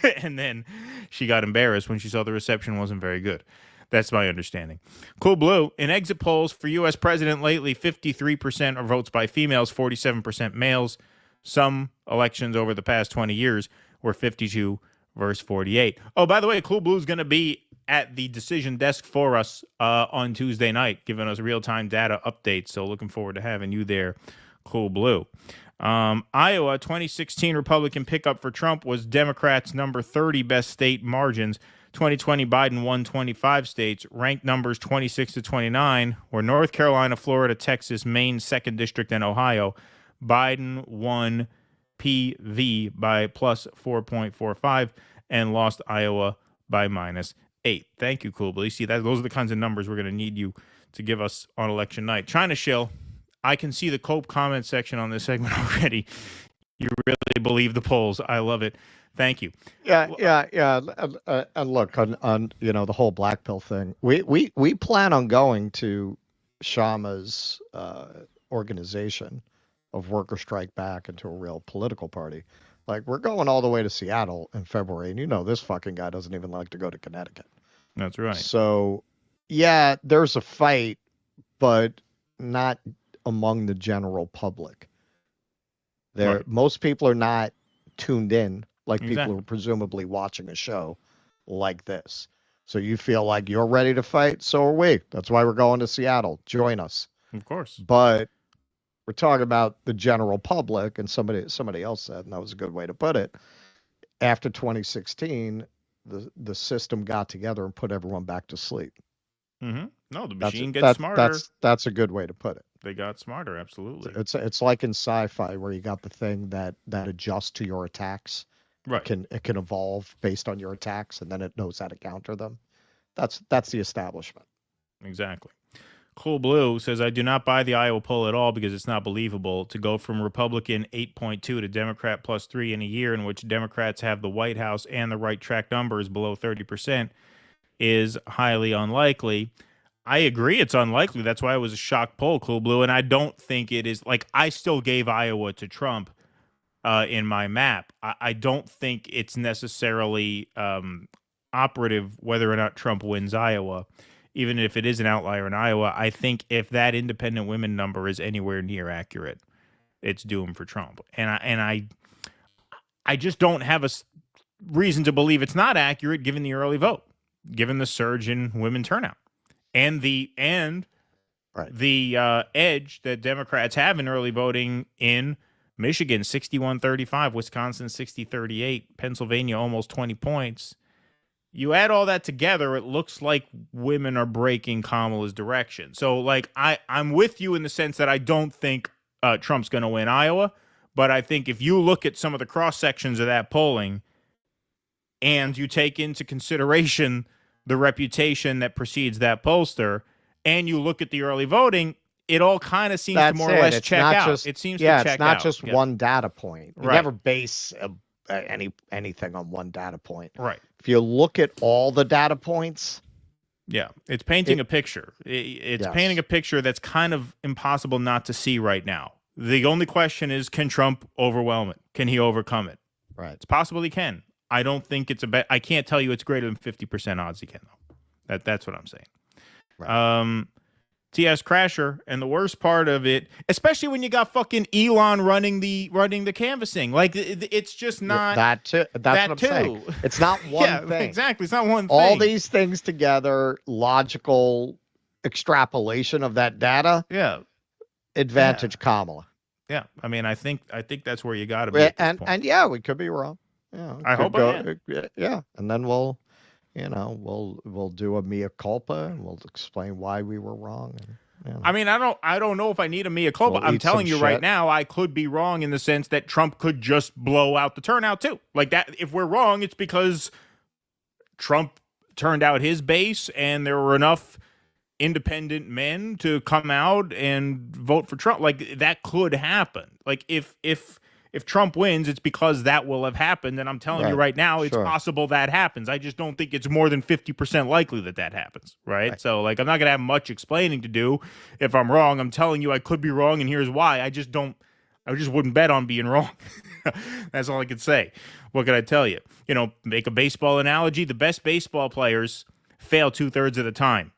S9: it. And then she got embarrassed when she saw the reception wasn't very good. That's my understanding. Cool Blue, in exit polls for U.S. president lately, 53% are votes by females, 47% males. Some elections over the past 20 years were 52 versus 48. Oh, by the way, Cool Blue is going to be at the decision desk for us on Tuesday night, giving us real-time data updates. So looking forward to having you there, Cool Blue. Iowa 2016 Republican pickup for Trump was Democrats' number 30 best state margins. 2020 Biden won 25 states. Ranked numbers 26 to 29 were North Carolina, Florida, Texas, Maine, 2nd District, and Ohio. Biden won PV by plus 4.45 and lost Iowa by -8. Thank you, Cool Blue. See, those are the kinds of numbers we're going to need you to give us on election night. China Shill, I can see the Cope comment section on this segment already. You really believe the polls. I love it. Thank you.
S4: Yeah. And look, on the whole black pill thing, we plan on going to Sharma's organization of Worker Strike Back into a real political party. Like, we're going all the way to Seattle in February, and this fucking guy doesn't even like to go to Connecticut.
S9: That's right.
S4: So, yeah, there's a fight, but not among the general public. Most people are not tuned in like people who are presumably watching a show like this. So you feel like you're ready to fight? So are we. That's why we're going to Seattle. Join us.
S9: Of course.
S4: But we're talking about the general public, and somebody else said, and that was a good way to put it, after 2016, the system got together and put everyone back to sleep.
S9: Mm-hmm. No, the machine gets smarter.
S4: That's a good way to put it.
S9: They got smarter, absolutely.
S4: It's like in sci-fi where you got the thing that adjusts to your attacks.
S9: Right.
S4: It can evolve based on your attacks, and then it knows how to counter them. That's the establishment.
S9: Exactly. Cool Blue says, I do not buy the Iowa poll at all because it's not believable. To go from Republican 8.2 to Democrat +3 in a year in which Democrats have the White House and the right track numbers below 30% is highly unlikely. I agree it's unlikely. That's why it was a shock poll, Cool Blue, and I don't think it is. Like, I still gave Iowa to Trump in my map. I don't think it's necessarily operative whether or not Trump wins Iowa. Even if it is an outlier in Iowa, I think if that independent women number is anywhere near accurate, it's doomed for Trump. And I just don't have a reason to believe it's not accurate given the early vote, given the surge in women turnout, and the edge that Democrats have in early voting in Michigan, 61-35, Wisconsin, 60-38, Pennsylvania, almost 20 points. You add all that together, it looks like women are breaking Kamala's direction. So, like, I'm with you in the sense that I don't think Trump's going to win Iowa, but I think if you look at some of the cross sections of that polling and you take into consideration the reputation that precedes that pollster, and you look at the early voting, it all kind of seems to more or less check out. It seems to check out.
S4: It's not just one data point. You
S9: Right.
S4: never base anything on one data point.
S9: Right.
S4: If you look at all the data points,
S9: yeah, it's painting a picture. It's painting a picture that's kind of impossible not to see right now. The only question is, can Trump overwhelm it? Can he overcome it?
S4: Right.
S9: It's possible he can. I don't think it's a bet. I can't tell you it's greater than 50% odds he can, though. That's what I'm saying.
S4: Right.
S9: TS Crasher, and the worst part of it, especially when you got fucking Elon running the canvassing, like it's just not
S4: that too. That's what I'm saying. It's not one thing.
S9: Exactly. It's not one
S4: All
S9: thing.
S4: these things together, logical extrapolation of that data.
S9: Yeah.
S4: Advantage Kamala.
S9: Yeah. I mean, I think that's where you got to be. At this point.
S4: And yeah, we could be wrong. Yeah.
S9: I hope I am.
S4: Yeah. And then we'll do a mea culpa, and we'll explain why we were wrong. And,
S9: I mean, I don't know if I need a mea culpa. I'm telling you right now, I could be wrong in the sense that Trump could just blow out the turnout too. Like that, if we're wrong, it's because Trump turned out his base and there were enough independent men to come out and vote for Trump. Like that could happen. Like if Trump wins, it's because that will have happened. And I'm telling you right now, it's possible that happens. I just don't think it's more than 50% likely that happens. Right? So, like, I'm not going to have much explaining to do if I'm wrong. I'm telling you I could be wrong, and here's why. I just wouldn't bet on being wrong. That's all I could say. What can I tell you? Make a baseball analogy. The best baseball players fail 2/3 of the time.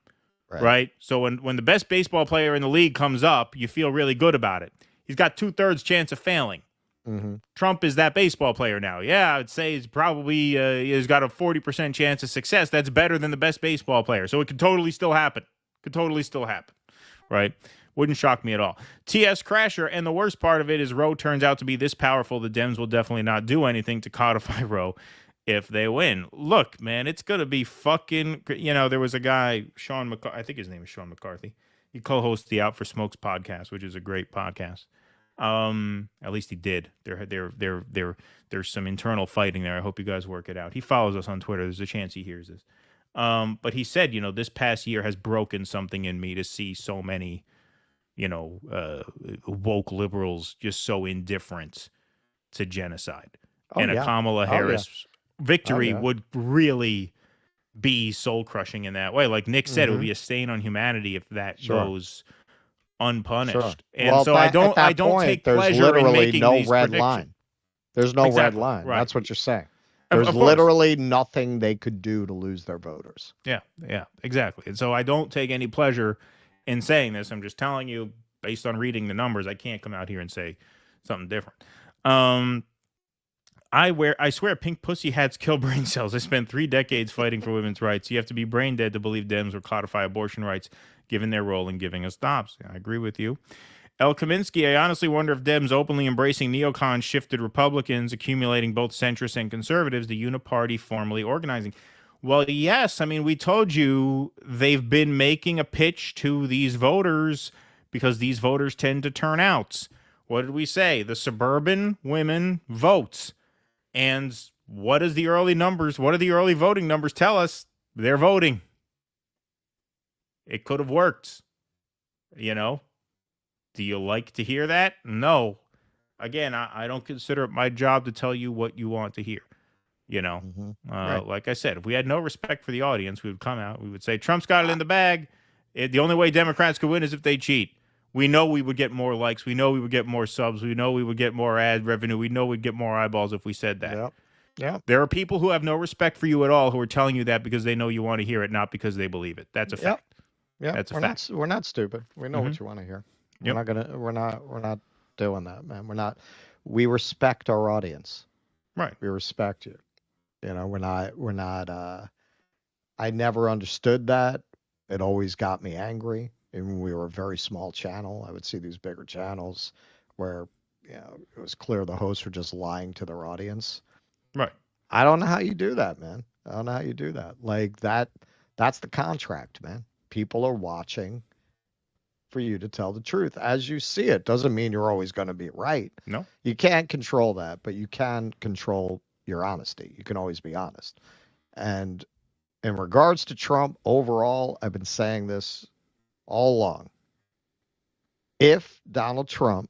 S9: Right? So when the best baseball player in the league comes up, you feel really good about it. He's got 2/3 chance of failing.
S4: Mm-hmm.
S9: Trump is that baseball player now. Yeah, I'd say he's probably he's got a 40% chance of success. That's better than the best baseball player. So it could totally still happen. Right? Wouldn't shock me at all. TS Crasher, and the worst part of it is Roe turns out to be this powerful. The Dems will definitely not do anything to codify Roe if they win. Look, man, it's going to be fucking, there was a guy, Sean McCarthy, I think his name is Sean McCarthy. He co-hosts the Out for Smokes podcast, which is a great podcast. At least he did. There's some internal fighting there. I hope you guys work it out. He follows us on Twitter. There's a chance he hears this. But he said, this past year has broken something in me to see so many, woke liberals just so indifferent to genocide. And a Kamala Harris victory would really be soul crushing in that way. Like Nick said, it would be a stain on humanity if that goes unpunished.
S4: Sure.
S9: And
S4: well,
S9: so I don't take pleasure in making
S4: no
S9: these
S4: red
S9: predictions.
S4: line. There's no red line.
S9: Right.
S4: That's what you're saying.
S9: Of
S4: There's
S9: course.
S4: literally nothing they could do to lose their voters.
S9: Yeah, exactly. And so I don't take any pleasure in saying this. I'm just telling you, based on reading the numbers, I can't come out here and say something different. I swear pink pussy hats kill brain cells. I spent 3 decades fighting for women's rights. You have to be brain dead to believe Dems will codify abortion rights, given their role in giving us stops. I agree with you. El Kaminsky, I honestly wonder if Dems openly embracing neocons shifted Republicans, accumulating both centrists and conservatives, the uniparty formally organizing. Well, yes. I mean, we told you they've been making a pitch to these voters because these voters tend to turn out. What did we say? The suburban women vote. And what is the early numbers? What do the early voting numbers tell us? They're voting. It could have worked. Do you like to hear that? No. Again, I don't consider it my job to tell you what you want to hear.
S4: Right.
S9: Like I said, if we had no respect for the audience, we would come out. We would say, Trump's got it in the bag. The only way Democrats could win is if they cheat. We know we would get more likes. We know we would get more subs. We know we would get more ad revenue. We know we'd get more eyeballs if we said that.
S4: Yep.
S9: There are people who have no respect for you at all who are telling you that because they know you want to hear it, not because they believe it. That's a fact.
S4: Yeah,
S9: that's a fact.
S4: We're not stupid. We know what you want to hear.
S9: Yep.
S4: We're not doing that, man. We respect our audience.
S9: Right.
S4: We respect you. We're not I never understood that. It always got me angry. Even when we were a very small channel, I would see these bigger channels where, it was clear the hosts were just lying to their audience.
S9: Right.
S4: I don't know how you do that, man. I don't know how you do that. Like that's the contract, man. People are watching for you to tell the truth as you see it. Doesn't mean you're always going to be right.
S9: No.
S4: You can't control that, but you can control your honesty. You can always be honest. And in regards to Trump, overall, I've been saying this all along. If Donald Trump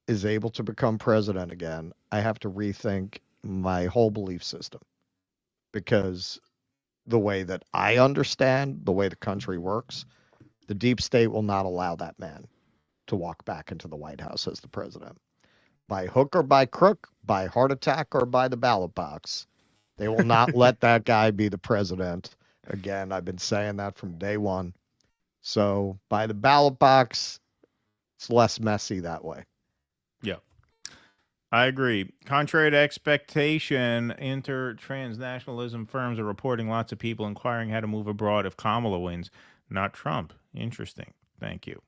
S4: is able to become president again, I have to rethink my whole belief system, because the way that I understand the way the country works, the deep state will not allow that man to walk back into the White House as the president. By hook or by crook, by heart attack or by the ballot box, they will not let that guy be the president again. I've been saying that from day one. So by the ballot box, it's less messy that way.
S9: Yeah. I agree. Contrary to expectation, inter-transnationalism firms are reporting lots of people inquiring how to move abroad if Kamala wins, not Trump. Interesting. Thank you.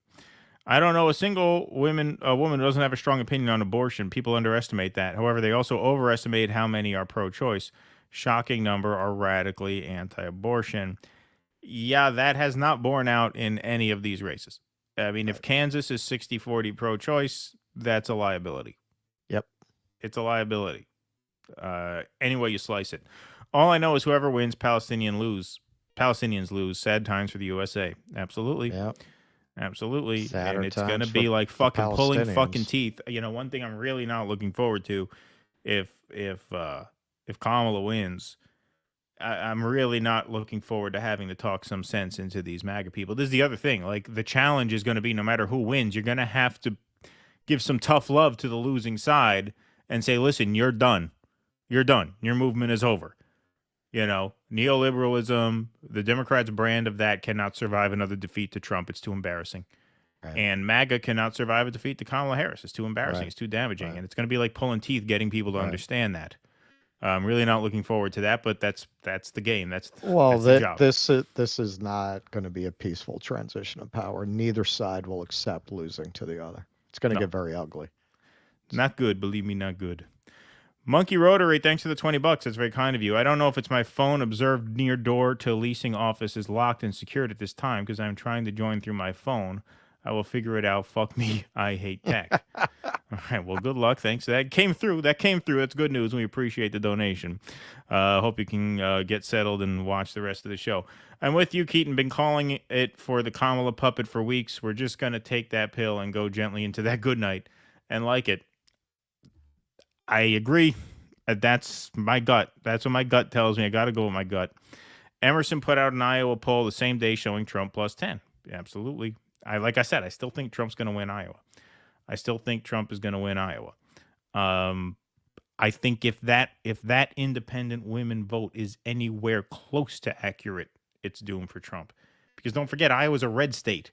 S9: I don't know a woman who doesn't have a strong opinion on abortion. People underestimate that. However, they also overestimate how many are pro-choice. Shocking number are radically anti-abortion. Yeah, that has not borne out in any of these races. I mean, if Kansas is 60-40 pro-choice, that's a liability.
S4: Yep.
S9: It's a liability. Any way you slice it. All I know is whoever wins, Palestinians lose. Sad times for the USA. Absolutely.
S4: Yep.
S9: Absolutely.
S4: Sadder
S9: and it's going to
S4: times
S9: be
S4: for
S9: like fucking pulling
S4: Palestinians.
S9: fucking teeth. One thing I'm really not looking forward to if Kamala wins, I'm really not looking forward to having to talk some sense into these MAGA people. This is the other thing. Like, the challenge is going to be, no matter who wins, you're going to have to give some tough love to the losing side and say, listen, you're done. You're done. Your movement is over. Neoliberalism, the Democrats' brand of that cannot survive another defeat to Trump. It's too embarrassing.
S4: Right.
S9: And MAGA cannot survive a defeat to Kamala Harris. It's too embarrassing.
S4: Right.
S9: It's too damaging.
S4: Right.
S9: And it's going to be like pulling teeth getting people to understand that. I'm really not looking forward to that, but that's the game. That's
S4: Well,
S9: the job.
S4: this is not going to be a peaceful transition of power. Neither side will accept losing to the other. It's going to get very ugly.
S9: Not good, believe me, not good. Monkey Rotary, thanks for the $20. That's very kind of you. I don't know if it's my phone observed near door to leasing office is locked and secured at this time because I'm trying to join through my phone. I will figure it out. Fuck me. I hate tech. All right. Well, good luck. Thanks. That came through. That's good news. We appreciate the donation. Hope you can get settled and watch the rest of the show. I'm with you, Keaton. Been calling it for the Kamala puppet for weeks. We're just going to take that pill and go gently into that good night and like it. I agree. That's my gut. That's what my gut tells me. I got to go with my gut. Emerson put out an Iowa poll the same day showing Trump plus 10. Absolutely. Like I said, I still think Trump's going to win Iowa. I still think Trump is going to win Iowa. I think if that independent women vote is anywhere close to accurate, it's doomed for Trump. Because don't forget, Iowa's a red state.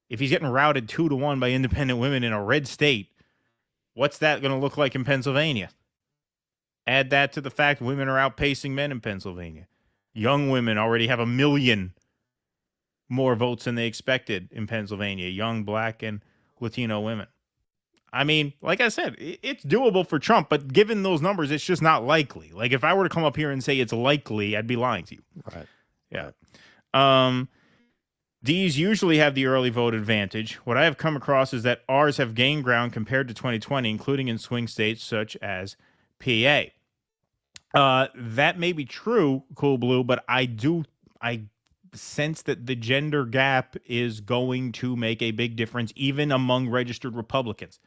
S9: If he's getting routed 2-1 by independent women in a red state, what's that going to look like in Pennsylvania? Add that to the fact women are outpacing men in Pennsylvania. Young women already have 1 million more votes than they expected in Pennsylvania. Young, black, and Latino women. I mean, like I said, it's doable for Trump, but given those numbers, it's just not likely. Like, if I were to come up here and say it's likely, I'd be lying to you.
S4: Right.
S9: Yeah. D's usually have the early vote advantage. What I have come across is that R's have gained ground compared to 2020, including in swing states such as PA. That may be true, Cool Blue, but I sense that the gender gap is going to make a big difference, even among registered Republicans.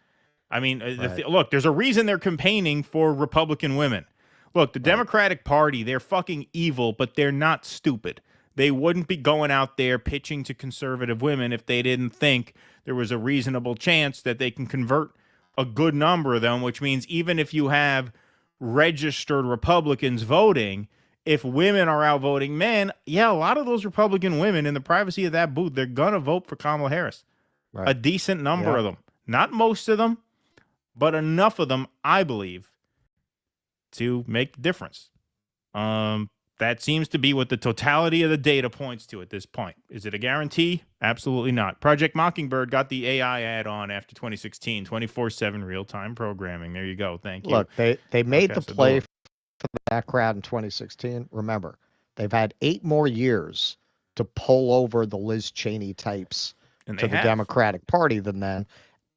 S9: I mean, look, there's a reason they're campaigning for Republican women. Look, the Democratic Party, they're fucking evil, but they're not stupid. They wouldn't be going out there pitching to conservative women if they didn't think there was a reasonable chance that they can convert a good number of them, which means even if you have registered Republicans voting, if women are outvoting men, a lot of those Republican women in the privacy of that booth, they're going to vote for Kamala Harris. Right. A decent number of them. Not most of them, but enough of them, I believe, to make the difference. That seems to be what the totality of the data points to at this point. Is it a guarantee? Absolutely not. Project Mockingbird got the AI add-on after 2016, 24/7 real-time programming. There you go. Thank you.
S4: Look, they made the play for that crowd in 2016. Remember, they've had 8 more years to pull over the Liz Cheney types to the Democratic Party than then.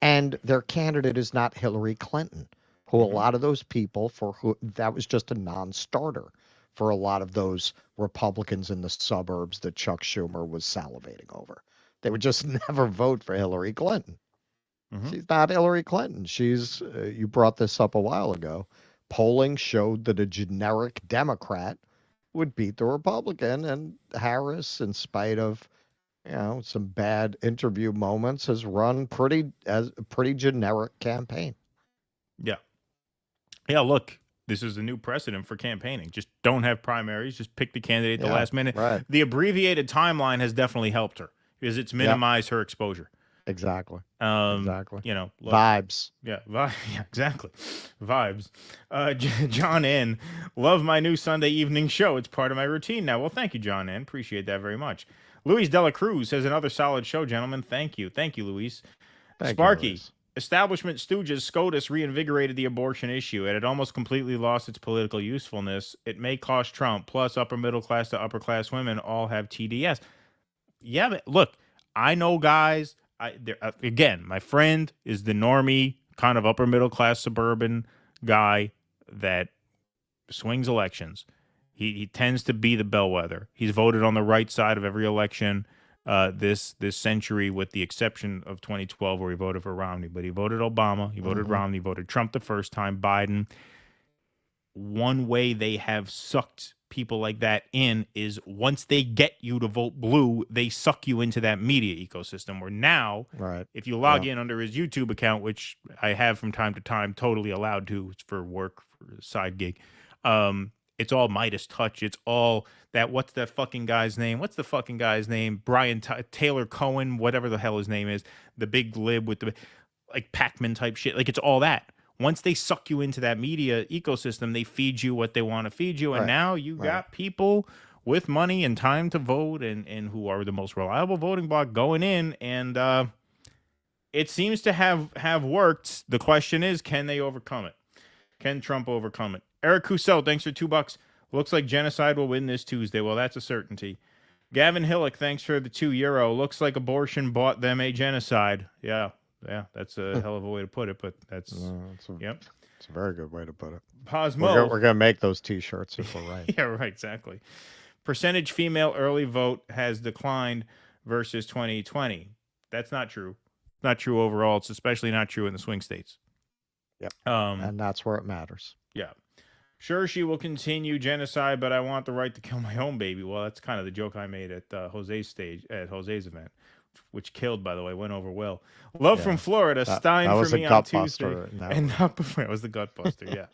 S4: And their candidate is not Hillary Clinton, who a lot of those people, for who that was just a non-starter for a lot of those Republicans in the suburbs that Chuck Schumer was salivating over. They would just never vote for Hillary Clinton. She's not Hillary Clinton. She's, you brought this up a while ago, polling showed that a generic Democrat would beat the Republican, and Harris, in spite of, some bad interview moments, has run a pretty generic campaign.
S9: Yeah. Yeah, look, this is a new precedent for campaigning. Just don't have primaries. Just pick the candidate at the last minute. Right. The abbreviated timeline has definitely helped her because it's minimized her exposure.
S4: Exactly.
S9: Look,
S4: vibes.
S9: Yeah, exactly. Vibes. John N. Love my new Sunday evening show. It's part of my routine now. Well, thank you, John N. Appreciate that very much. Luis Dela Cruz says another solid show, gentlemen. Thank you. Thank you, Luis. Sparky.
S4: Luis.
S9: Establishment stooges SCOTUS reinvigorated the abortion issue, and it almost completely lost its political usefulness. It may cost Trump, plus upper middle class to upper class women all have TDS. Yeah, but look, I know guys. Again, my friend is the normie, kind of upper middle class suburban guy that swings elections. He tends to be the bellwether. He's voted on the right side of every election this century, with the exception of 2012 where he voted for Romney. But he voted Obama, he voted Romney, voted Trump the first time, Biden. One way they have sucked people like that in is once they get you to vote blue, they suck you into that media ecosystem where now, if you log in under his YouTube account, which I have from time to time, totally allowed to, it's for work, for a side gig, it's all Midas touch. It's all that. What's that fucking guy's name? What's the fucking guy's name? Brian Taylor Cohen, whatever the hell his name is. The big lib with the like Pac-Man type shit. Like, it's all that. once they suck you into that media ecosystem, they feed you what they want to feed you. And now you got people with money and time to vote and who are the most reliable voting bloc going in. And it seems to have worked. The question is, can they overcome it? Can Trump overcome it? Eric Cusel, thanks for $2. Looks like genocide will win this Tuesday. Well, that's a certainty. Gavin Hillock, thanks for the €2. Looks like abortion bought them a genocide. Yeah, that's a hell of a way to put it, but that's yep.
S4: It's a very good way to put it.
S9: Posmo.
S4: We're gonna make those T-shirts if we're right.
S9: Yeah, right, exactly. Percentage female early vote has declined versus 2020. That's not true. Not true overall. It's especially not true in the swing states.
S4: Yeah. And that's where it matters.
S9: Yeah. Sure, she will continue genocide, but I want the right to kill my own baby. Well, that's kind of the joke I made at Jose's event, which killed, by the way, went over well. Love from Florida, Stein for me on Tuesday. And not before it was the gut buster, yeah.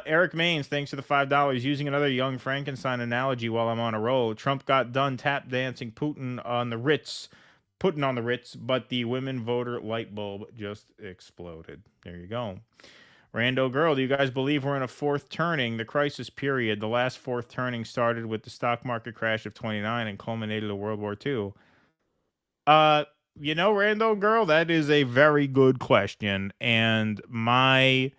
S9: Eric Maines, thanks for the $5. Using another young Frankenstein analogy while I'm on a roll. Trump got done tap dancing Putin on the Ritz, but the women voter light bulb just exploded. There you go. Rando Girl, do you guys believe we're in a fourth turning, the crisis period? The last fourth turning started with the stock market crash of 29 and culminated in World War II. Rando Girl, that is a very good question. And my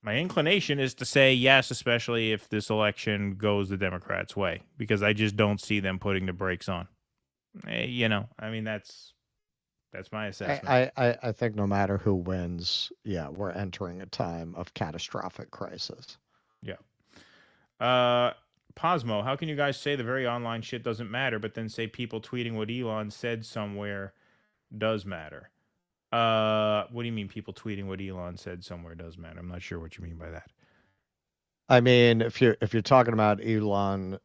S9: inclination is to say yes, especially if this election goes the Democrats' way, because I just don't see them putting the brakes on. That's my assessment.
S4: I think no matter who wins, we're entering a time of catastrophic crisis.
S9: Yeah. Posmo, how can you guys say the very online shit doesn't matter, but then say people tweeting what Elon said somewhere does matter? What do you mean people tweeting what Elon said somewhere does matter? I'm not sure what you mean by that.
S4: I mean, if you're talking about Elon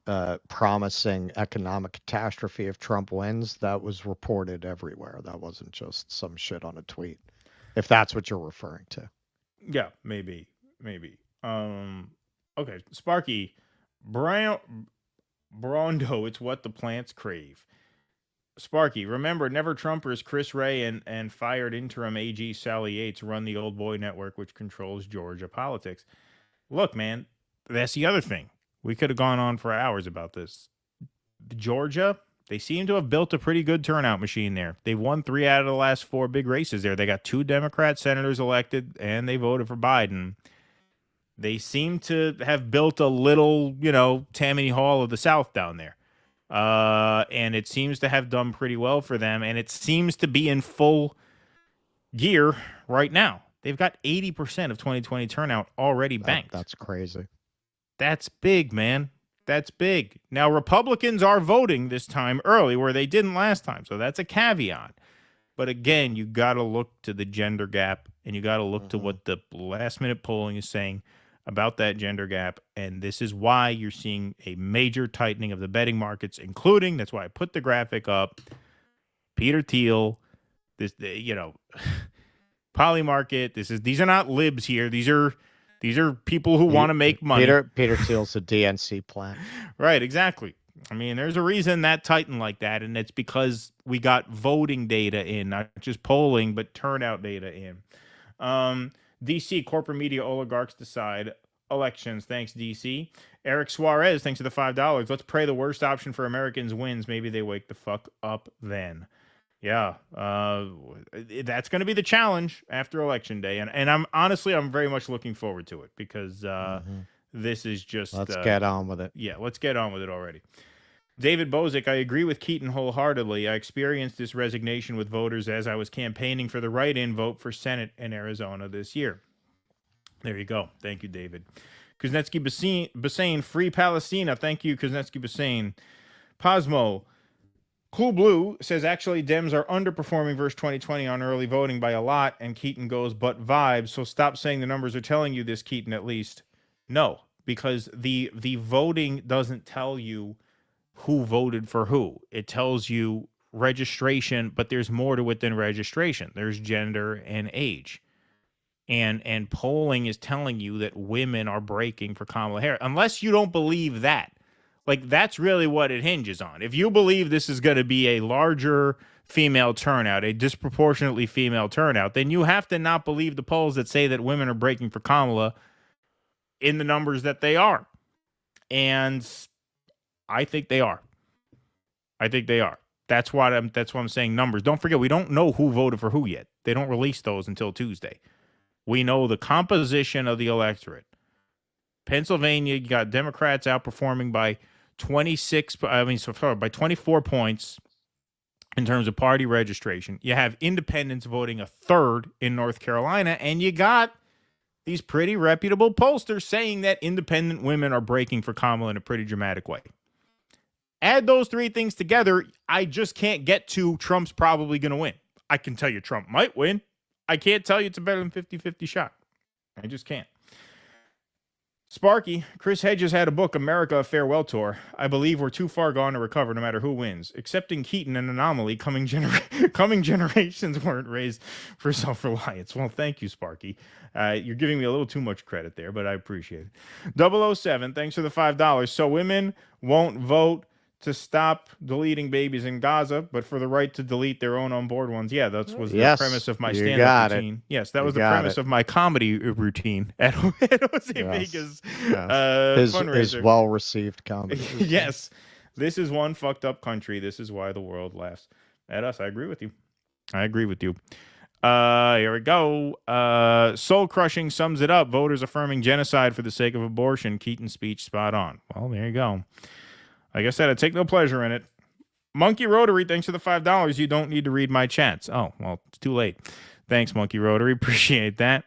S4: promising economic catastrophe if Trump wins, that was reported everywhere. That wasn't just some shit on a tweet. If that's what you're referring to.
S9: Yeah, maybe. Okay, Sparky, Brondo, it's what the plants crave. Sparky, remember, never Trumpers Chris Wray and fired interim AG Sally Yates run the old boy network, which controls Georgia politics. Look, man, that's the other thing. We could have gone on for hours about this. Georgia, they seem to have built a pretty good turnout machine there. They've won 3 out of the last 4 big races there. They got 2 Democrat senators elected, and they voted for Biden. They seem to have built a little, Tammany Hall of the South down there. And it seems to have done pretty well for them, and it seems to be in full gear right now. They've got 80% of 2020 turnout already banked.
S4: That's crazy.
S9: That's big, man. That's big. Now, Republicans are voting this time early where they didn't last time, so that's a caveat. But again, you got to look to the gender gap, and you got to look to what the last-minute polling is saying about that gender gap, and this is why you're seeing a major tightening of the betting markets, including, that's why I put the graphic up, Peter Thiel, Polymarket. These are not libs here. These are people who want to make money.
S4: Peter Thiel's a DNC plant.
S9: Right, exactly. I mean, there's a reason that tightened like that, and it's because we got voting data in, not just polling, but turnout data in. DC, corporate media oligarchs decide elections. Thanks, DC. Eric Suarez, thanks for the $5. Let's pray the worst option for Americans wins. Maybe they wake the fuck up then. Yeah, that's going to be the challenge after Election Day. And I'm very much looking forward to it because this is just...
S4: Let's get on with it.
S9: Yeah, let's get on with it already. David Bozick, I agree with Keaton wholeheartedly. I experienced this resignation with voters as I was campaigning for the write-in vote for Senate in Arizona this year. There you go. Thank you, David. Kuznetsky Bassane, free Palestina. Thank you, Kuznetsky Bassane. Posmo, Cool Blue says, actually, Dems are underperforming versus 2020 on early voting by a lot, and Keaton goes, but vibes. So stop saying the numbers are telling you this, Keaton, at least. No, because the voting doesn't tell you who voted for who. It tells you registration, but there's more to it than registration. There's gender and age. And polling is telling you that women are breaking for Kamala Harris. Unless you don't believe that. Like, that's really what it hinges on. If you believe this is going to be a larger female turnout, a disproportionately female turnout, then you have to not believe the polls that say that women are breaking for Kamala in the numbers that they are. And I think they are. I think they are. That's why I'm saying numbers. Don't forget, we don't know who voted for who yet. They don't release those until Tuesday. We know the composition of the electorate. Pennsylvania, you got Democrats outperforming by 24 points in terms of party registration. You have independents voting a third in North Carolina, and you got these pretty reputable pollsters saying that independent women are breaking for Kamala in a pretty dramatic way. Add those three things together, I just can't get to Trump's probably going to win. I can tell you Trump might win. I can't tell you it's a better than 50-50 shot. I just can't. Sparky, Chris Hedges had a book, America, a Farewell Tour. I believe we're too far gone to recover no matter who wins. Accepting Keaton an anomaly, coming generations weren't raised for self-reliance. Well, thank you, Sparky. You're giving me a little too much credit there, but I appreciate it. 007, thanks for the $5. So women won't vote to stop deleting babies in Gaza, but for the right to delete their own unborn ones. Yeah, that was the premise of my stand-up routine. Yes, that was the premise of my comedy routine at Jose Vega's fundraiser.
S4: His well-received comedy.
S9: Yes, this is one fucked up country. This is why the world laughs at us. I agree with you. Here we go. Soul Crushing sums it up. Voters affirming genocide for the sake of abortion. Keaton's speech spot on. Well, there you go. Like I said, I take no pleasure in it. Monkey Rotary, thanks for the $5. You don't need to read my chats. Oh, well, it's too late. Thanks, Monkey Rotary. Appreciate that.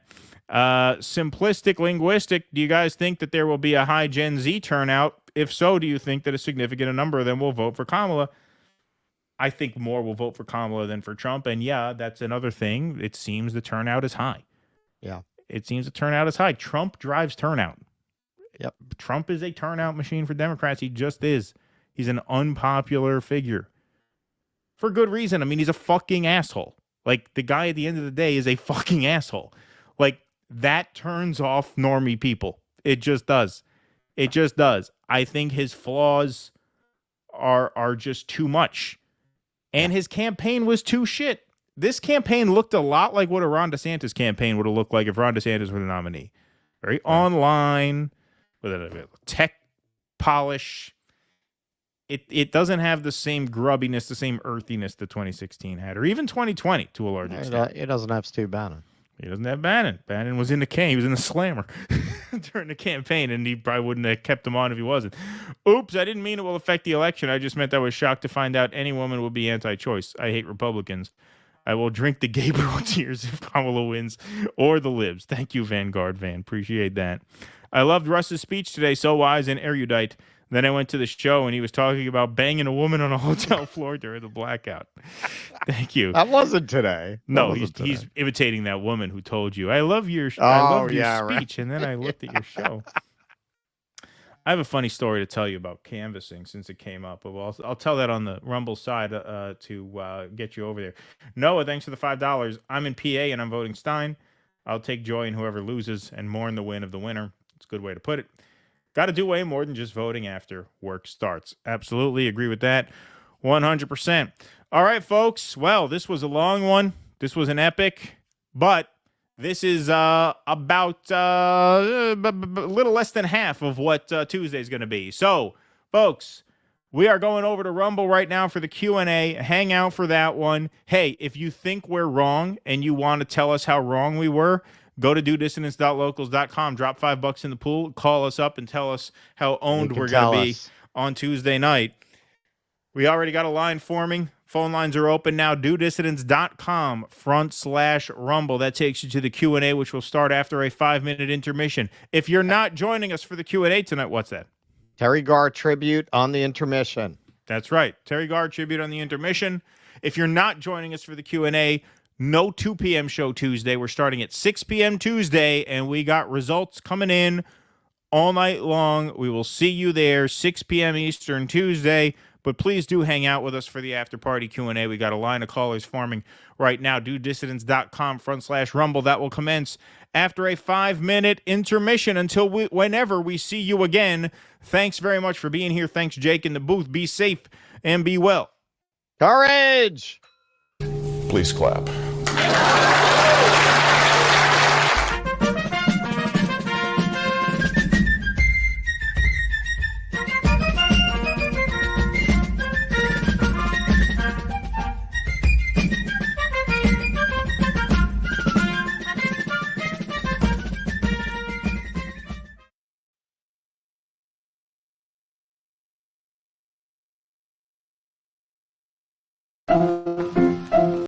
S9: Simplistic Linguistic, do you guys think that there will be a high Gen Z turnout? If so, do you think that a significant number of them will vote for Kamala? I think more will vote for Kamala than for Trump. And yeah, that's another thing. It seems the turnout is high.
S4: Yeah.
S9: It seems the turnout is high. Trump drives turnout.
S4: Yep.
S9: Trump is a turnout machine for Democrats. He just is. He's an unpopular figure. For good reason. I mean, he's a fucking asshole. Like, the guy at the end of the day is a fucking asshole. Like, that turns off normie people. It just does. It just does. I think his flaws are just too much. And his campaign was too shit. This campaign looked a lot like what a Ron DeSantis campaign would have looked like if Ron DeSantis were the nominee. Very online, with a tech polish. It doesn't have the same grubbiness, the same earthiness that 2016 had, or even 2020 to a large extent.
S4: It doesn't have Stu Bannon.
S9: He doesn't have Bannon. Bannon was in the he was in the slammer during the campaign, and he probably wouldn't have kept him on if he wasn't. Oops, I didn't mean it will affect the election. I just meant I was shocked to find out any woman will be anti-choice. I hate Republicans. I will drink the Gabriel tears if Kamala wins, or the libs. Thank you, Vanguard Van. Appreciate that. I loved Russ's speech today, so wise and erudite. Then I went to the show, and he was talking about banging a woman on a hotel floor during the blackout. Thank you.
S4: That wasn't today.
S9: He's imitating that woman who told you, I love your speech, right. And then I looked at your show. I have a funny story to tell you about canvassing since it came up. Well, I'll tell that on the Rumble side to get you over there. Noah, thanks for the $5. I'm in PA, and I'm voting Stein. I'll take joy in whoever loses and mourn the win of the winner. It's a good way to put it. Got to do way more than just voting after work starts. Absolutely agree with that. 100%. All right, folks. Well, this was a long one. This was an epic, but this is about a little less than half of what Tuesday is going to be. So, folks, we are going over to Rumble right now for the Q&A. Hang out for that one. Hey, if you think we're wrong and you want to tell us how wrong we were, go to dudissidence.locals.com, drop $5 in the pool, call us up and tell us how owned we're going to be on Tuesday night. We already got a line forming. Phone lines are open now. dudissidence.com/rumble. That takes you to the Q&A, which will start after a 5-minute intermission. If you're not joining us for the Q&A tonight, what's that?
S4: Terry Garr tribute on the intermission.
S9: That's right. Terry Garr tribute on the intermission. If you're not joining us for the Q&A, no 2 p.m. show Tuesday. We're starting at 6 p.m. Tuesday, and we got results coming in all night long. We will see you there, 6 p.m. Eastern Tuesday. But please do hang out with us for the after-party Q&A. We got a line of callers forming right now. DudeDissidence.com/rumble. That will commence after a 5-minute intermission until whenever we see you again. Thanks very much for being here. Thanks, Jake, in the booth. Be safe and be well.
S4: Courage!
S5: Please clap.